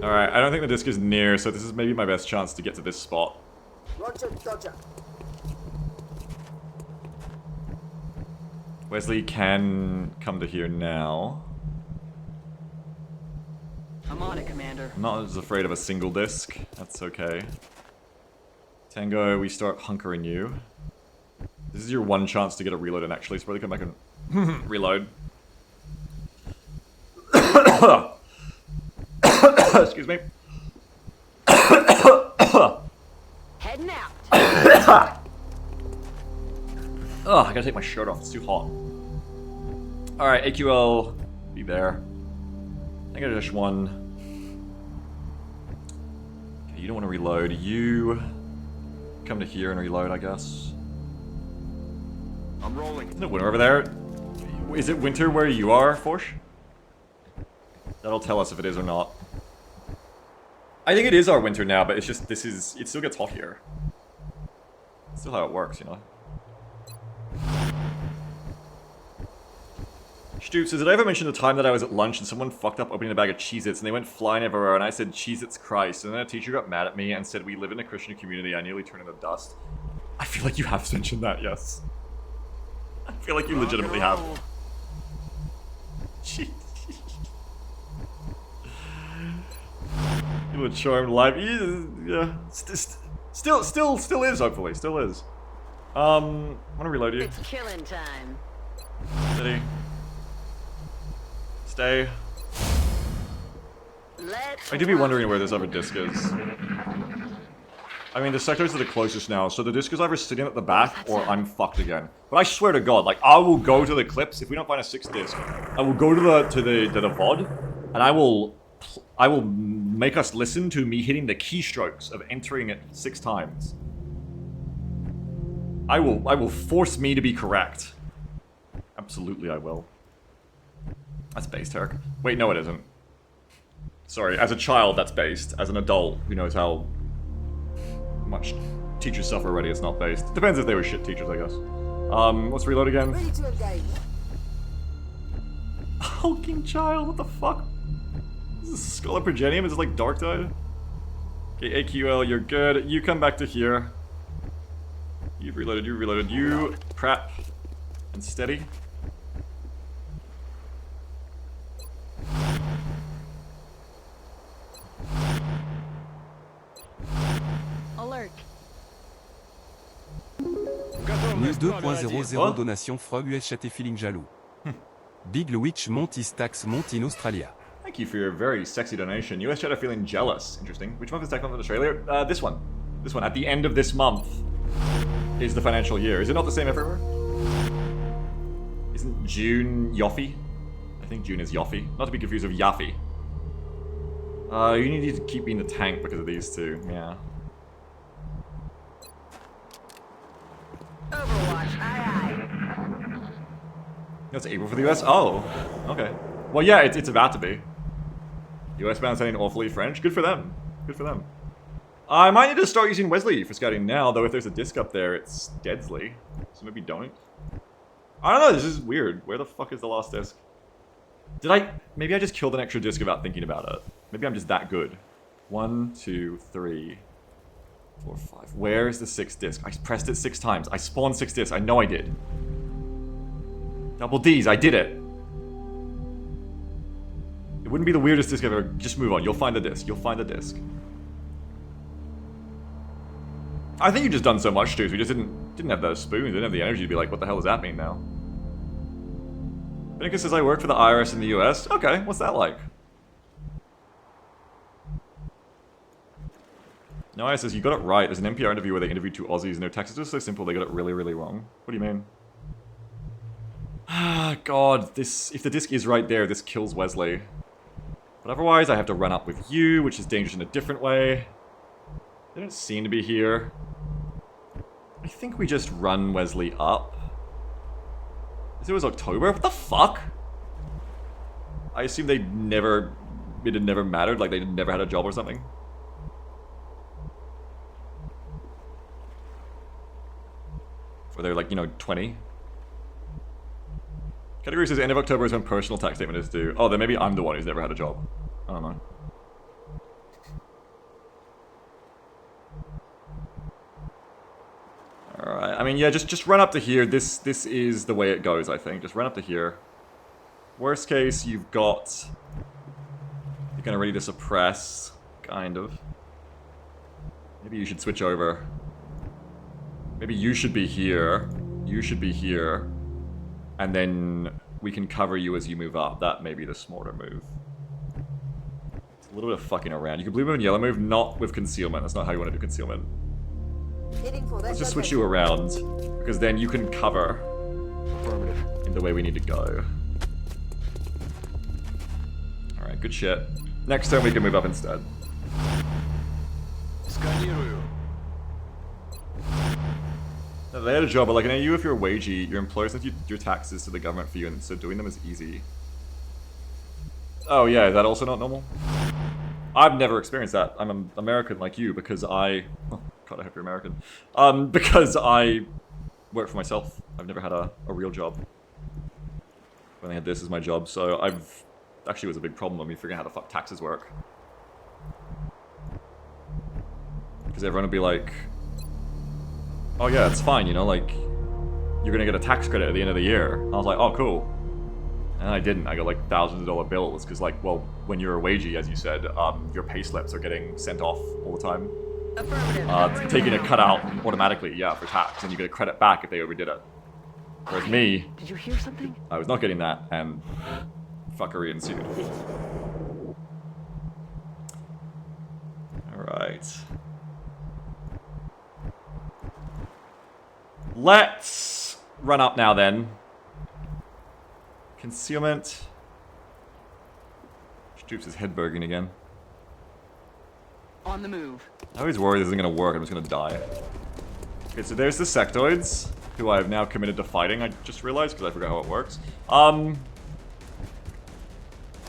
Alright, I don't think the disc is near, so this is maybe my best chance to get to this spot. Roger, Dodger. Wesley can come to here now. I'm on it, Commander. I'm not as afraid of a single disc. That's okay. Tango, we start hunkering you. This is your one chance to get a reload in, actually, so probably come back and reload. Excuse me. Heading out. Oh, I gotta take my shirt off. It's too hot. Alright, AQL, be there. I think I just won. Okay, you don't want to reload. You come to here and reload, I guess. I'm rolling. Isn't it winter over there? Is it winter where you are, Forsh? That'll tell us if it is or not. I think it is our winter now, but it's just, it still gets hot here. It's still how it works, you know? Stoop says, did I ever mention the time that I was at lunch and someone fucked up opening a bag of Cheez-Its and they went flying everywhere and I said, Cheez-Its Christ, and then a teacher got mad at me and said, we live in a Christian community, I nearly turned into dust. I feel like you have mentioned that, yes. I feel like you legitimately have. Jeez. You look charmed live. Yeah. Still is, hopefully. Still is. I want to reload you. It's killing time. Steady. Stay. Let's I do be wondering where this other disc is. I mean, the sectors are the closest now, so the disc is either sitting at the back or I'm fucked again. But I swear to God, like, I will go to the clips if we don't find a 6th disc. I will go to the VOD, and I will make us listen to me hitting the keystrokes of entering it 6 times. I will force me to be correct. Absolutely, I will. That's based, Herc. Wait, no, it isn't. Sorry, as a child, that's based. As an adult, who knows how much teachers suffer already, it's not based. Depends if they were shit teachers, I guess. Let's reload again. Ready to engage. Hulking child, what the fuck? Is this Scholar Progenium? Is it like Dark Tide? Okay, AQL, you're good. You come back to here. You've reloaded, you reloaded. You prep and steady. alert. News 2.00 What? donation Frog US chat et feeling jaloux. Big Witch monte is tax monte in Australia. Thank you for your very sexy donation. US chat are feeling jealous. Interesting. Which month is tax month in Australia? This one. This one. At the end of this month is the financial year. Is it not the same everywhere? Isn't June Yoffie? I think June is Yoffie. Not to be confused with Yaffe. You need to keep me in the tank because of these two. Yeah. Overwatch, aye That's April for the US? Oh, okay. Well, yeah, it's about to be. US bound sounding awfully French. Good for them. Good for them. I might need to start using Wesley for scouting now, though if there's a disc up there, it's Deadsley. So maybe don't. I don't know, this is weird. Where the fuck is the last disc? Maybe I just killed an extra disc without thinking about it. Maybe I'm just that good. 1, 2, 3, 4, 5. Where is the 6th disc? I pressed it 6 times. I spawned 6 discs. I know I did. Double D's. I did it. It wouldn't be the weirdest disc I've ever... Just move on. You'll find the disc. You'll find the disc. I think you've just done so much too, so we just didn't have the spoons, didn't have the energy to be like, what the hell does that mean now? Vinica says I work for the IRS in the US. Okay, what's that like? Noah says, you got it right. There's an NPR interview where they interviewed two Aussies and their text is just so simple, they got it really, really wrong. What do you mean? Ah, God, if the disc is right there, this kills Wesley. But otherwise, I have to run up with you, which is dangerous in a different way. They don't seem to be here. I think we just run Wesley up. It was October? What the fuck? I assume it had never mattered, like they never had a job or something. Or they're like, you know, 20. Category says end of October is when personal tax statement is due. Oh, then maybe I'm the one who's never had a job. I don't know. Alright, I mean, yeah, just run up to here. This is the way it goes, I think. Just run up to here. Worst case, you're gonna ready to suppress. Kind of. Maybe you should switch over. Maybe you should be here. You should be here. And then we can cover you as you move up. That may be the smarter move. It's a little bit of fucking around. You can blue move and yellow move, not with concealment. That's not how you want to do concealment. Let's just switch you around, because then you can cover in the way we need to go. Alright, good shit. Next turn we can move up instead. No, they had a job, but like in AU, if you're a wagey, your employer sends your taxes to the government for you, and so doing them is easy. Oh yeah, is that also not normal? I've never experienced that. I'm an American like you because I... Oh, God, I hope you're American. Because I work for myself. I've never had a real job. When I had this as my job, so I've... Actually, it was a big problem on me figuring out how the fuck taxes work. Because everyone would be like... Oh yeah, it's fine, you know, like... You're gonna get a tax credit at the end of the year. And I was like, oh cool. And I didn't. I got like thousands of dollar bills because, like, well, when you're a wagey, as you said, your pay slips are getting sent off all the time. Affirmative. Taking a cutout automatically, yeah, for tax, and you get a credit back if they overdid it. Whereas me, Did you hear something? I was not getting that, and fuckery ensued. Alright. Let's run up now then. Concealment. Stoops his head burging again. On the move. I always worry this isn't gonna work, I'm just gonna die. Okay, so there's the sectoids, who I've now committed to fighting, I just realized, because I forgot how it works. We're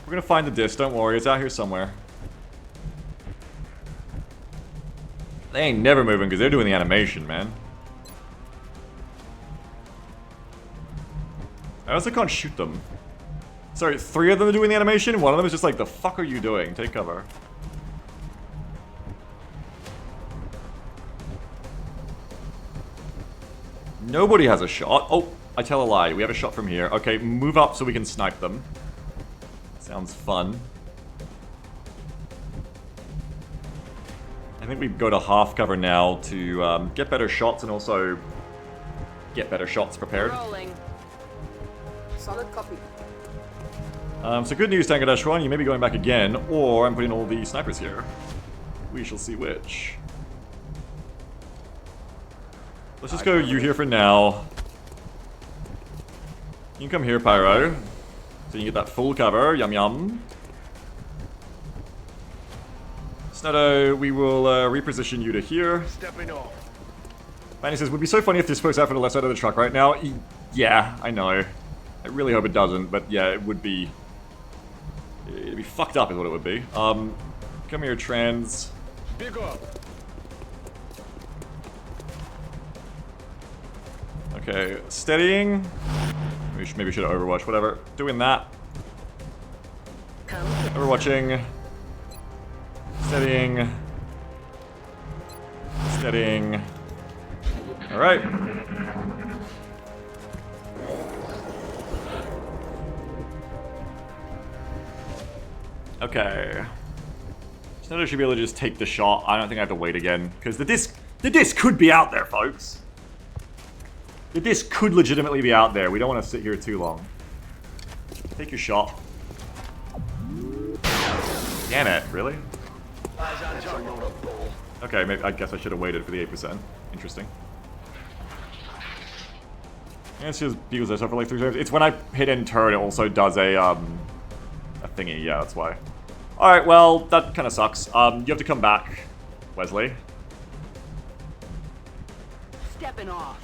gonna find the disc, don't worry, it's out here somewhere. They ain't never moving, because they're doing the animation, man. I also can't shoot them. Sorry, 3 of them are doing the animation, one of them is just like, the fuck are you doing? Take cover. Nobody has a shot. Oh, I tell a lie. We have a shot from here. Okay, move up so we can snipe them. Sounds fun. I think we go to half cover now to get better shots and also get better shots prepared. Rolling. Solid copy. So good news, Tango Dash 1, you may be going back again, or I'm putting all the snipers here. We shall see which. Let's just go you here for now. You can come here, Pyro. So you can get that full cover, yum yum. Snutto, we will reposition you to here. Stepping off. Manny says, would be so funny if this pokes out from the left side of the truck right now. Yeah, I know. I really hope it doesn't, but yeah, it would be... It'd be fucked up is what it would be. Come here, trans. Big up. Okay, steadying. Maybe should have Overwatch, whatever. Doing that. Come. Overwatching. Steadying. Steadying. Alright. Okay. Snowdo should be able to just take the shot. I don't think I have to wait again. Because the disc The disc could be out there, folks. The disc could legitimately be out there. We don't want to sit here too long. Take your shot. Damn it, really? Okay, maybe, I guess I should have waited for the 8%. Interesting. Yeah, it's just because I suffer like 3 times. It's when I hit end turn, it also does a thingy. Yeah, that's why. Alright, well, that kind of sucks. You have to come back, Wesley. Stepping off.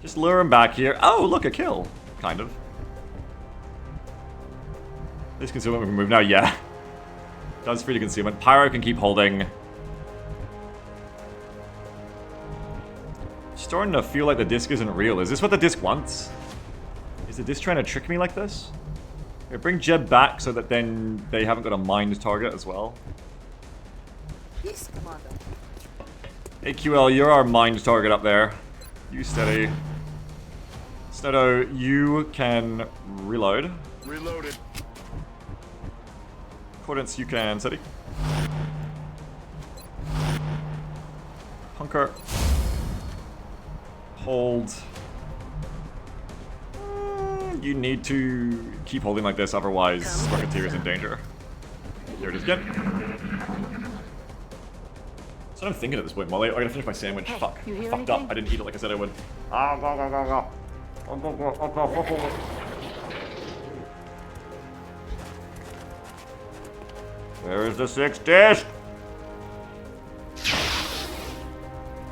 Just lure him back here. Oh, look, a kill. Kind of. This concealment we can move now, yeah. Does free to concealment. Pyro can keep holding. Starting to feel like the disc isn't real. Is this what the disc wants? Is the disc trying to trick me like this? Here, bring Jeb back so that then they haven't got a mind target as well. Yes, Commander. AQL, you're our mind target up there. You steady. Snodo, you can reload. Reloaded. Accordance, you can steady. Hunker. Hold. You need to keep holding like this, otherwise Rocketeer is in danger. Here it is again. That's what I'm thinking at this point, Molly. I gotta finish my sandwich. Hey, Fuck. you hear Fucked up. anything? I didn't eat it like I said I would. Where is the 6th disc?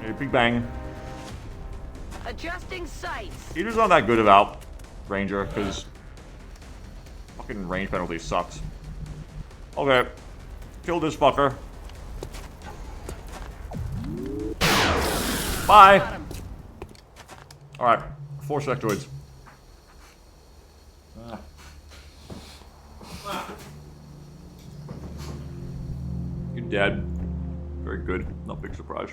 Hey, big bang. Adjusting sights. Heater's not that good about Ranger, because fucking range penalty sucks. Okay. Kill this fucker. Bye! Alright. 4 sectoids. You're dead. Very good. Not big surprise.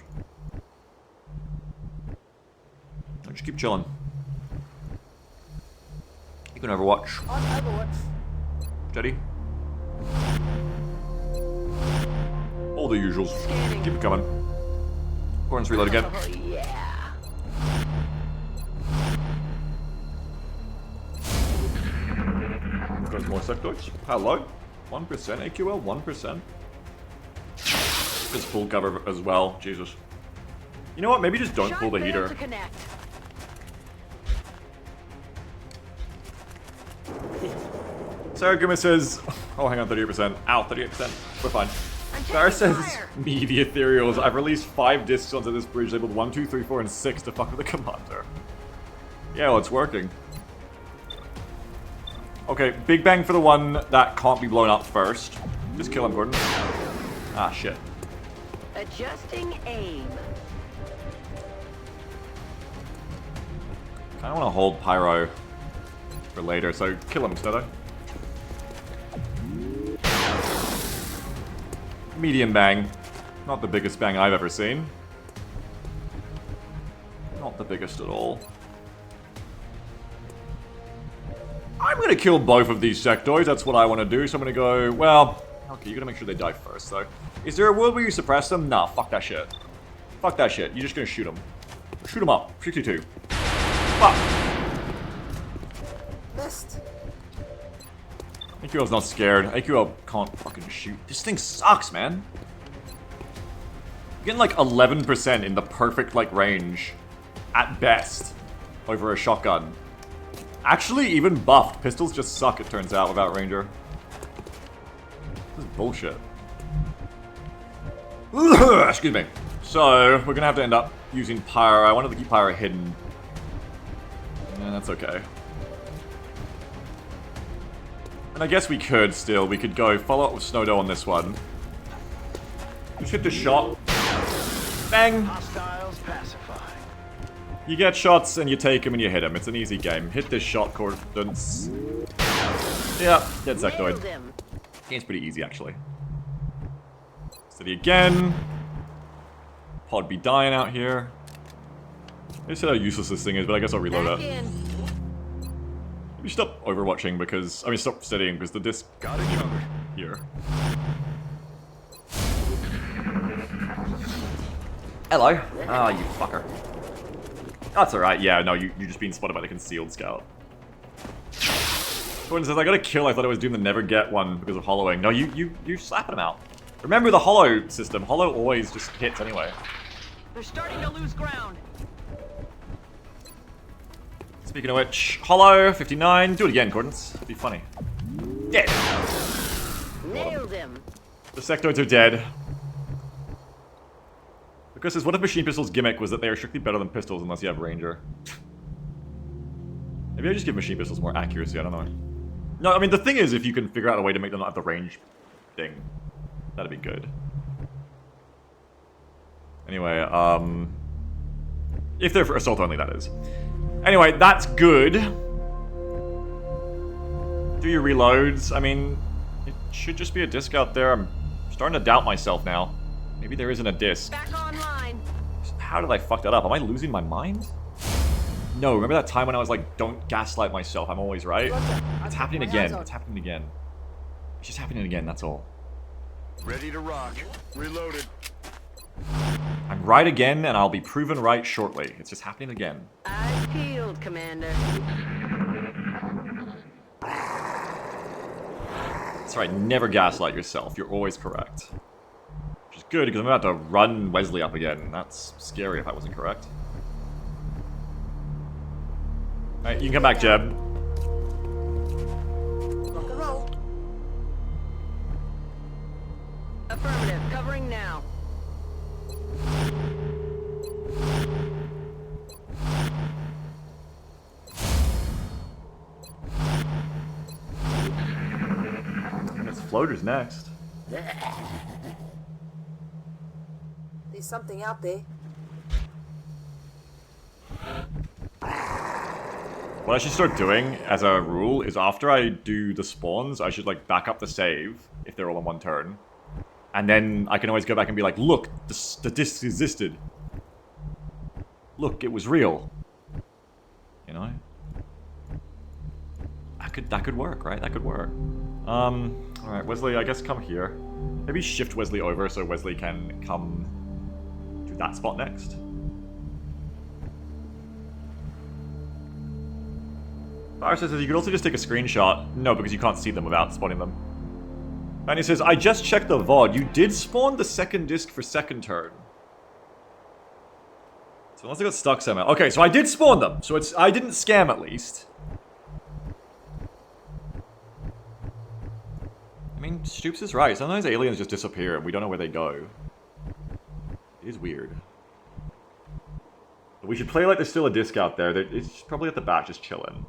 Just keep chilling. You can Overwatch. On Overwatch. Steady. All the usuals. Keep it coming. Horns reload again. Oh, yeah. There's more sectoids. Hello. 1% AQL, 1%. It's full cover as well. Jesus. You know what? Maybe just don't pull the Shot heater. failed to connect. Sarah Guma says, oh, hang on, 38%. Ow, 38%. We're fine. Sarah says, me, the Ethereals. I've released 5 discs onto this bridge labeled 1, 2, 3, 4, and 6 to fuck with the commander. Yeah, well, it's working. Okay, Big Bang for the one that can't be blown up first. Just kill him, Gordon. Ah, shit. Adjusting aim. I don't want to hold Pyro for later, so kill him instead. Medium bang. Not the biggest bang I've ever seen. Not the biggest at all. I'm gonna kill both of these sectoids, that's what I want to do, so I'm gonna go, well, okay, you gotta make sure they die first, though. Is there a world where you suppress them? Nah, fuck that shit. Fuck that shit, you're just gonna shoot them. Shoot them up, 62. Fuck! Missed. AQL's not scared. AQL can't fucking shoot. This thing sucks, man. You're getting like 11% in the perfect, like, range. At best. Over a shotgun. Actually, even buffed. Pistols just suck, it turns out, without Ranger. This is bullshit. Excuse me. So, we're gonna have to end up using Pyro. I wanted to keep Pyro hidden. Yeah, that's okay. And I guess we could still. We could go follow up with Snowdo on this one. Just hit the shot. Bang! Hostiles pacified. You get shots and you take them and you hit them. It's an easy game. Hit this shot, Cordance. Yeah, dead sectoid. Nailed him. Game's pretty easy, actually. Steady again. Pod be dying out here. I said how useless this thing is, but I guess I'll reload Back it. in. Maybe stop overwatching because... I mean, stop steadying because the disc... Got it covered. Here. Hello. Ah, you fucker. That's alright. Yeah, no, you're just being spotted by the concealed scout. Gordon says, I got a kill. I thought I was doing the never get one because of hollowing. No, you're slapping him out. Remember the hollow system. Hollow always just hits anyway. They're starting to lose ground. Speaking of which, hollow, 59. Do it again, Gordons. It'd be funny. Dead. Nailed him. The sectoids are dead. Because says, what if machine pistols' gimmick was that they are strictly better than pistols unless you have ranger? Maybe I just give machine pistols more accuracy, I don't know. No, I mean, the thing is, if you can figure out a way to make them not have the range thing, that'd be good. Anyway, if they're for assault only, that is. Anyway, that's good. Do your reloads. I mean, it should just be a disc out there. I'm starting to doubt myself now. Maybe there isn't a disc. Back online. How did I fuck that up? Am I losing my mind? No, remember that time when I was like, don't gaslight myself, I'm always right? It's happening again. It's happening again. It's just happening again, that's all. Ready to rock. Reloaded. I'm right again, and I'll be proven right shortly. It's just happening again. Eyes peeled, Commander. That's right, never gaslight yourself. You're always correct. Which is good, because I'm about to run Wesley up again. That's scary if I wasn't correct. Alright, you can come back, Jeb. Rock and roll. Affirmative. Covering now. And it's floaters next. There's something out there. What I should start doing, as a rule, is after I do the spawns, I should, like, back up the save, if they're all in one turn. And then I can always go back and be like, look, the disc existed. Look, it was real. You know? That could work, right? That could work. Alright, Wesley, I guess come here. Maybe shift Wesley over so Wesley can come to that spot next. Fire says you could also just take a screenshot. No, because you can't see them without spawning them. And he says, I just checked the VOD. You did spawn the second disc for second turn. So unless I got stuck somehow. Okay, so I did spawn them. So I didn't scam at least. I mean, Stoops is right. Sometimes aliens just disappear and we don't know where they go. It is weird. But we should play like there's still a disc out there. It's probably at the back just chilling.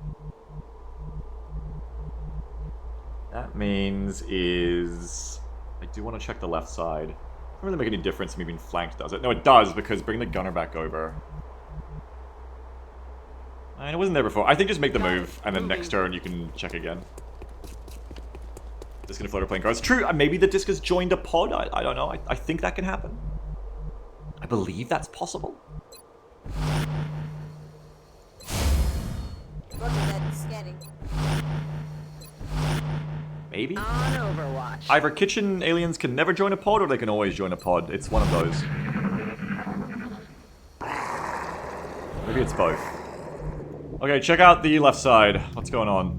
That means is... I do want to check the left side. Doesn't really make any difference me being flanked, does it? No, it does, because bring the gunner back over. And it wasn't there before. I think just make the move, and then next turn you can check again. Disc and a floater playing cards. True, maybe the disc has joined a pod. I don't know. I think that can happen. I believe that's possible. Roger that. Scanning. Maybe? On Overwatch. Either kitchen aliens can never join a pod, or they can always join a pod. It's one of those. Maybe it's both. Okay, check out the left side. What's going on?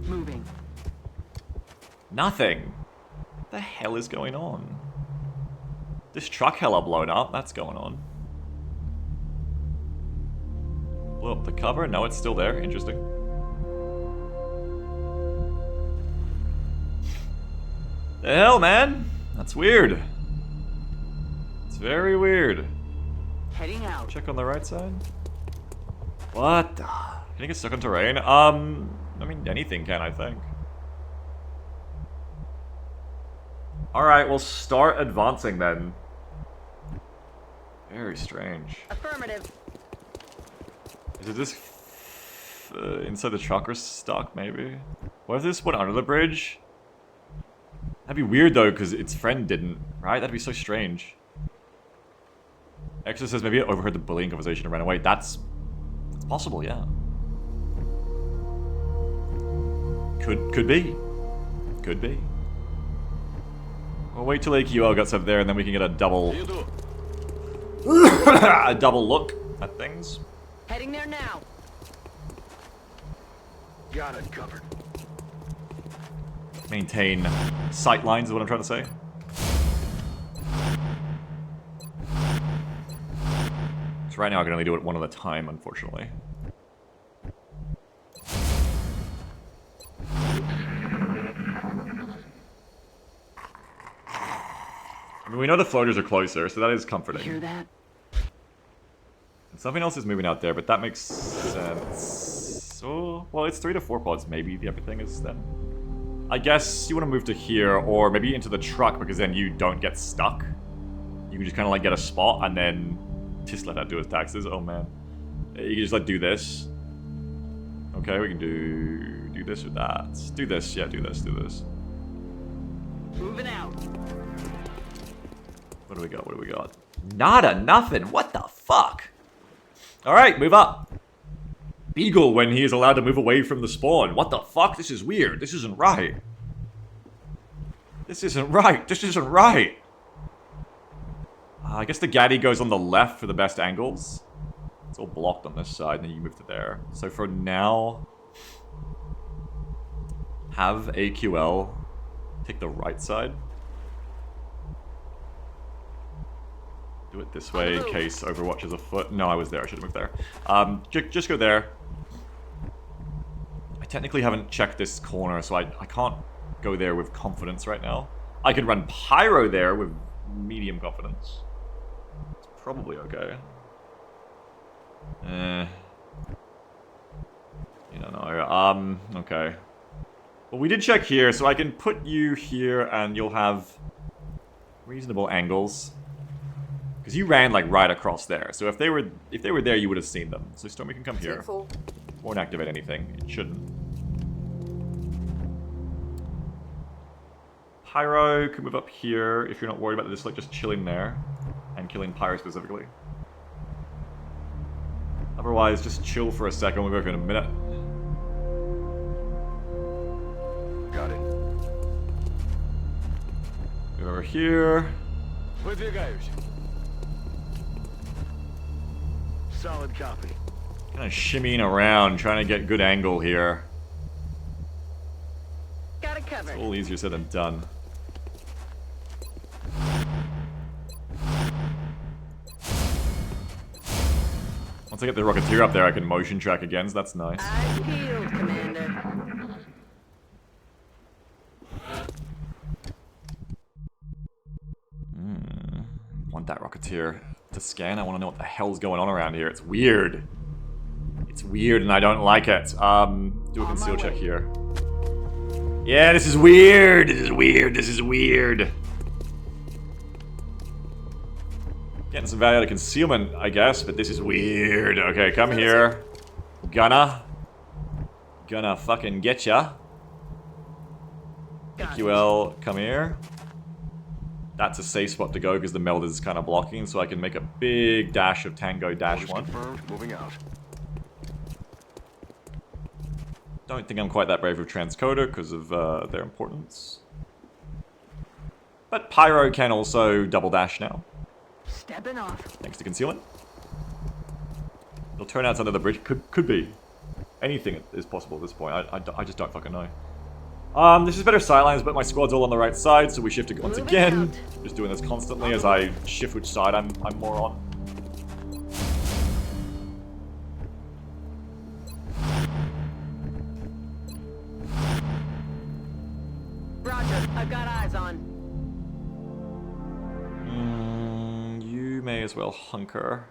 Moving. Nothing. What the hell is going on? This truck hella blown up. That's going on. Blew up the cover? No, it's still there. Interesting. The hell, man? That's weird. It's very weird. Heading out. Check on the right side. What the? Can you get stuck on terrain? I mean, anything can, I think. Alright, we'll start advancing then. Very strange. Affirmative. Is it just inside the truck or stuck, maybe? What if this went under the bridge? That'd be weird though, because its friend didn't, right? That'd be so strange. Exo says maybe it overheard the bullying conversation and ran away. That's possible, yeah. Could be. Could be. We'll wait till AQL gets up there and then we can get a double a double look at things. Heading there now. Got it covered. Maintain sight lines is what I'm trying to say. So right now I can only do it one at a time, unfortunately. I mean, we know the floaters are closer, so that is comforting. Hear that? Something else is moving out there, but that makes sense. Oh, well, it's 3 to 4 pods, maybe the everything is then. I guess you want to move to here, or maybe into the truck, because then you don't get stuck. You can just kind of like get a spot, and then just let that do its taxes. Oh man. You can just like do this. Okay, we can do this or that. Do this, yeah, do this. Moving out. What do we got? What do we got? Nada, nothing. What the fuck? Alright, move up. Beagle when he is allowed to move away from the spawn. What the fuck? This is weird. This isn't right. This isn't right. This isn't right. I guess the Gaddy goes on the left for the best angles. It's all blocked on this side, and then you move to there. So for now, have AQL take the right side. Do it this way in case Overwatch is afoot. No, I was there. I should have moved there. Just go there. I technically haven't checked this corner, so I can't go there with confidence right now. I could run Pyro there with medium confidence. It's probably okay. You don't know. Okay. Well, we did check here, so I can put you here, and you'll have reasonable angles. Because you ran like right across there, so if they were there, you would have seen them. So Stormy can come here. Won't activate anything. It shouldn't. Pyro can move up here if you're not worried about this, like just chilling there and killing Pyro specifically. Otherwise, just chill for a second. We'll go for in a minute. Got it. Go over here. Выдвигаюсь. Solid copy. Kind of shimmying around, trying to get good angle here. Got it covered. It's all easier said than done. Once I get the Rocketeer up there, I can motion track again, so that's nice. Eyes peeled, Commander. Want that Rocketeer to scan. I want to know what the hell's going on around here. It's weird. It's weird and I don't like it. Do a conceal check here. Yeah, this is weird. This is weird. This is weird. Getting some value out of concealment, I guess, but this is weird. Okay, come here. Gonna fucking get ya. QL, come here. That's a safe spot to go because the meld is kind of blocking, so I can make a big dash of Tango dash Orders 1. confirmed. Moving out. Don't think I'm quite that brave with Transcoder because of their importance. But Pyro can also double dash now, Stepping off. thanks to concealment. It'll turn out under the bridge. Could be. Anything is possible at this point. I just don't fucking know. This is better sidelines, but my squad's all on the right side, so we shift it once Moving again. out. Just doing this constantly as I shift which side I'm more on. Roger, I've got eyes on. You may as well hunker.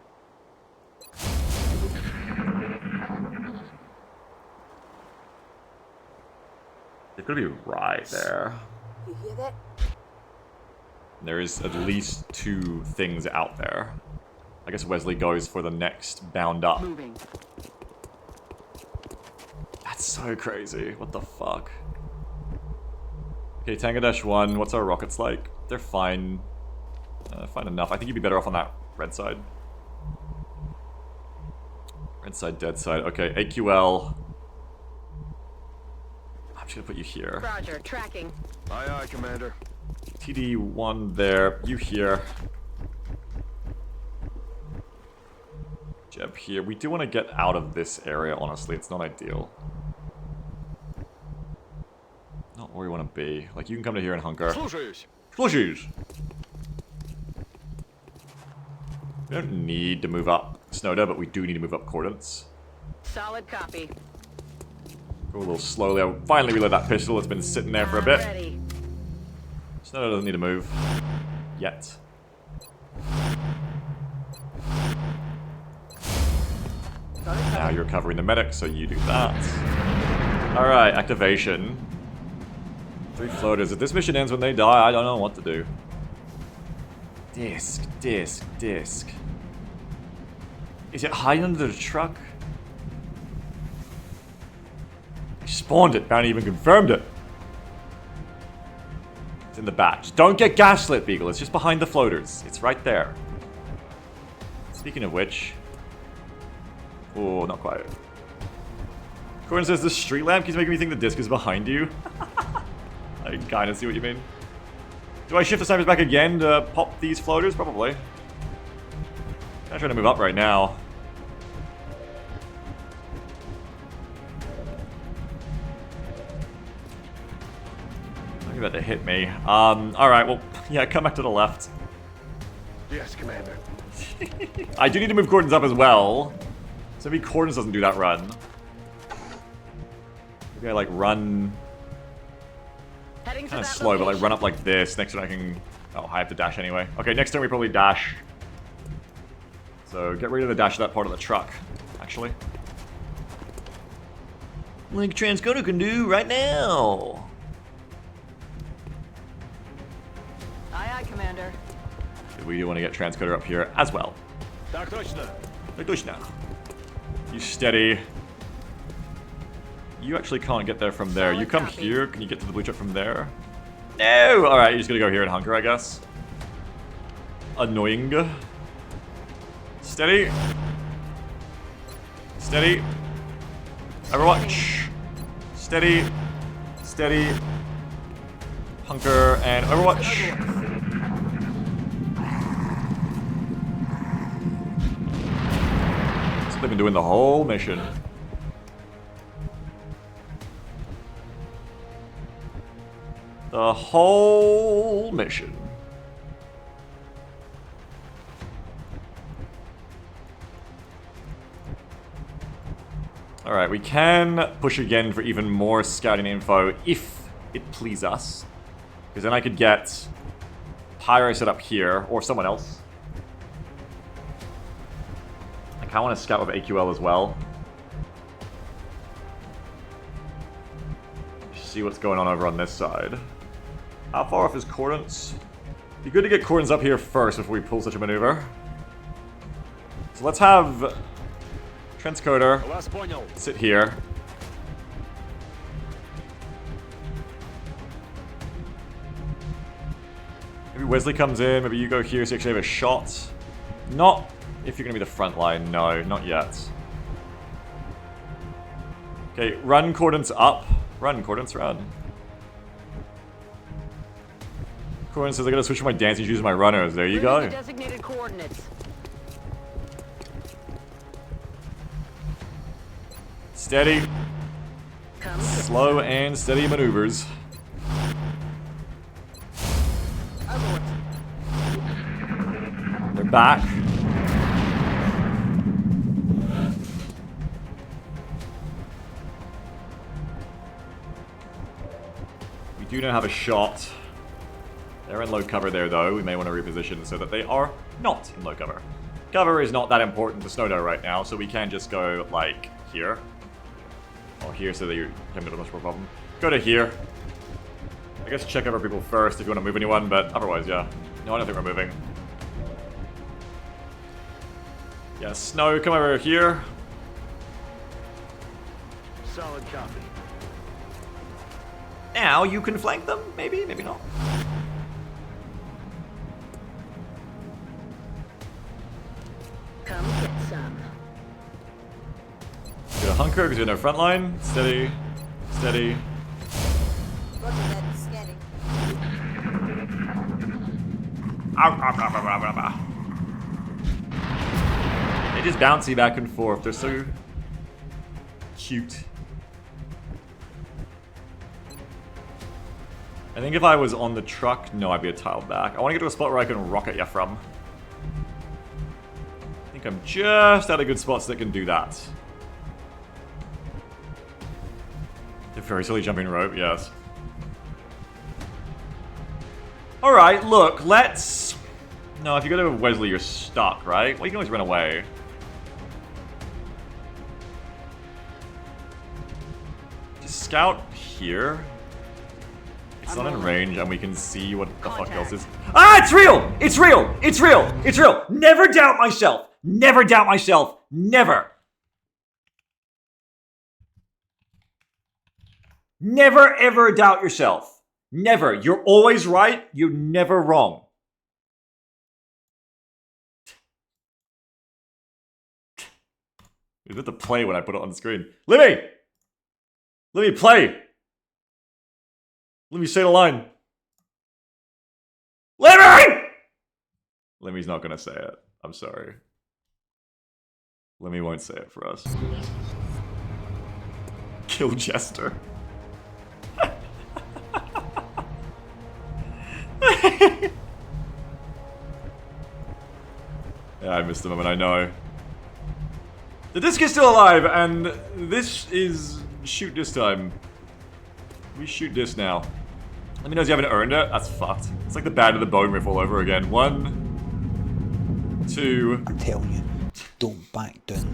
They're gonna be right there. You hear that? There is at least 2 things out there. I guess Wesley goes for the next bound up. Moving. That's so crazy. What the fuck? Okay, Tango Dash 1, what's our rockets like? They're fine. Fine enough. I think you'd be better off on that red side. Red side, dead side. Okay, AQL. I'm just gonna put you here. Roger, tracking. Aye, aye, Commander. TD1 there. You here. Jeb here. We do want to get out of this area, honestly. It's not ideal. Not where we want to be. Like, you can come to here and hunker. Слушаюсь. Slushies! We don't need to move up Snowda, but we do need to move up Coordinates. Solid copy. Go a little slowly. I finally reload that pistol. It's been sitting there for a bit. Ready. Snowda doesn't need to move. Yet. Now you're covering the medic, so you do that. Alright, activation. 3 floaters. If this mission ends when they die, I don't know what to do. Disc, disc, disc. Is it hiding under the truck? I spawned it, Bounty even confirmed it. It's in the back. Just don't get gaslit, Beagle. It's just behind the floaters. It's right there. Speaking of which... Oh, not quite. Corin says the street lamp keeps making me think the disc is behind you. I kind of see what you mean. Do I shift the snipers back again to pop these floaters? Probably. I'm trying to move up right now. Not about to hit me. Alright, well, yeah, come back to the left. Yes, Commander. I do need to move Coordinates up as well. So maybe Coordinates doesn't do that run. Maybe I like run Heading to kind of that slow, but like location. run up like this. Next turn I can... Oh, I have to dash anyway. Okay, next turn we probably dash. So get rid of the dash of that part of the truck, actually. Like Transcoder can do right now. Aye, aye, Commander. We do want to get Transcoder up here as well. Так точно. Like push now. You steady. You actually can't get there from there. You come here. Can you get to the blue chip from there? No! Alright, you're just gonna go here and hunker, I guess. Annoying. Steady. Steady. Overwatch. Steady. Steady. Hunker and Overwatch. That's what they've been doing the whole mission. The whole mission. Alright, we can push again for even more scouting info if it please us. Because then I could get Pyro set up here, or someone else. I kinda want to scout with AQL as well. See what's going on over on this side. How far off is Coordinates? Be good to get Coordinates up here first before we pull such a maneuver. So let's have Transcoder Вас понял. sit here. Maybe Wesley comes in, maybe you go here so you actually have a shot. Not if you're going to be the front line, no, not yet. Okay, run Coordinates up. Run, Coordinates, run. Coordinates says I gotta switch my dancing shoes to my runners. There you Moving go. to designated coordinates. Steady. Come. Slow and steady maneuvers. They're back. We do now have a shot. They're in low cover there, though. We may want to reposition so that they are not in low cover. Cover is not that important to Snowdo right now, so we can just go, like, here. Or here so that you haven't got a much more problem. Go to here. I guess check over people first if you want to move anyone, but otherwise, yeah. No, I don't think we're moving. Yeah, Snow, come over here. Solid copy. Now you can flank them, maybe, maybe not. Come get some. Get a hunker because you're in their front line. Steady, steady. Roger that. Scanning. They just bouncy back and forth. They're so cute. I think if I was on the truck, no, I'd be a tile back. I want to get to a spot where I can rocket you from. I think I'm just at a good spot so that can do that. The very silly jumping rope, yes. Alright, look, let's... No, if you go to Wesley, you're stuck, right? Well, you can always run away. Just scout here. It's not in range, and we can see what the fuck else is. Ah, it's real! It's real! It's real! It's real! Never doubt myself! Never doubt myself! Never! Never ever doubt yourself. Never. You're always right. You're never wrong. You have to play when I put it on the screen. Limmy! Let me play! Let me say the line. Lemmy! Lemmy's not gonna say it. I'm sorry. Lemmy won't say it for us. Kill Jester. Yeah, I missed the moment, I know. The disc is still alive, and this is... shoot this time. We shoot this now. Let me know if you haven't earned it. That's fucked. It's like the Band of the Bone riff all over again. 1, 2... I'm telling you, don't back down.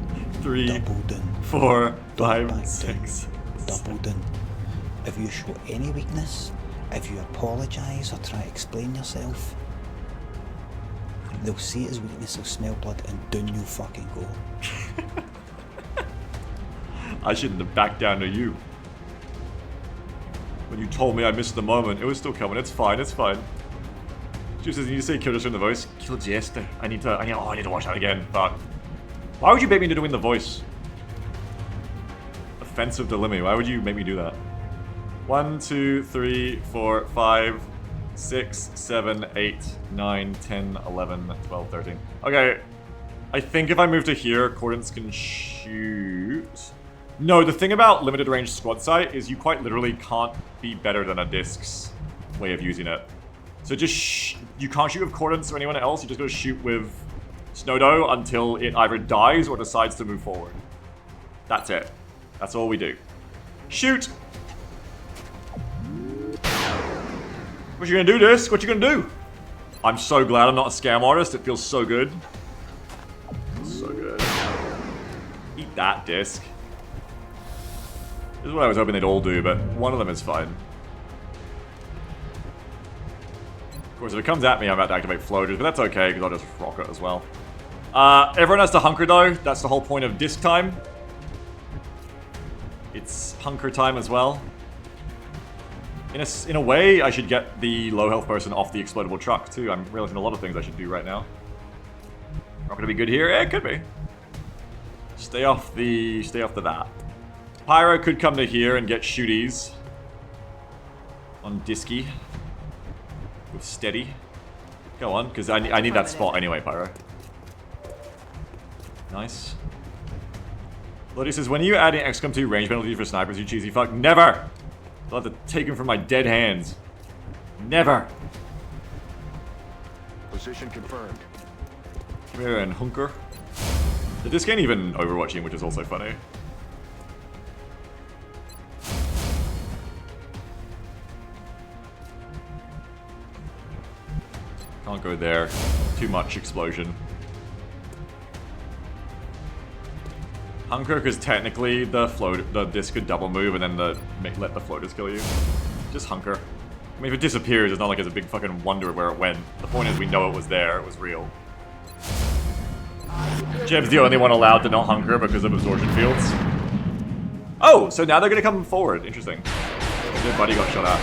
3, double down. 4, 5, back 6. Double down. If you show any weakness, if you apologise or try to explain yourself, they'll see it as weakness, they'll smell blood, and down you fucking go. I shouldn't have backed down to you. When you told me I missed the moment, it was still coming. It's fine, it's fine. She says, you need to say kill Jester in the voice. Kill Jester. I need to watch that again. But why would you bait me into doing the voice? Offensive to Limmy. Why would you make me do that? 1, 2, 3, 4, 5, 6, 7, 8, 9, 10, 11, 12, 13. Okay. I think if I move to here, Cordance can shoot. No, the thing about limited range squad sight is you quite literally can't be better than a disc's way of using it. So just you can't shoot with Cordance or anyone else, you just gotta shoot with Snowdo until it either dies or decides to move forward. That's it. That's all we do. Shoot! What you gonna do, Disc? What you gonna do? I'm so glad I'm not a scam artist, it feels so good. So good. Eat that, Disc. This is what I was hoping they'd all do, but one of them is fine. Of course, if it comes at me, I'm about to activate floaters, but that's okay, because I'll just rock it as well. Everyone has to hunker, though. That's the whole point of disc time. It's hunker time as well. In a way, I should get the low health person off the explodable truck, too. I'm realizing a lot of things I should do right now. Not gonna be good here? It could be. Stay off the that. Pyro could come to here and get shooties on Disky with steady. Go on, because I need that spot anyway, Pyro. Nice. Lodi says, when are you adding XCOM 2 range penalties for snipers, you cheesy fuck? Never! I'll have to take them from my dead hands. Never! Position confirmed. Come here and hunker. The disc ain't even overwatching, which is also funny. Can't go there. Too much explosion. Hunker, because technically the disc could double move and then let the floaters kill you. Just hunker. I mean, if it disappears, it's not like it's a big fucking wonder where it went. The point is we know it was there, it was real. Jeb's the only one allowed to not hunker because of absorption fields. Oh, so now they're gonna come forward. Interesting. Their buddy got shot at.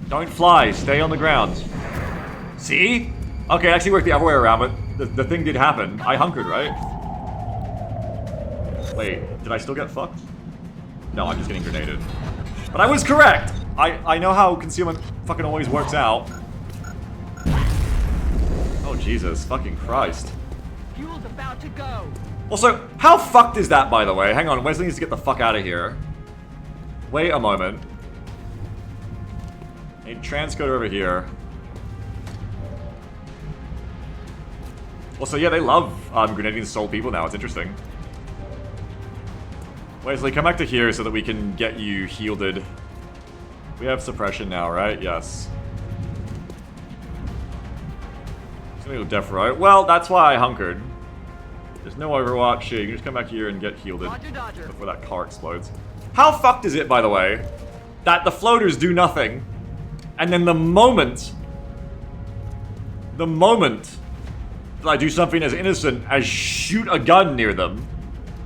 Don't fly, stay on the ground. See? Okay, it actually worked the other way around, but the thing did happen. I hunkered, right? Wait, did I still get fucked? No, I'm just getting grenaded. But I was correct! I know how concealment fucking always works out. Jesus, fucking Christ. Fuel's about to go. Also, how fucked is that, by the way? Hang on, Wesley needs to get the fuck out of here. Wait a moment. A transcoder over here. Also, yeah, they love grenading soul people now. It's interesting. Wesley, come back to here so that we can get you healed. We have suppression now, right? Yes. He's gonna go deaf, right? Well, that's why I hunkered. There's no Overwatch. You can just come back here and get healed before that car explodes. How fucked is it, by the way, that the floaters do nothing, and then the moment that I do something as innocent as shoot a gun near them,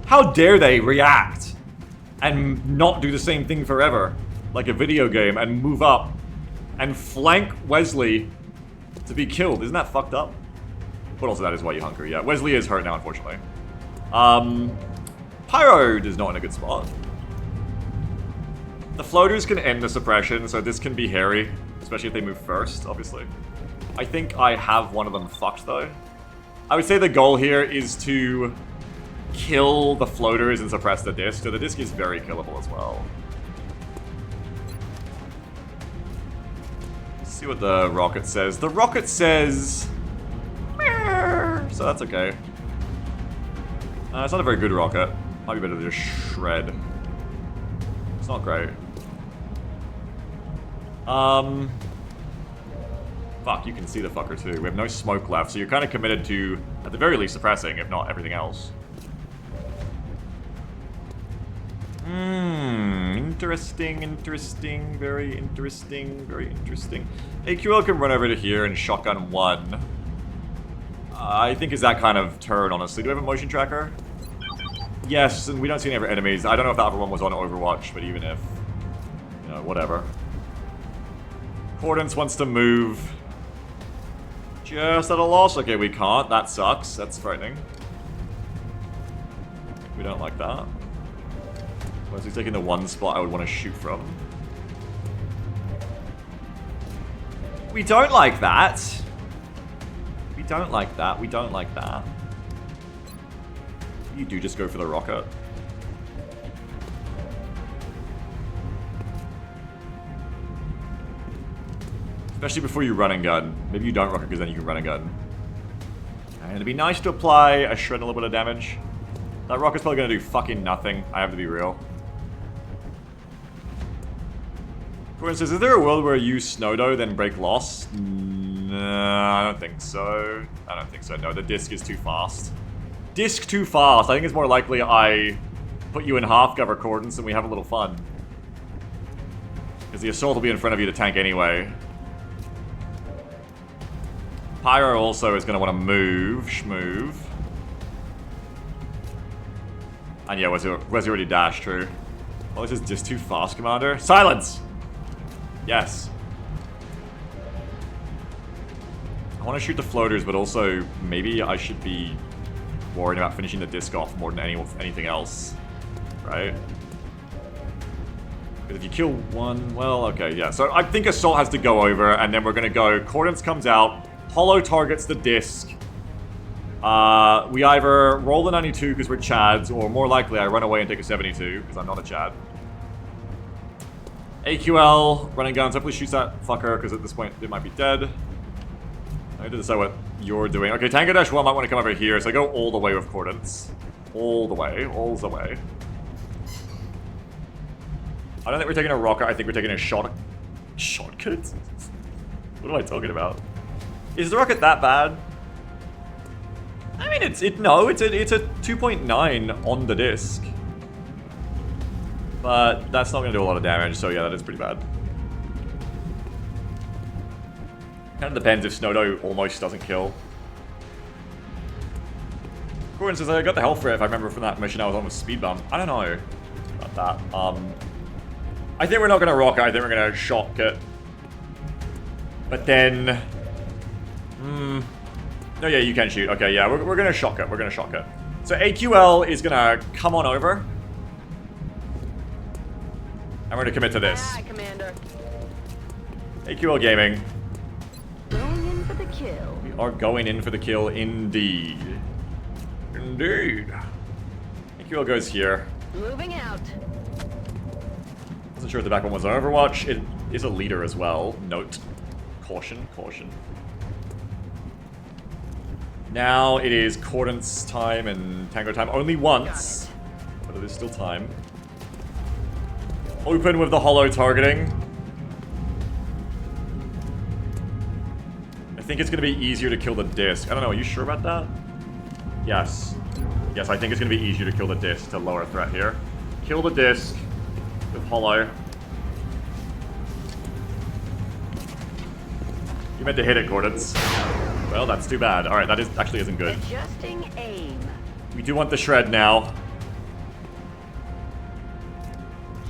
how dare they react and not do the same thing forever, like a video game, and move up and flank Wesley to be killed? Isn't that fucked up? But also that is why you hunker, yeah. Wesley is hurt now, unfortunately. Pyro is not in a good spot. The floaters can end the suppression, so this can be hairy, especially if they move first, obviously. I think I have one of them fucked, though. I would say the goal here is to kill the floaters and suppress the disc, so the disc is very killable as well. Let's see what the rocket says. The rocket says... so that's okay. It's not a very good rocket. Might be better to just shred. It's not great. Fuck, you can see the fucker too. We have no smoke left, so you're kind of committed to, at the very least, suppressing, if not everything else. Interesting, interesting, very interesting, very interesting. AQL can run over to here and shotgun one. I think is that kind of turn, honestly. Do we have a motion tracker? Yes, and we don't see any other enemies. I don't know if the other one was on Overwatch, but even if, you know, whatever. Cordance wants to move. Just at a loss. Okay, we can't. That sucks. That's frightening. We don't like that. Wesley's taking the one spot I would want to shoot from. We don't like that. We don't like that. We don't like that. You do just go for the rocket. Especially before you run and gun. Maybe you don't rocket because then you can run and gun. And it'd be nice to apply a shred and a little bit of damage. That rocket's probably going to do fucking nothing. I have to be real. For instance, is there a world where you Snowdo then break loss? No, I don't think so. I don't think so. No, the disc is too fast. Disc too fast. I think it's more likely I put you in half cover Cordance and we have a little fun. Because the assault will be in front of you to tank anyway. Pyro also is going to want to move. Shmove. And yeah, was already dashed, true. Oh, this is just too fast, Commander. Silence! Yes. I want to shoot the floaters, but also maybe I should be worried about finishing the disc off more than anything else. Right? Because if you kill one, well, okay, yeah. So I think Assault has to go over, and then we're going to go... Cordance comes out, Hollow targets the disc. We either roll the 92 because we're Chads, or more likely I run away and take a 72 because I'm not a Chad. AQL, running guns, hopefully shoots that fucker because at this point it might be dead. I need to decide what you're doing. Okay, Tango Dash 1 might want to come over here, so I go all the way with Cordance. All the way, all the way. I don't think we're taking a rocket, I think we're taking a shotgun. What am I talking about? Is the rocket that bad? I mean, it's a 2.9 on the disc. But that's not going to do a lot of damage, so yeah, that is pretty bad. Kind of depends if Snowdo almost doesn't kill. Corin says, I got the health rate if I remember from that mission I was on with Speed Bump. I don't know about that. I think we're not going to rocket, I think we're going to shock it. But then... No, yeah, you can shoot. Okay, yeah, we're going to shock it. We're going to shock it. So AQL is going to come on over. And we're going to commit to this. Aye, Commander. AQL Gaming. Going in for the kill. We We are going in for the kill indeed. Indeed. AQL goes here. Moving out. Wasn't sure if the back one was on Overwatch. It is a leader as well. Note. Caution, caution. Now it is Cordance time and Tango time. Only once. But it is still time. Open with the hollow targeting. I think it's going to be easier to kill the disc. I don't know, are you sure about that? Yes. Yes, I think it's going to be easier to kill the disc to lower threat here. Kill the disc with hollow. You meant to hit it, Gordons. Well, that's too bad. Alright, that actually isn't good. Adjusting aim. We do want the shred now.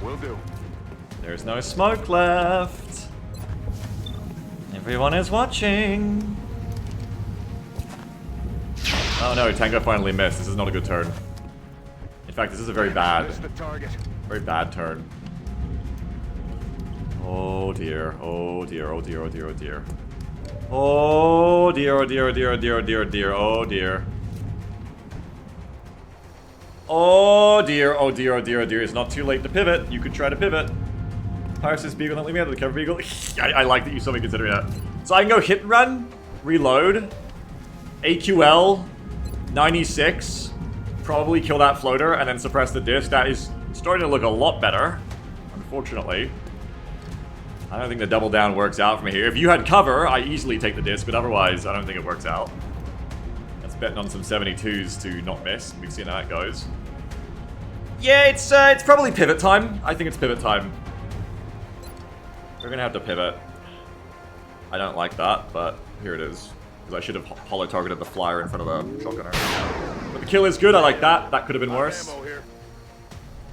Will do. There's no smoke left. Everyone is watching. Oh no, Tango finally missed. This is not a good turn. In fact, this is a very bad turn. Oh dear, oh dear, oh dear, oh dear, oh dear. Oh dear, oh dear, oh dear, oh dear, oh dear, oh dear, oh dear. Oh dear, oh dear, oh dear, oh dear. It's not too late to pivot. You could try to pivot. Pirates Beagle, don't leave me out of the cover, Beagle. I like that you saw me considering that. So I can go hit and run, reload, AQL, 96, probably kill that floater, and then suppress the disc. That is starting to look a lot better, unfortunately. I don't think the double down works out for me here. If you had cover, I easily take the disc, but otherwise, I don't think it works out. That's betting on some 72s to not miss. We've seen how it goes. Yeah, it's probably pivot time. I think it's pivot time. We're gonna have to pivot. I don't like that, but here it is. Because I should have hollow targeted the flyer in front of the shotgunner. But the kill is good, I like that. That could have been worse.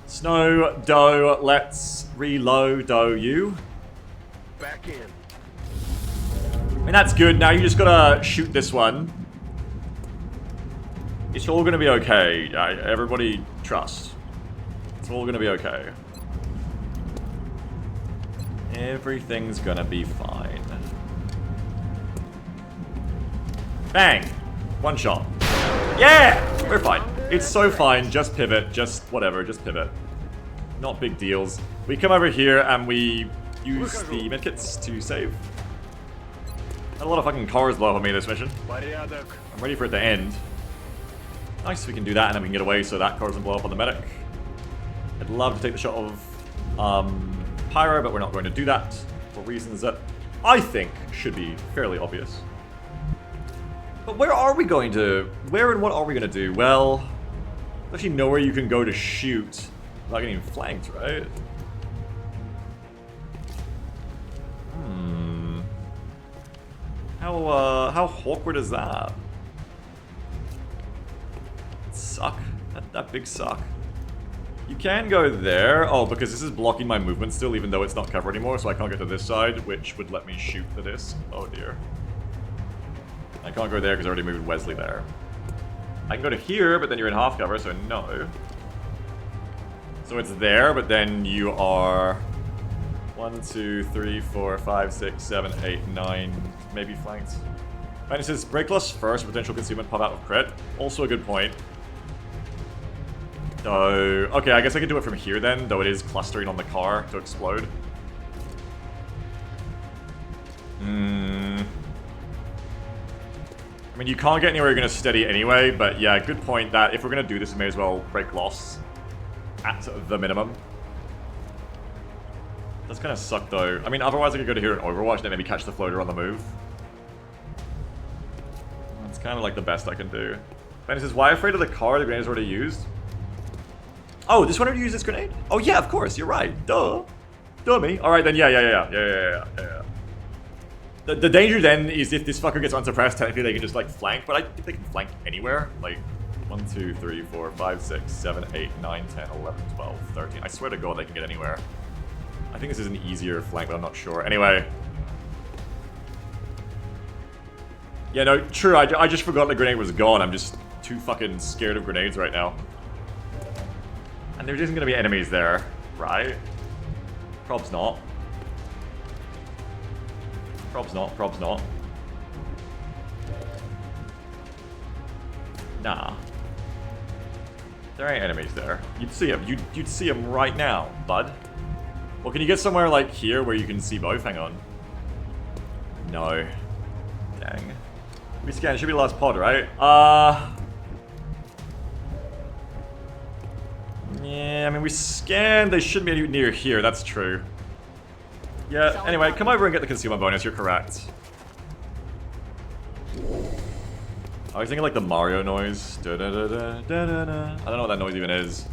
Snow, doe, let's reload doe you. Back in. I mean, that's good. Now you just gotta shoot this one. It's all gonna be okay. Everybody trust. It's all gonna be okay. Everything's gonna be fine. Bang! One shot. Yeah! We're fine. It's so fine. Just pivot. Just whatever. Just pivot. Not big deals. We come over here and we use the medkits to save. Had a lot of fucking cars blow up on me this mission. I'm ready for it to end. Nice, we can do that and then we can get away so that car doesn't blow up on the medic. I'd love to take the shot of Pyro, but we're not going to do that for reasons that I think should be fairly obvious. But where are we going to... Where and what are we going to do? Well, there's actually nowhere you can go to shoot without getting flanked, right? How awkward is that? Suck. That big suck. You can go there. Oh, because this is blocking my movement still, even though it's not cover anymore, so I can't get to this side, which would let me shoot the disc. Oh dear. I can't go there because I already moved Wesley there. I can go to here, but then you're in half cover, so no. So it's there, but then you are 1, 2, 3, 4, 5, 6, 7, 8, 9, maybe flanked. And it says break loss first, potential concealment pop out of crit. Also a good point. So, okay, I guess I can do it from here then, though it is clustering on the car to explode. I mean, you can't get anywhere you're going to steady anyway, but yeah, good point that if we're going to do this, we may as well break loss at the minimum. That's kind of suck though. I mean, otherwise I could go to here and Overwatch and then maybe catch the floater on the move. That's kind of like the best I can do. Ben says, why afraid of the car? The grenade is already used. Oh, this one already used this grenade? Oh yeah, of course, you're right. Duh. Dummy. Alright then, yeah. The danger then is if this fucker gets unsuppressed, technically they can just like flank, but I think they can flank anywhere. Like 1, 2, 3, 4, 5, 6, 7, 8, 9, 10, 11, 12, 13. I swear to God they can get anywhere. I think this is an easier flank, but I'm not sure. Anyway. Yeah, no, true, I just forgot the grenade was gone. I'm just too fucking scared of grenades right now. And there isn't gonna be enemies there, right? Probs not. Probs not. Nah. There ain't enemies there. You'd see them. You'd see them right now, bud. Well, can you get somewhere like here where you can see both? Hang on. No. Dang. We scanned. It should be the last pod, right? Yeah, I mean, we scanned. They shouldn't be near here. That's true. Yeah, anyway, come over and get the concealment bonus. You're correct. I was thinking like the Mario noise. Da -da -da -da -da -da -da. I don't know what that noise even is.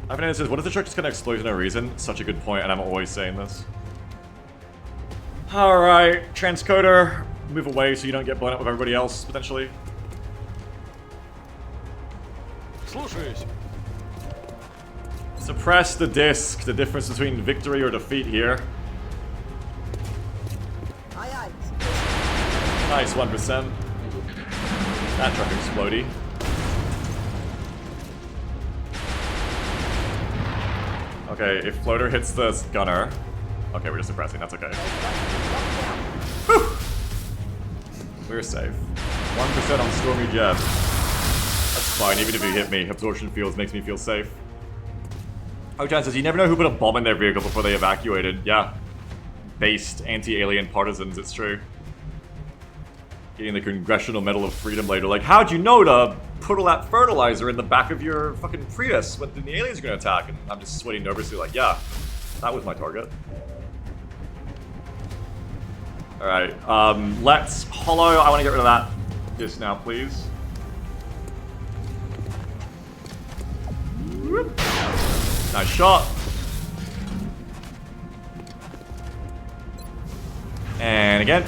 Ivan says, what if the truck just gonna explode for no reason? Such a good point, and I'm always saying this. Alright, transcoder, move away so you don't get blown up with everybody else, potentially. Слушаюсь. Suppress the disc, the difference between victory or defeat here. Aye, aye. Nice, 1%. That truck explodey. Okay, if floater hits the gunner... Okay, we're just suppressing, that's okay. Whew. We're safe. 1% on Stormy Jet. That's fine, even if you hit me. Absorption fields makes me feel safe. Ochan says, you never know who put a bomb in their vehicle before they evacuated. Yeah. Based anti-alien partisans, it's true. Getting the Congressional Medal of Freedom later. Like, how'd you know to put all that fertilizer in the back of your fucking Prius when the aliens are gonna attack? And I'm just sweating nervously like, yeah, that was my target. Alright, let's hollow. I want to get rid of that disc now, please. Nice shot. And again.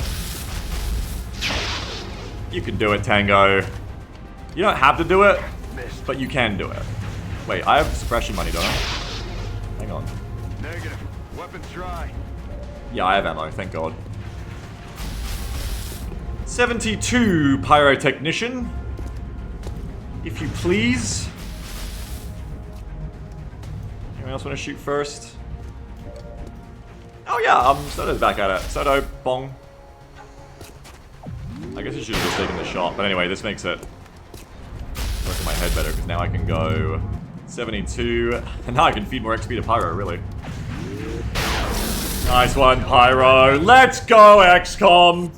You can do it, Tango. You don't have to do it, but you can do it. Wait, I have suppression money, don't I? Hang on. Negative. Weapons dry. Yeah, I have ammo, thank God. 72 pyrotechnician. If you please. Anyone else want to shoot first? Oh yeah, Soto's back at it. Soto, bong. I guess you should have just taken the shot, but anyway, this makes it work in my head better, because now I can go 72, and now I can feed more XP to Pyro, really. Nice one, Pyro. Let's go, XCOM!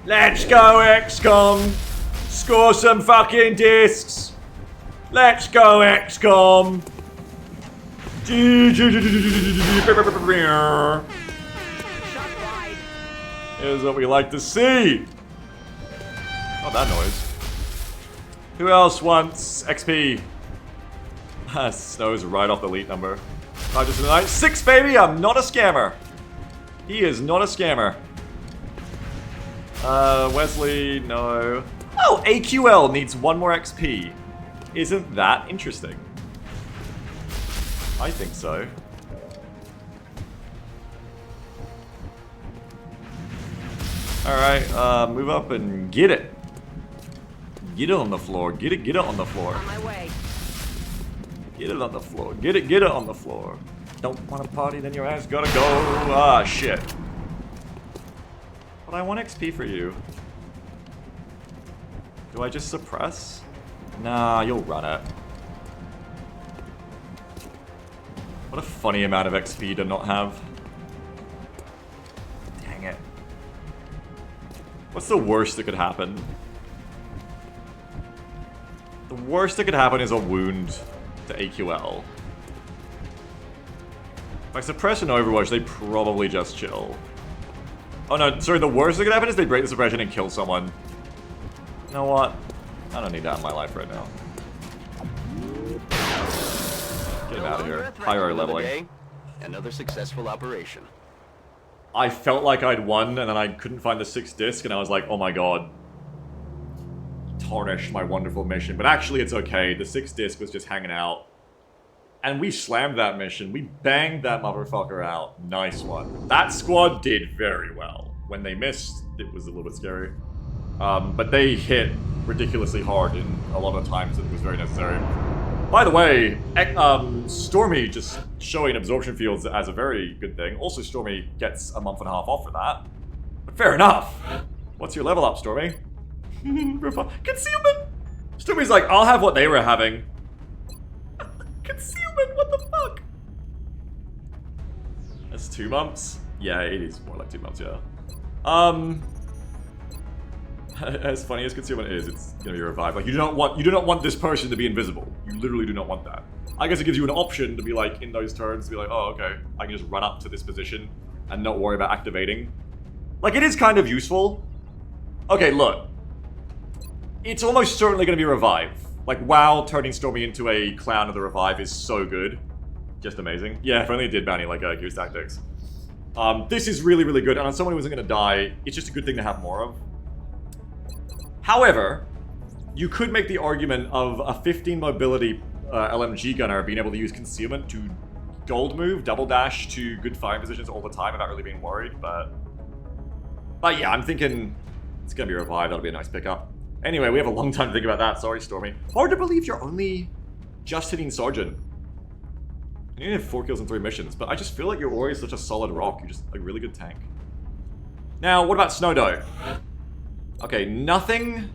Let's go, XCOM! Score some fucking discs! Let's go, XCOM! Here's what we like to see! Not that noise. Who else wants XP? Snow's right off the elite number. Just tonight. 6, baby! I'm not a scammer! He is not a scammer. Wesley, no. Oh, AQL needs 1 more XP. Isn't that interesting? I think so. Alright, move up and get it. Get it on the floor. Get it on the floor. On my way. Get it on the floor. Get it on the floor. Don't want to party, then your ass gotta go. Ah, shit. But I want XP for you. Do I just suppress? Nah, you'll run it. What a funny amount of XP to not have. Dang it. What's the worst that could happen? The worst that could happen is a wound to AQL. If I suppress an Overwatch, they probably just chill. Oh no, sorry, the worst that could happen is they break the suppression and kill someone. You know what? I don't need that in my life right now. Get him out of here. Pyro leveling. Another successful operation. I felt like I'd won, and then I couldn't find the 6th disc, and I was like, oh my god. Tarnished my wonderful mission. But actually, it's okay. The 6th disc was just hanging out. And we slammed that mission. We banged that motherfucker out. Nice one. That squad did very well. When they missed, it was a little bit scary. But they hit ridiculously hard in a lot of times, and it was very necessary. By the way, Stormy just showing absorption fields as a very good thing. Also, Stormy gets a month and a half off for that. But fair enough. What's your level up, Stormy? Concealment! Stormy's like, I'll have what they were having. Concealment, what the fuck? That's 2 months? Yeah, it is more like 2 months, yeah. As funny as concealment is, it's gonna be revived. Like, you do not want this person to be invisible. You literally do not want that. I guess it gives you an option to be like, in those turns, to be like, oh, okay, I can just run up to this position and not worry about activating. Like, it is kind of useful. Okay, look. It's almost certainly gonna be revived. Like, WoW turning Stormy into a clown of the revive is so good. Just amazing. Yeah, if only it did bounty like Gears Tactics. This is really, really good, and on someone who isn't gonna die, it's just a good thing to have more of. However, you could make the argument of a 15 mobility LMG gunner being able to use concealment to gold move, double dash to good firing positions all the time without really being worried, but yeah, I'm thinking it's gonna be revived. That'll be a nice pickup. Anyway, we have a long time to think about that. Sorry, Stormy. Hard to believe you're only just hitting Sergeant. And you only have 4 kills in 3 missions, but I just feel like you're always such a solid rock. You're just a really good tank. Now, what about Snowdoe? Okay, nothing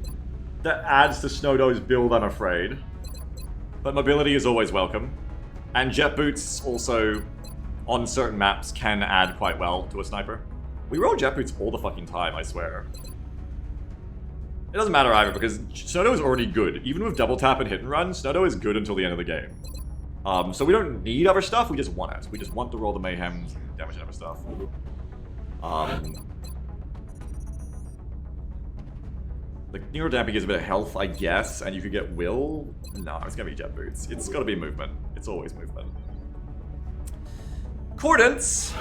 that adds to Snowdoe's build, I'm afraid. But mobility is always welcome. And jet boots also, on certain maps, can add quite well to a sniper. We roll jet boots all the fucking time, I swear. It doesn't matter either, because Snowdoe is already good. Even with double tap and hit and run, Snowdoe is good until the end of the game. So we don't need other stuff, we just want it. We just want to roll the mayhem, damage and other stuff. Like, neurodamping gives a bit of health, I guess, and you could get will. No, it's gonna be jet boots. It's gotta be movement. It's always movement. Cordance!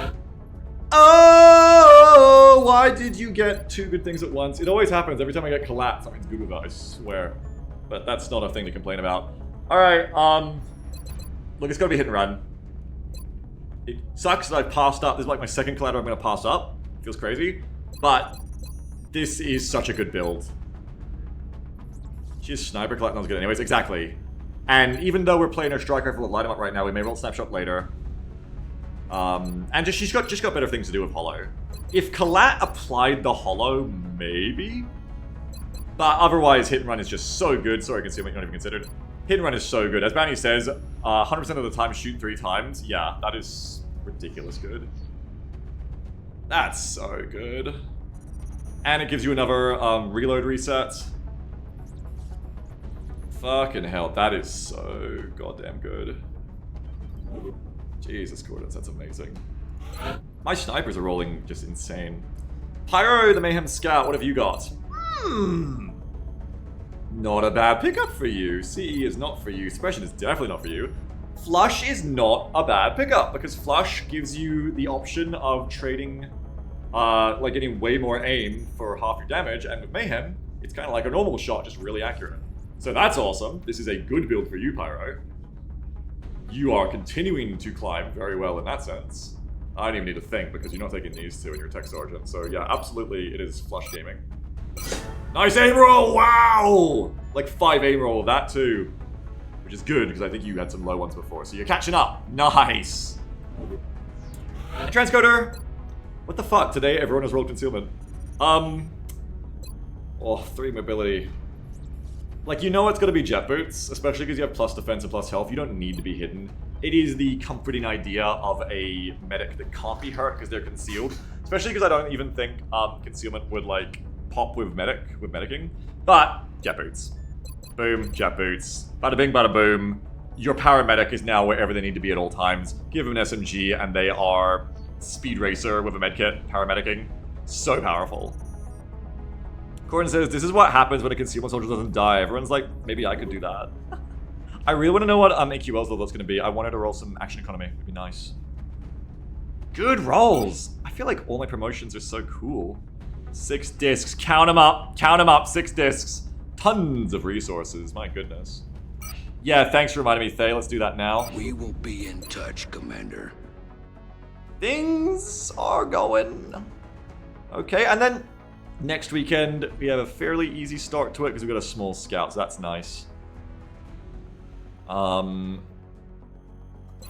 Oh, why did you get 2 good things at once? It always happens. Every time I get collat, something's good with it, I swear. But that's not a thing to complain about. Alright, look, it's gotta be hit and run. It sucks that I've passed up. This is like my second collateral I'm gonna pass up. Feels crazy. But this is such a good build. She's sniper collect not as good anyways, exactly. And even though we're playing her strike rifle with light 'em up right now, we may roll snapshot later. And she's just got better things to do with Hollow. If Collat applied the Hollow, maybe? But otherwise, hit and run is just so good. Sorry, concealment, not even considered. Hit and run is so good. As Bounty says, 100% of the time shoot 3 times. Yeah, that is ridiculous good. That's so good. And it gives you another reload reset. Fucking hell, that is so goddamn good. Jesus, Cordance, that's amazing. My snipers are rolling just insane. Pyro, the Mayhem Scout, what have you got? Not a bad pickup for you. CE is not for you. Suppression is definitely not for you. Flush is not a bad pickup, because Flush gives you the option of trading, like getting way more aim for half your damage, and with Mayhem, it's kind of like a normal shot, just really accurate. So that's awesome. This is a good build for you, Pyro. You are continuing to climb very well in that sense. I don't even need to think, because you're not taking these 2 in your tech sergeant. So yeah, absolutely, it is Flush gaming. Nice aim roll! Wow! Like 5 aim roll of that too. Which is good, because I think you had some low ones before. So you're catching up. Nice! Transcoder! What the fuck? Today everyone has rolled concealment. Oh, 3 mobility. Like, you know it's gonna be jet boots, especially because you have plus defense and plus health. You don't need to be hidden. It is the comforting idea of a medic that can't be hurt because they're concealed. Especially because I don't even think concealment would, like, pop with medicing. But, jet boots. Boom, jet boots. Bada bing, bada boom. Your paramedic is now wherever they need to be at all times. Give them an SMG and they are speed racer with a medkit, paramedicing. So powerful. Corin says, this is what happens when a concealment soldier doesn't die. Everyone's like, maybe I could do that. I really want to know what AQL's level is going to be. I wanted to roll some action economy. It'd be nice. Good rolls. I feel like all my promotions are so cool. 6 discs. Count them up. Count them up. 6 discs. Tons of resources. My goodness. Yeah, thanks for reminding me, Thay. Let's do that now. We will be in touch, Commander. Things are going. Okay, and then next weekend, we have a fairly easy start to it because we've got a small scout, so that's nice.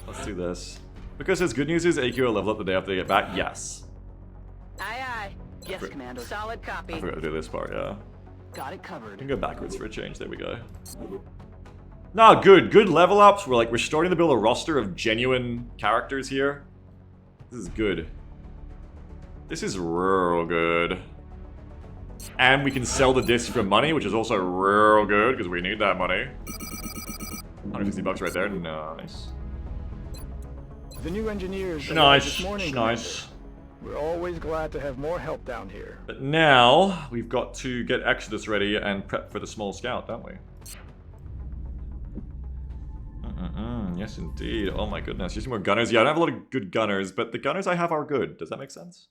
Let's do this. Because his good news is AQ will level up the day after they get back. Yes. Aye, aye. Yes, Commander. Solid copy. I forgot to do this part, yeah. Got it We covered. can go backwards for a change. There we go. No, good. Good level ups. We're starting to build a roster of genuine characters here. This is good. This is real good. And we can sell the disc for money, which is also real good, because we need that money. 150 bucks right there. Nice. The new engineers Nice. this morning. Nice. We're always glad to have more help down here. But now, we've got to get Exodus ready and prep for the small scout, don't we? Yes, indeed. Oh my goodness. Using more gunners. Yeah, I don't have a lot of good gunners, but the gunners I have are good. Does that make sense?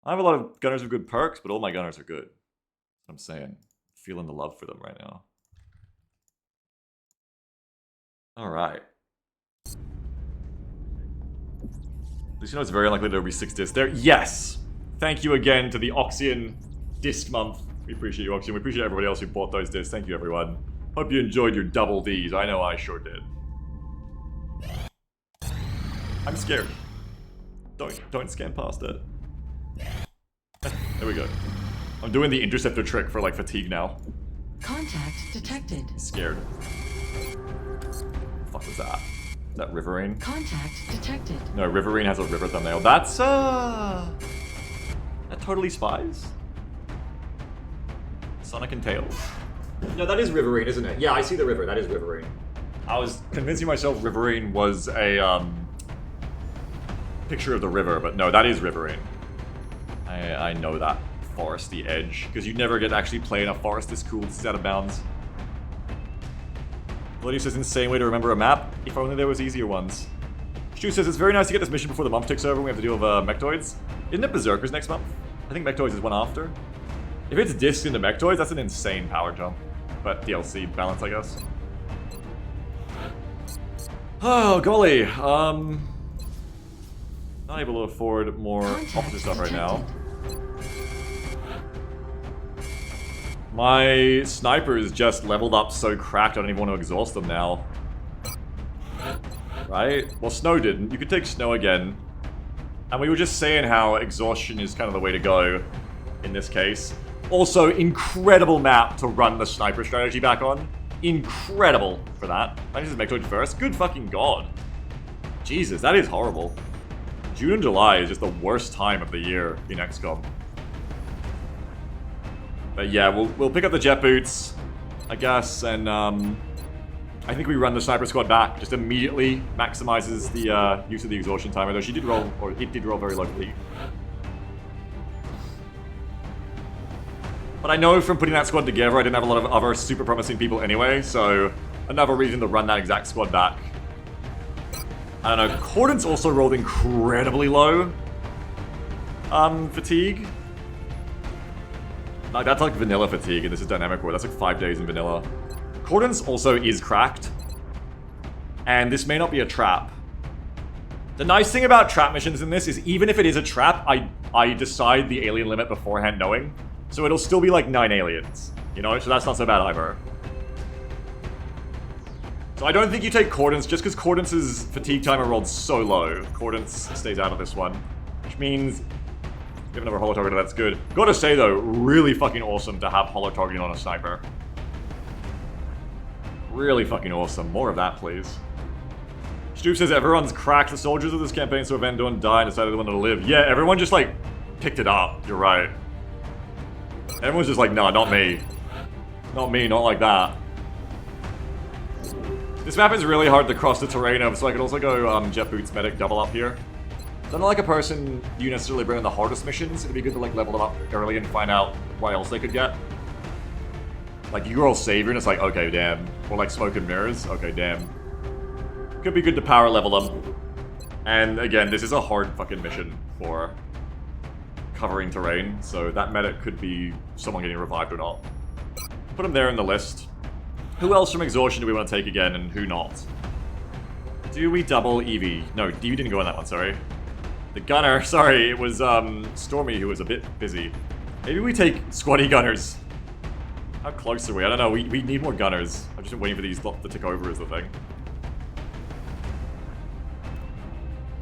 I have a lot of gunners with good perks, but all my gunners are good. That's what I'm saying. Feeling the love for them right now. Alright. At least you know it's very likely there will be 6 discs there. Yes! Thank you again to the Oxian Disc Month. We appreciate you, Oxian. We appreciate everybody else who bought those discs. Thank you, everyone. Hope you enjoyed your double Ds. I know I sure did. I'm scared. Don't scan past it. There we go. I'm doing the interceptor trick for like fatigue now. Contact detected. Scared. Fuck was that? Is that Riverine? Contact detected. No, Riverine has a river thumbnail. That's that totally Spies? Sonic and Tails. No, that is Riverine, isn't it? Yeah, I see the river. That is Riverine. I was convincing myself Riverine was a picture of the river, but no, that is Riverine. I know that foresty edge, because you never get to actually play in a forest this cool. This is out of bounds. Bloody says insane way to remember a map. If only there was easier ones. Stu says it's very nice to get this mission before the month ticks over and we have to deal with Mechtoids. Isn't it Berserkers next month? I think Mechtoids is one after. If it's discs into Mechtoids, that's an insane power jump. But DLC balance, I guess. Oh, golly. Not able to afford more officer stuff right now. My snipers just leveled up so cracked I don't even want to exhaust them now. Right? Well, Snow didn't. You could take Snow again. And we were just saying how exhaustion is kind of the way to go in this case. Also, incredible map to run the sniper strategy back on. Incredible for that. I need to make first. Good fucking god. Jesus, that is horrible. June and July is just the worst time of the year in XCOM. But yeah, we'll pick up the jet boots, I guess, and I think we run the sniper squad back. Just immediately maximizes the use of the exhaustion timer, though she did roll, or it did roll very locally. But I know from putting that squad together, I didn't have a lot of other super promising people anyway, so another reason to run that exact squad back. I don't know, Cordance also rolled incredibly low. Fatigue. Like, that's like vanilla fatigue, and this is dynamic war. That's like 5 days in vanilla. Cordance also is cracked. And this may not be a trap. The nice thing about trap missions in this is even if it is a trap, I decide the alien limit beforehand knowing. So it'll still be like 9 aliens. You know, so that's not so bad either. So I don't think you take Cordance, just because Cordance's fatigue timer rolled so low. Cordance stays out of this one. Which means, give another holo target, that's good. Gotta say though, really fucking awesome to have holo targeting on a sniper. Really fucking awesome. More of that, please. Stu says everyone's cracked. The soldiers of this campaign saw Van Dorn die and decided they wanted to live. Yeah, everyone just like picked it up. You're right. Everyone's just like, nah, not me. Not me, not like that. This map is really hard to cross the terrain of, so I could also go Jet Boots Medic double up here. So I'm not like a person you necessarily bring in the hardest missions. It'd be good to like level them up early and find out what else they could get. Like you roll Savior and it's like, okay, damn. Or like Smoke and Mirrors, okay, damn. Could be good to power level them. And again, this is a hard fucking mission for covering terrain, so that medic could be someone getting revived or not. Put them there in the list. Who else from Exhaustion do we want to take again, and who not? Do we double Evie? No, Evie didn't go on that one, sorry. The gunner, sorry, it was Stormy who was a bit busy. Maybe we take squaddy gunners. How close are we? I don't know, we need more gunners. I've just been waiting for these to tick over is the thing.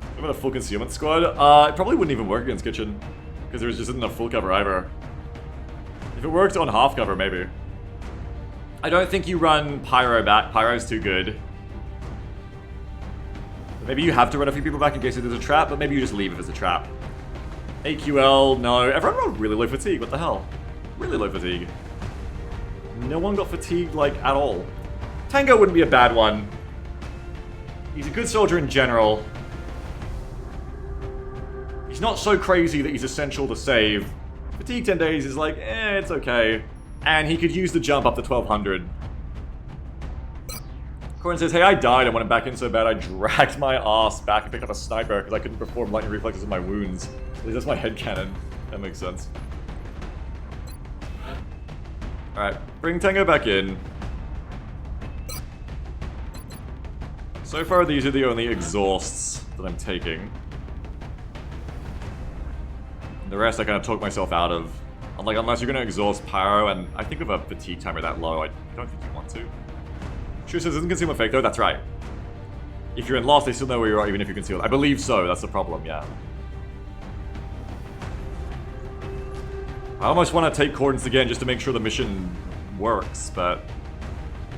Remember the full concealment squad? It probably wouldn't even work against Kitchen. Because there just isn't enough full cover either. If If it worked on half cover, maybe. I don't think you run Pyro back. Pyro's too good. Maybe you have to run a few people back in case there's a trap, but maybe you just leave if it's a trap. AQL, no. Everyone rolled really low fatigue, what the hell? Really low fatigue. No one got fatigued, like, at all. Tango wouldn't be a bad one. He's a good soldier in general. He's not so crazy that he's essential to save. Fatigue 10 days is like, it's okay. And he could use the jump up to 1200. Corin says, hey, I died. I went back in so bad I dragged my ass back and picked up a sniper because I couldn't perform lightning reflexes on my wounds. At least that's my headcanon. That makes sense. Alright, bring Tango back in. So far, these are the only exhausts that I'm taking. The rest I kind of talk myself out of. Like, unless you're going to exhaust Pyro, and I think with a fatigue timer that low, I don't think you want to. True says, isn't concealment fake though? That's right. If you're in Lost, they still know where you are, even if you're concealed. I believe so, that's the problem, yeah. I almost want to take Coordinates again just to make sure the mission works, but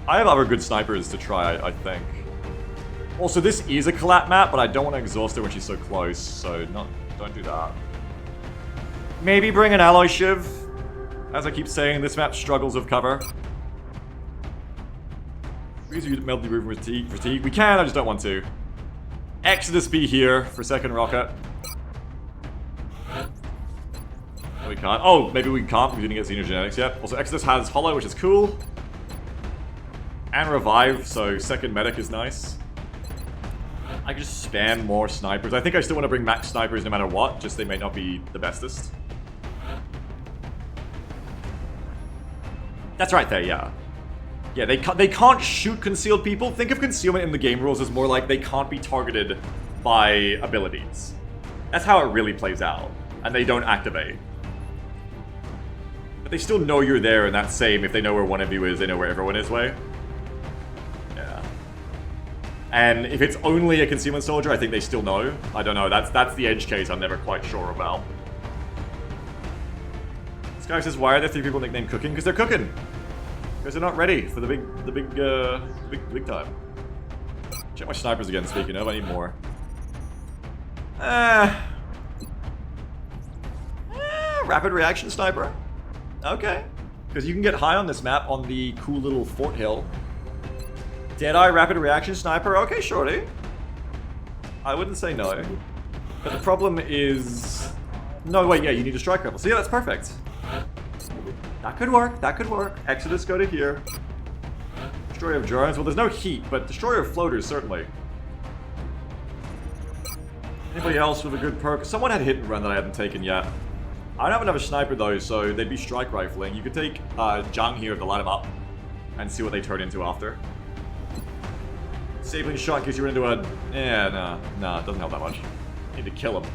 I have other good snipers to try, I think. Also, this is a collab map, but I don't want to exhaust her when she's so close, so don't do that. Maybe bring an alloy shiv. As I keep saying, this map struggles with cover. Because you melt the roof with fatigue. We can, I just don't want to. Exodus be here for second rocket. No, we can't. Oh, maybe we can't because we didn't get xenogenetics yet. Also, Exodus has Hollow, which is cool. And Revive, so second medic is nice. I can just spam more snipers. I think I still want to bring max snipers no matter what, just they may not be the bestest. That's right there, yeah. Yeah, they can't shoot concealed people. Think of concealment in the game rules as more like they can't be targeted by abilities. That's how it really plays out. And they don't activate. But they still know you're there, and that's same if they know where one of you is, they know where everyone is, way. Yeah. And if it's only a concealment soldier, I think they still know. I don't know, that's the edge case I'm never quite sure about. This guy says, why are there 3 people nicknamed Cooking? Because they're cooking. Because they're not ready for the big time. Check my snipers again, speaking of, I need more. Rapid reaction sniper. Okay. Because you can get high on this map on the cool little Fort Hill. Deadeye rapid reaction sniper. Okay, shorty. I wouldn't say no. But the problem is... No, wait, yeah, you need a strike rifle. So yeah, that's perfect. That could work, that could work. Exodus, go to here. Destroyer of drones. Well, there's no heat, but Destroyer of floaters, certainly. Anybody else with a good perk? Someone had hit and run that I hadn't taken yet. I don't have another sniper though, so they'd be strike rifling. You could take Jung here to light him up and see what they turn into after. Sabling shot gives you into a... Yeah, no, it doesn't help that much. Need to kill him.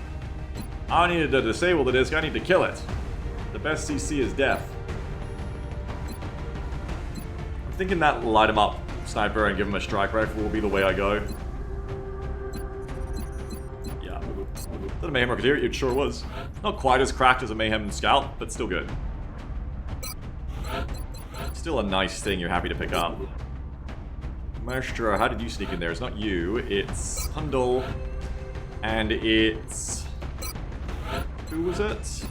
I don't need to disable the disc, I need to kill it. The best CC is death. I'm thinking that light him up sniper and give him a strike rifle will be the way I go. Yeah. Is that a Mayhem Rocketeer? It sure was. Not quite as cracked as a Mayhem Scout, but still good. Still a nice thing you're happy to pick up. Maestro, how did you sneak in there? It's not you, it's Hundle. And it's... Who was it?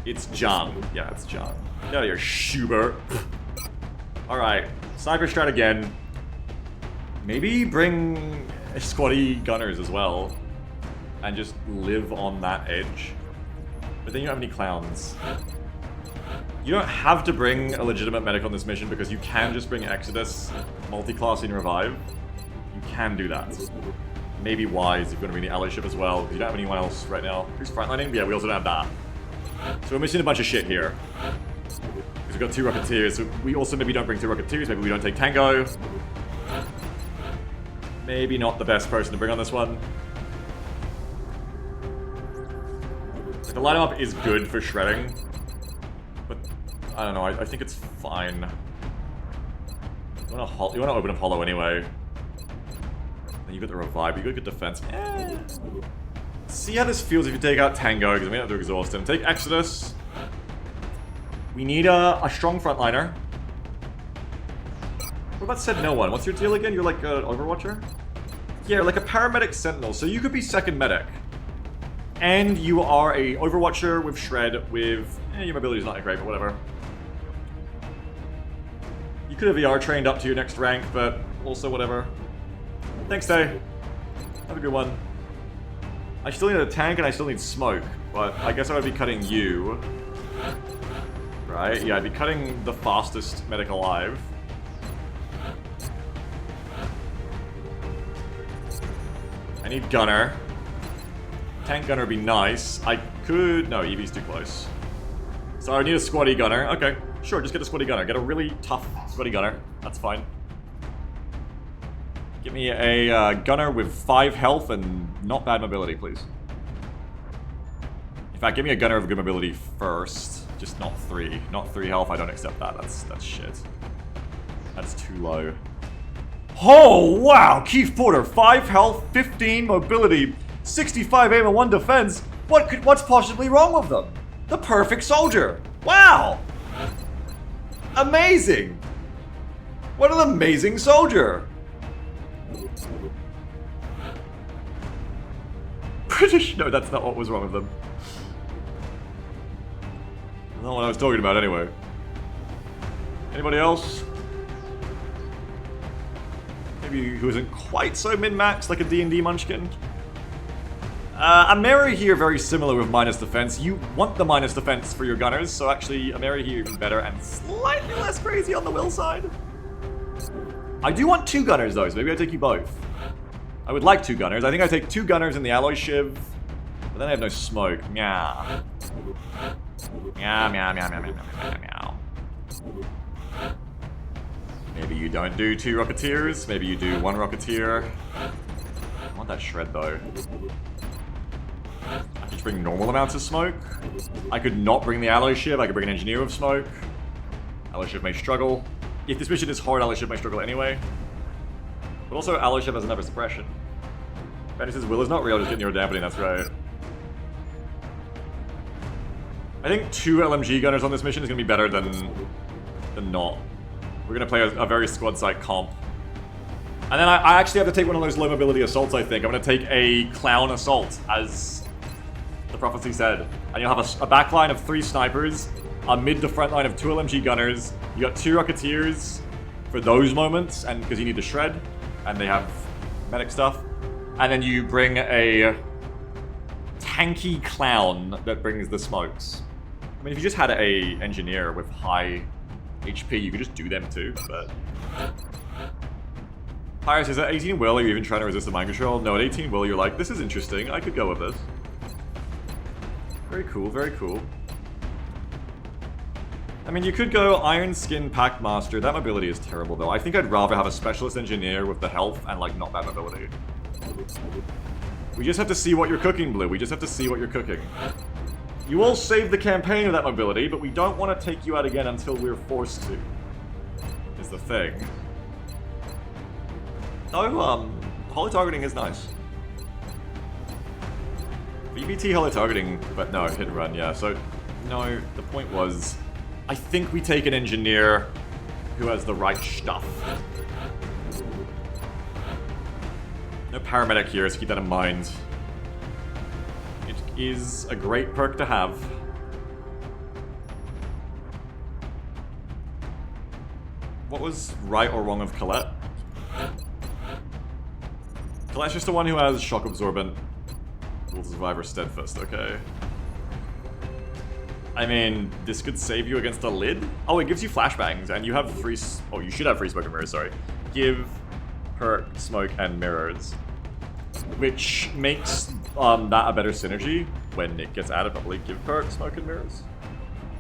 It's John. Yeah, it's John. Get out of here, Schubert. Alright, sniper strat again. Maybe bring squaddy gunners as well. And just live on that edge. But then you don't have any clowns. You don't have to bring a legitimate medic on this mission because you can just bring Exodus, multi-class in Revive. You can do that. Maybe Wise if you want to bring the ally ship as well, because you don't have anyone else right now. Who's frontlining? Yeah, we also don't have that. So we're missing a bunch of shit here. Because we've got 2 Rocketeers, so we also maybe don't bring 2 Rocketeers, maybe we don't take Tango. Maybe not the best person to bring on this one. Like, the light 'em up is good for shredding. But, I don't know, I think it's fine. You wanna open up Hollow anyway. Then you got the Revive, you got good defense. See how this feels if you take out Tango, because we don't have to exhaust him. Take Exodus. We need a strong frontliner. What about said no one? What's your deal again? You're like an Overwatcher? Yeah, like a paramedic sentinel. So you could be second medic. And you are a Overwatcher with Shred with... your mobility's not that great, but whatever. You could have VR trained up to your next rank, but also whatever. Thanks, Tay. Have a good one. I still need a tank and I still need smoke, but I guess I would be cutting you. Right? Yeah, I'd be cutting the fastest medic alive. I need gunner. Tank gunner would be nice. I could... No, EV's too close. So I need a squaddy gunner. Okay, sure, just get a squaddy gunner. Get a really tough squaddy gunner. That's fine. Give me a gunner with 5 health and not bad mobility, please. In fact, give me a gunner with good mobility first. Just not 3. Not 3 health, I don't accept that. That's shit. That's too low. Oh, wow! Keith Porter, 5 health, 15 mobility, 65 aim and 1 defense. What's possibly wrong with them? The perfect soldier. Wow! Amazing! What an amazing soldier! British? No, that's not what was wrong with them. Not what I was talking about anyway. Anybody else? Maybe who isn't quite so min-maxed like a D&D munchkin? A Mary here very similar with minus defense. You want the minus defense for your gunners, so actually a Mary here even better and slightly less crazy on the will side. I do want 2 gunners though, so maybe I take you both. I would like 2 gunners. I think I take 2 gunners in the alloy shiv, but then I have no smoke. Meow. Meow, meow, meow, meow, meow, meow, meow. Maybe you don't do 2 Rocketeers. Maybe you do 1 Rocketeer. I want that shred though. I could just bring normal amounts of smoke. I could not bring the alloy shiv. I could bring an engineer with smoke. Alloy shiv may struggle. If this mission is hard, alloy shiv may struggle anyway. But also, alloy shiv has another suppression. Benny says will is not real, just getting your dampening, that's right. I think 2 LMG gunners on this mission is going to be better than not. We're going to play a very squad site comp. And then I actually have to take one of those low mobility assaults, I think. I'm going to take a clown assault, as the prophecy said. And you'll have a back line of 3 snipers, a mid to front line of 2 LMG gunners. You got 2 Rocketeers for those moments, and because you need to shred, and they have medic stuff. And then you bring a tanky clown that brings the smokes. I mean, if you just had a engineer with high HP, you could just do them too, but... Pyrus, is at 18 will, are you even trying to resist the mind control? No, at 18 will, you're like, this is interesting, I could go with this. Very cool, very cool. I mean, you could go Iron Skin Pact Master. That mobility is terrible, though. I think I'd rather have a Specialist Engineer with the health and, like, not bad mobility. We just have to see what you're cooking, Blue. We just have to see what you're cooking. You will save the campaign with that mobility, but we don't want to take you out again until we're forced to. Is the thing. Oh, holo targeting is nice. VBT holo targeting, but no, hit and run, yeah. So, no, the point was, I think we take an engineer who has the right stuff. No paramedic here, so keep that in mind. It is a great perk to have. What was right or wrong of Colette? Colette's just the one who has shock absorbent. Will survivor steadfast, okay. I mean, this could save you against a lid? Oh, it gives you flashbangs, and you have free... Oh, you should have free smoke and mirrors, sorry. Give perk, smoke, and mirrors. Which makes that a better synergy when it gets added, probably. Give perk, smoke, and mirrors.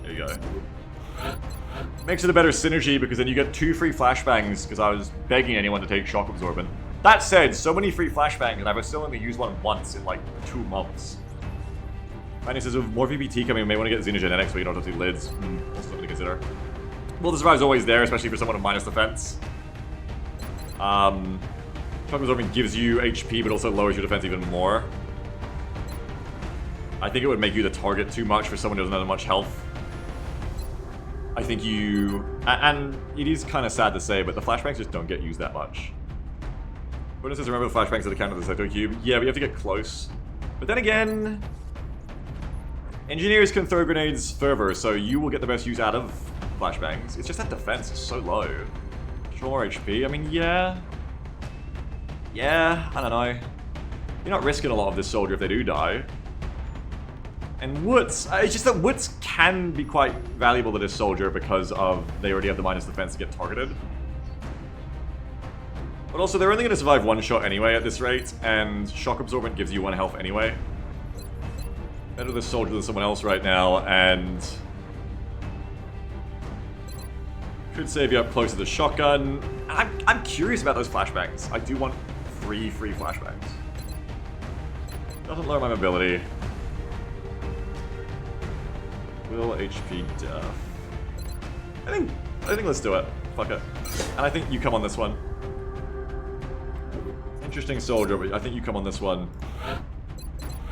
There you go. Makes it a better synergy because then you get 2 free flashbangs because I was begging anyone to take shock absorbent. That said, so many free flashbangs and I've still only used one once in like 2 months. Manny says with more VBT coming, we may want to get Xenogenetics, but you don't have to do lids. That's something to consider. Well, the survive's always there, especially for someone with minus defense. Shock absorbent gives you HP, but also lowers your defense even more. I think it would make you the target too much for someone who doesn't have much health. I think you... And it is kind of sad to say, but the flashbangs just don't get used that much. Bonus says remember flashbangs that account of the Sector Cube. Yeah, but you have to get close. But then again... Engineers can throw grenades further, so you will get the best use out of flashbangs. It's just that defense is so low. Control more HP, I mean, yeah. Yeah, I don't know. You're not risking a lot of this soldier if they do die. And Woods, it's just that Woods can be quite valuable to this soldier because of they already have the minus defense to get targeted. But also, they're only going to survive one shot anyway at this rate, and Shock Absorbent gives you 1 health anyway. Better this soldier than someone else right now, and... could save you up close to the shotgun. I'm curious about those flashbangs. I do want 3 free flashbangs. Doesn't lower my mobility. Will HP def. I think let's do it. Fuck it. And I think you come on this one. Interesting soldier, but I think you come on this one.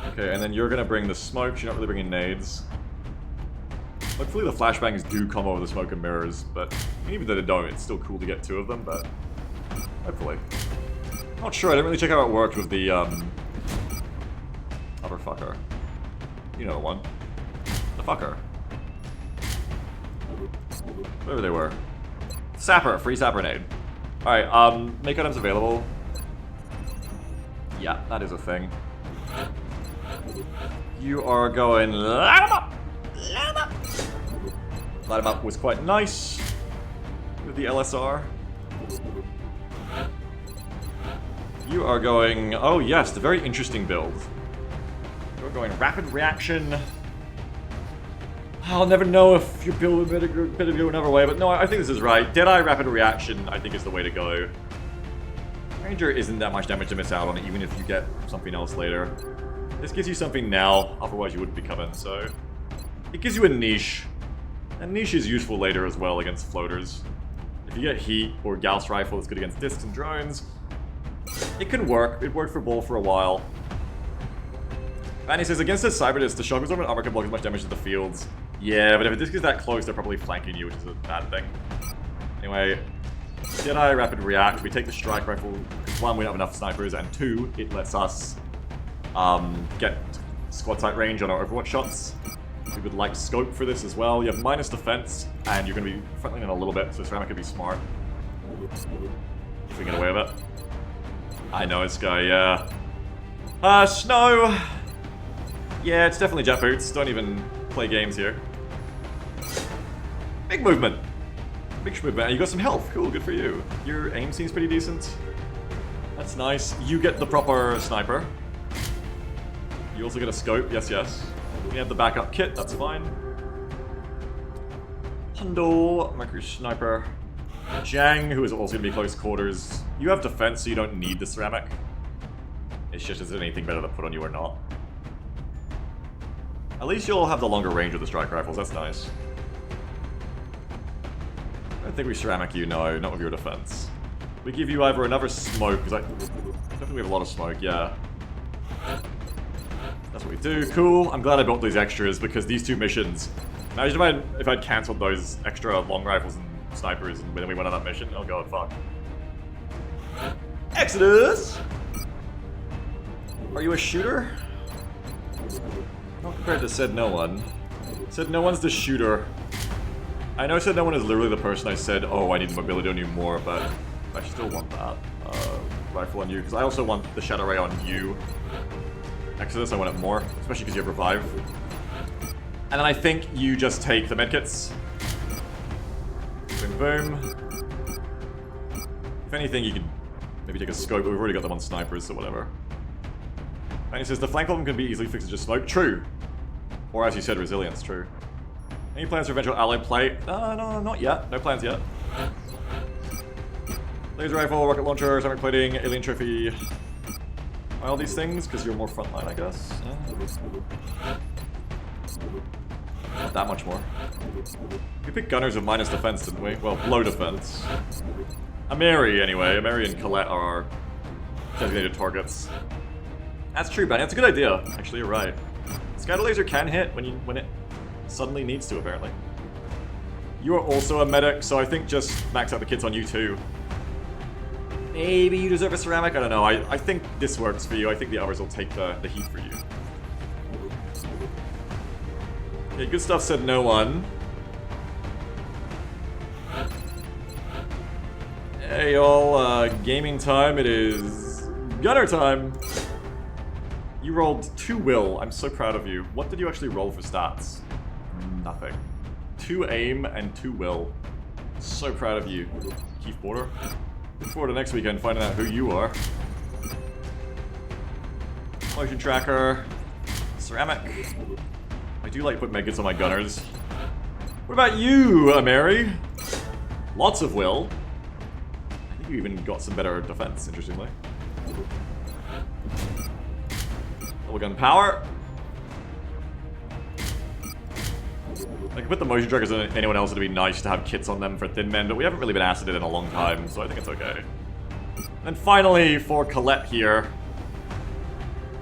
Okay, and then you're gonna bring the smokes. You're not really bringing nades. Hopefully the flashbangs do come over the smoke and mirrors, but even though they don't, it's still cool to get 2 of them, but hopefully. Not sure, I didn't really check out how it worked with the, other fucker. You know the one. The fucker. Whatever they were. Sapper, free sapper nade. Alright, make items available. Yeah, that is a thing. You are going... Light him up! Light him up! Light him up was quite nice. With the LSR. You are going... Oh yes, the very interesting build. You're going rapid reaction. I'll never know if your build would better go another way, but no, I think this is right. Deadeye rapid reaction, I think, is the way to go. Ranger isn't that much damage to miss out on, even if you get something else later. This gives you something now, otherwise you wouldn't be coming, so... It gives you a niche. And niche is useful later as well against floaters. If you get heat or Gauss rifle that's good against discs and drones, it can work. It worked for Bull for a while. And he says, against this cyber disc, the shock absorbent armor can block as much damage as the fields. Yeah, but if a disc is that close, they're probably flanking you, which is a bad thing. Anyway, Deadeye rapid react. We take the strike rifle. 1, we don't have enough snipers, and 2, it lets us get squad sight range on our Overwatch shots. We would like scope for this as well. You have minus defense, and you're going to be frontline in a little bit, so ceramic could be smart. If we get away with it. I know this guy, yeah. Snow! Yeah, it's definitely jet boots. Don't even play games here. Big movement. Big movement. And you got some health. Cool, good for you. Your aim seems pretty decent. That's nice. You get the proper sniper. You also get a scope. Yes, yes. You have the backup kit. That's fine. Hundo, micro sniper. Jang, who is also going to be close quarters. You have defense, so you don't need the ceramic. It's just, is there anything better to put on you or not? At least you'll have the longer range with the strike rifles. That's nice. I don't think we ceramic you, no. Not with your defense. We give you either another smoke, because I don't think we have a lot of smoke, yeah. That's what we do. Cool. I'm glad I built these extras, because these 2 missions... Imagine if I'd cancelled those extra long rifles and snipers, and then we went on that mission. Oh god, fuck. Exodus! Are you a shooter? Not compared to Said No One. Said No One's the shooter. I know Said No One is literally the person I said, oh, I need the mobility on you more, but I still want that rifle on you, because I also want the Shadow Ray on you. Exodus, I want it more, especially because you have Revive. And then I think you just take the medkits. Boom, boom. If anything, you could maybe take a scope. We've already got them on snipers, so whatever. And he says, the flank problem can be easily fixed with just smoke. True. Or as you said, resilience. True. Any plans for eventual allied play? No, not yet. No plans yet. Laser rifle, rocket launcher, ceramic plating, alien trophy. All these things, because you're more frontline, I guess. Not that much more. We picked gunners with minus defense, didn't we? Well, low defense. Ameri, anyway. Ameri and Colette are our designated targets. That's true, Benny. That's a good idea. Actually, you're right. Scatter laser can hit when it suddenly needs to, apparently. You are also a medic, so I think just max out the kits on you too. Maybe you deserve a ceramic? I don't know. I think this works for you. I think the others will take the heat for you. Okay, good stuff said no one. Hey y'all, gaming time. It is gunner time. You rolled 2 will. I'm so proud of you. What did you actually roll for stats? Nothing. 2 aim and 2 will. So proud of you, Keith Porter. Look forward to next weekend finding out who you are. Motion tracker. Ceramic. I do like putting medkits on my gunners. What about you, Mary? Lots of will. I think you even got some better defense, interestingly. Double gun power. I can put the motion trackers on anyone else. It'd be nice to have kits on them for thin men, but we haven't really been acided in a long time, so I think it's okay. And finally, for Colette here.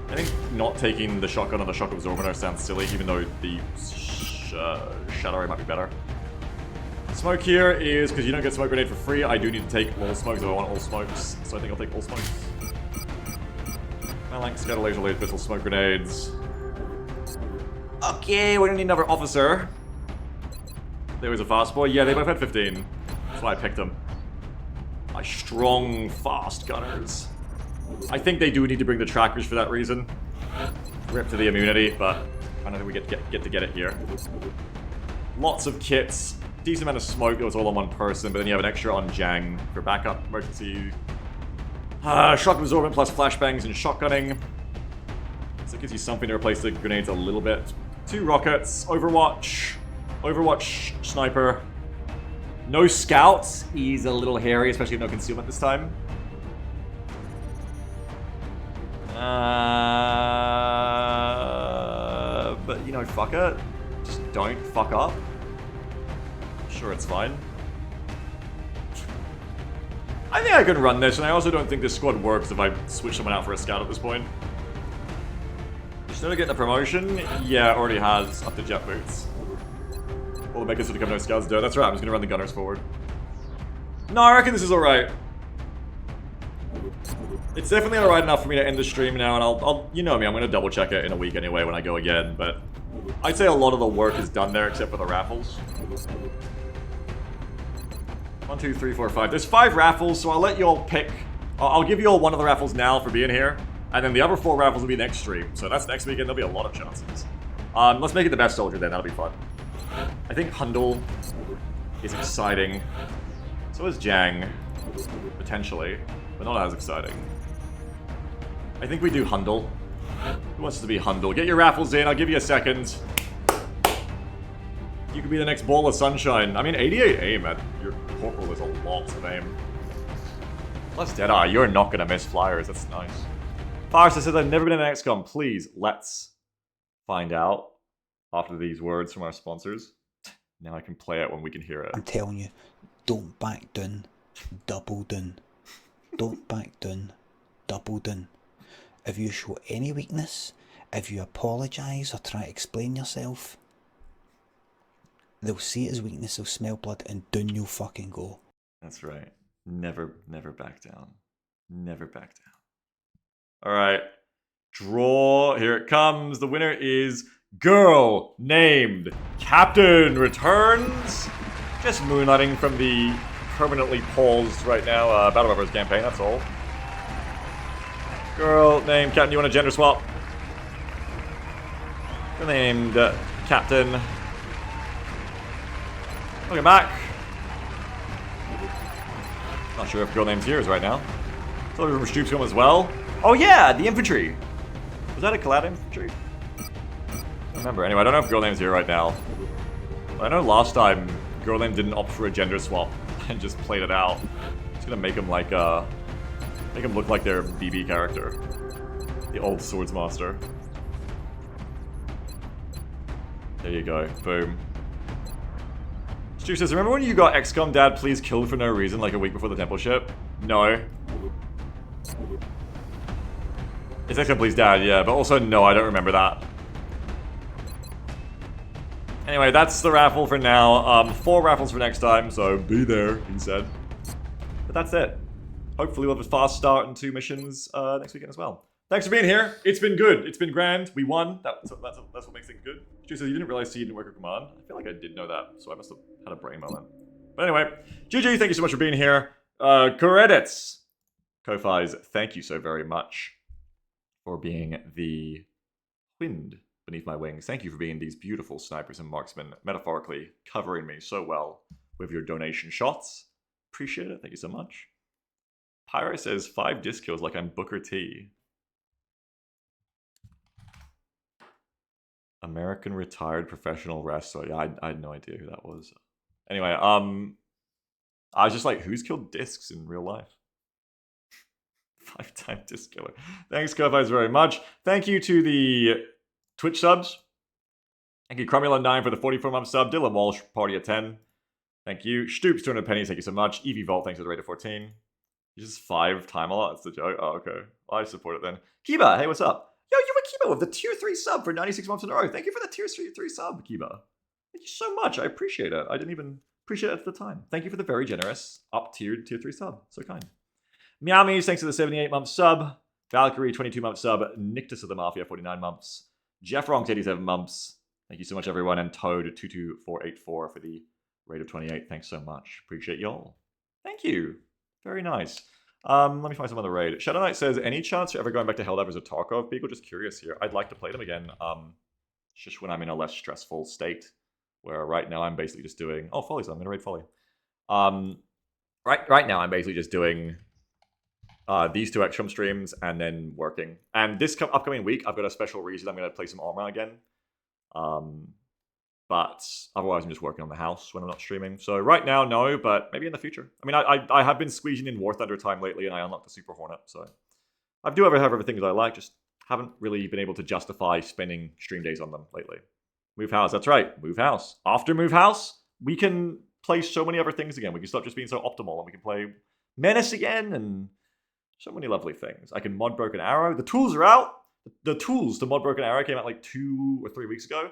I think not taking the shotgun or the shock absorber sounds silly, even though the shadow ray might be better. Smoke here is because you don't get smoke grenade for free. I do need to take all smokes if I want all smokes, so I think I'll take all smokes. I like scatter laser laser pistol smoke grenades. Okay, we're gonna need another officer. There was a fast boy. Yeah, they both had 15. That's why I picked them. My strong, fast gunners. I think they do need to bring the trackers for that reason. Rip to the immunity, but I don't think we get to get it here. Lots of kits. Decent amount of smoke that was all on one person, but then you have an extra on Jang for backup emergency. Shock absorbent plus flashbangs and shotgunning. So it gives you something to replace the grenades a little bit. 2 rockets. Overwatch. Overwatch sniper. No scouts. He's a little hairy, especially with no concealment this time. But you know, fuck it. Just don't fuck up. Sure, it's fine. I think I can run this, and I also don't think this squad works if I switch someone out for a scout at this point. Still getting a promotion? Yeah, already has up to jet boots. All the makers would become no scouts. Duh, that's right, I'm just gonna run the gunners forward. No, I reckon this is alright. It's definitely alright enough for me to end the stream now, and I'll you know me, I'm gonna double check it in a week anyway when I go again, but I'd say a lot of the work is done there except for the raffles. 1, 2, 3, 4, 5. There's 5 raffles, so I'll let you all pick. I'll give you all one of the raffles now for being here, and then the other 4 raffles will be next stream. So that's next weekend. There'll be a lot of chances. Let's make it the best soldier then. That'll be fun. I think Hundle is exciting. So is Jang, potentially, but not as exciting. I think we do Hundle. Who wants to be Hundle? Get your raffles in. I'll give you a second. You could be the next ball of sunshine. I mean, 88 aim at your corporal is a lot of aim. Plus Deadeye, you're not gonna miss flyers. That's nice. Farsa says, I've never been in an XCOM. Please, let's find out after these words from our sponsors. Now I can play it when we can hear it. I'm telling you, don't back down, double down. Don't back down, double down. If you show any weakness, if you apologise or try to explain yourself, they'll see it as weakness, they'll smell blood, and down you'll fucking go. That's right. Never back down. Never back down. Alright. Draw. Here it comes. The winner is girl named Captain returns. Just moonlighting from the permanently paused right now Battle Robbers campaign, that's all. Girl named Captain, you want a gender swap? Girl named Captain. Welcome back. Not sure if girl name's here is right now. Somebody from Stoop's home as well. Oh yeah, the infantry. Was that a Collab infantry? I don't remember. Anyway, I don't know if girl name's here right now. But I know last time girl name didn't opt for a gender swap and just played it out. It's gonna make him like make him look like their BB character, the old Swordsmaster. There you go. Boom. Stu says, remember when you got XCOM Dad please killed for no reason like a week before the temple ship? No. It's XCOM Please Dad, yeah, but also no, I don't remember that. Anyway, that's the raffle for now. 4 raffles for next time, so be there, he said. But that's it. Hopefully we'll have a fast start and 2 missions next weekend as well. Thanks for being here. It's been good. It's been grand. We won. That's what makes things good. Stu says you didn't realize C didn't work with command. I feel like I did know that, so I must have had a brain moment. But anyway, GG, thank you so much for being here. Credits. Ko-Fi's, thank you so very much for being the wind beneath my wings. Thank you for being these beautiful snipers and marksmen, metaphorically covering me so well with your donation shots. Appreciate it. Thank you so much. Pyro says 5 disc kills like I'm Booker T. American retired professional wrestler. Yeah, I had no idea who that was. Anyway, I was just like, who's killed discs in real life? 5-time disc killer. Thanks, Ko-Fi's very much. Thank you to the Twitch subs. Thank you, Cromulon9 for the 44-month sub. Dylan Walsh, party at 10. Thank you. Stoops, 200 pennies. Thank you so much. Evie Vault, thanks for the rate of 14. Just 5 time a lot. That's the joke. Oh, okay. Well, I support it then. Kiba, hey, what's up? Yo, you were Kiba with the tier 3 sub for 96 months in a row. Thank you for the tier 3 sub, Kiba. Thank you so much. I appreciate it. I didn't even appreciate it at the time. Thank you for the very generous up-tiered tier 3 sub. So kind. Meowmies, thanks for the 78-month sub. Valkyrie, 22-month sub. Nictus of the Mafia, 49 months. Jeff Ronks, 87 months. Thank you so much, everyone. And Toad, 22484 for the rate of 28. Thanks so much. Appreciate y'all. Thank you. Very nice. Let me find some other raid. Shadow Knight says, any chance you're ever going back to Helldivers or Tarkov? Beagle, just curious here. I'd like to play them again. Just when I'm in a less stressful state. Where right now I'm basically just doing... Oh, Folly, so I'm going to raid Folly. Right now I'm basically just doing these 2 XCOM streams and then working. And this upcoming week, I've got a special reason I'm going to play some Arma again. But otherwise I'm just working on the house when I'm not streaming. So right now, no, but maybe in the future. I mean, I have been squeezing in War Thunder time lately and I unlocked the Super Hornet. So I do have everything that I like, just haven't really been able to justify spending stream days on them lately. Move house, that's right, move house. After move house, we can play so many other things again. We can stop just being so optimal and we can play Menace again and so many lovely things. I can mod Broken Arrow. The tools are out. The tools to mod Broken Arrow came out like 2 or 3 weeks ago.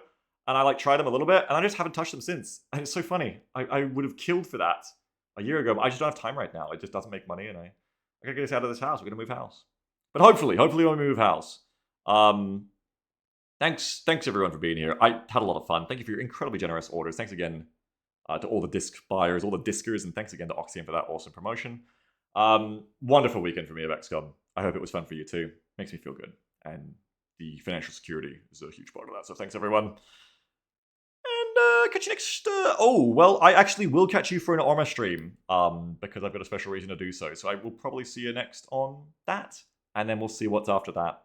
And I like tried them a little bit and I just haven't touched them since. And it's so funny. I would have killed for that a year ago, but I just don't have time right now. It just doesn't make money and I gotta get us out of this house. We're gonna move house. But hopefully when we move house. Thanks everyone for being here. I had a lot of fun. Thank you for your incredibly generous orders. Thanks again to all the disc buyers, all the discers, and thanks again to Oxygen for that awesome promotion. Wonderful weekend for me of XCOM. I hope it was fun for you too. Makes me feel good. And the financial security is a huge part of that. So thanks everyone. And catch you next... I actually will catch you for an Arma stream. Because I've got a special reason to do so. So I will probably see you next on that. And then we'll see what's after that.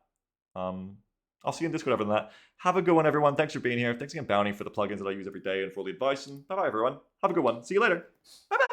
I'll see you in Discord other than that. Have a good one, everyone. Thanks for being here. Thanks again, Bounty, for the plugins that I use every day and for all the advice. And bye-bye, everyone. Have a good one. See you later. Bye-bye.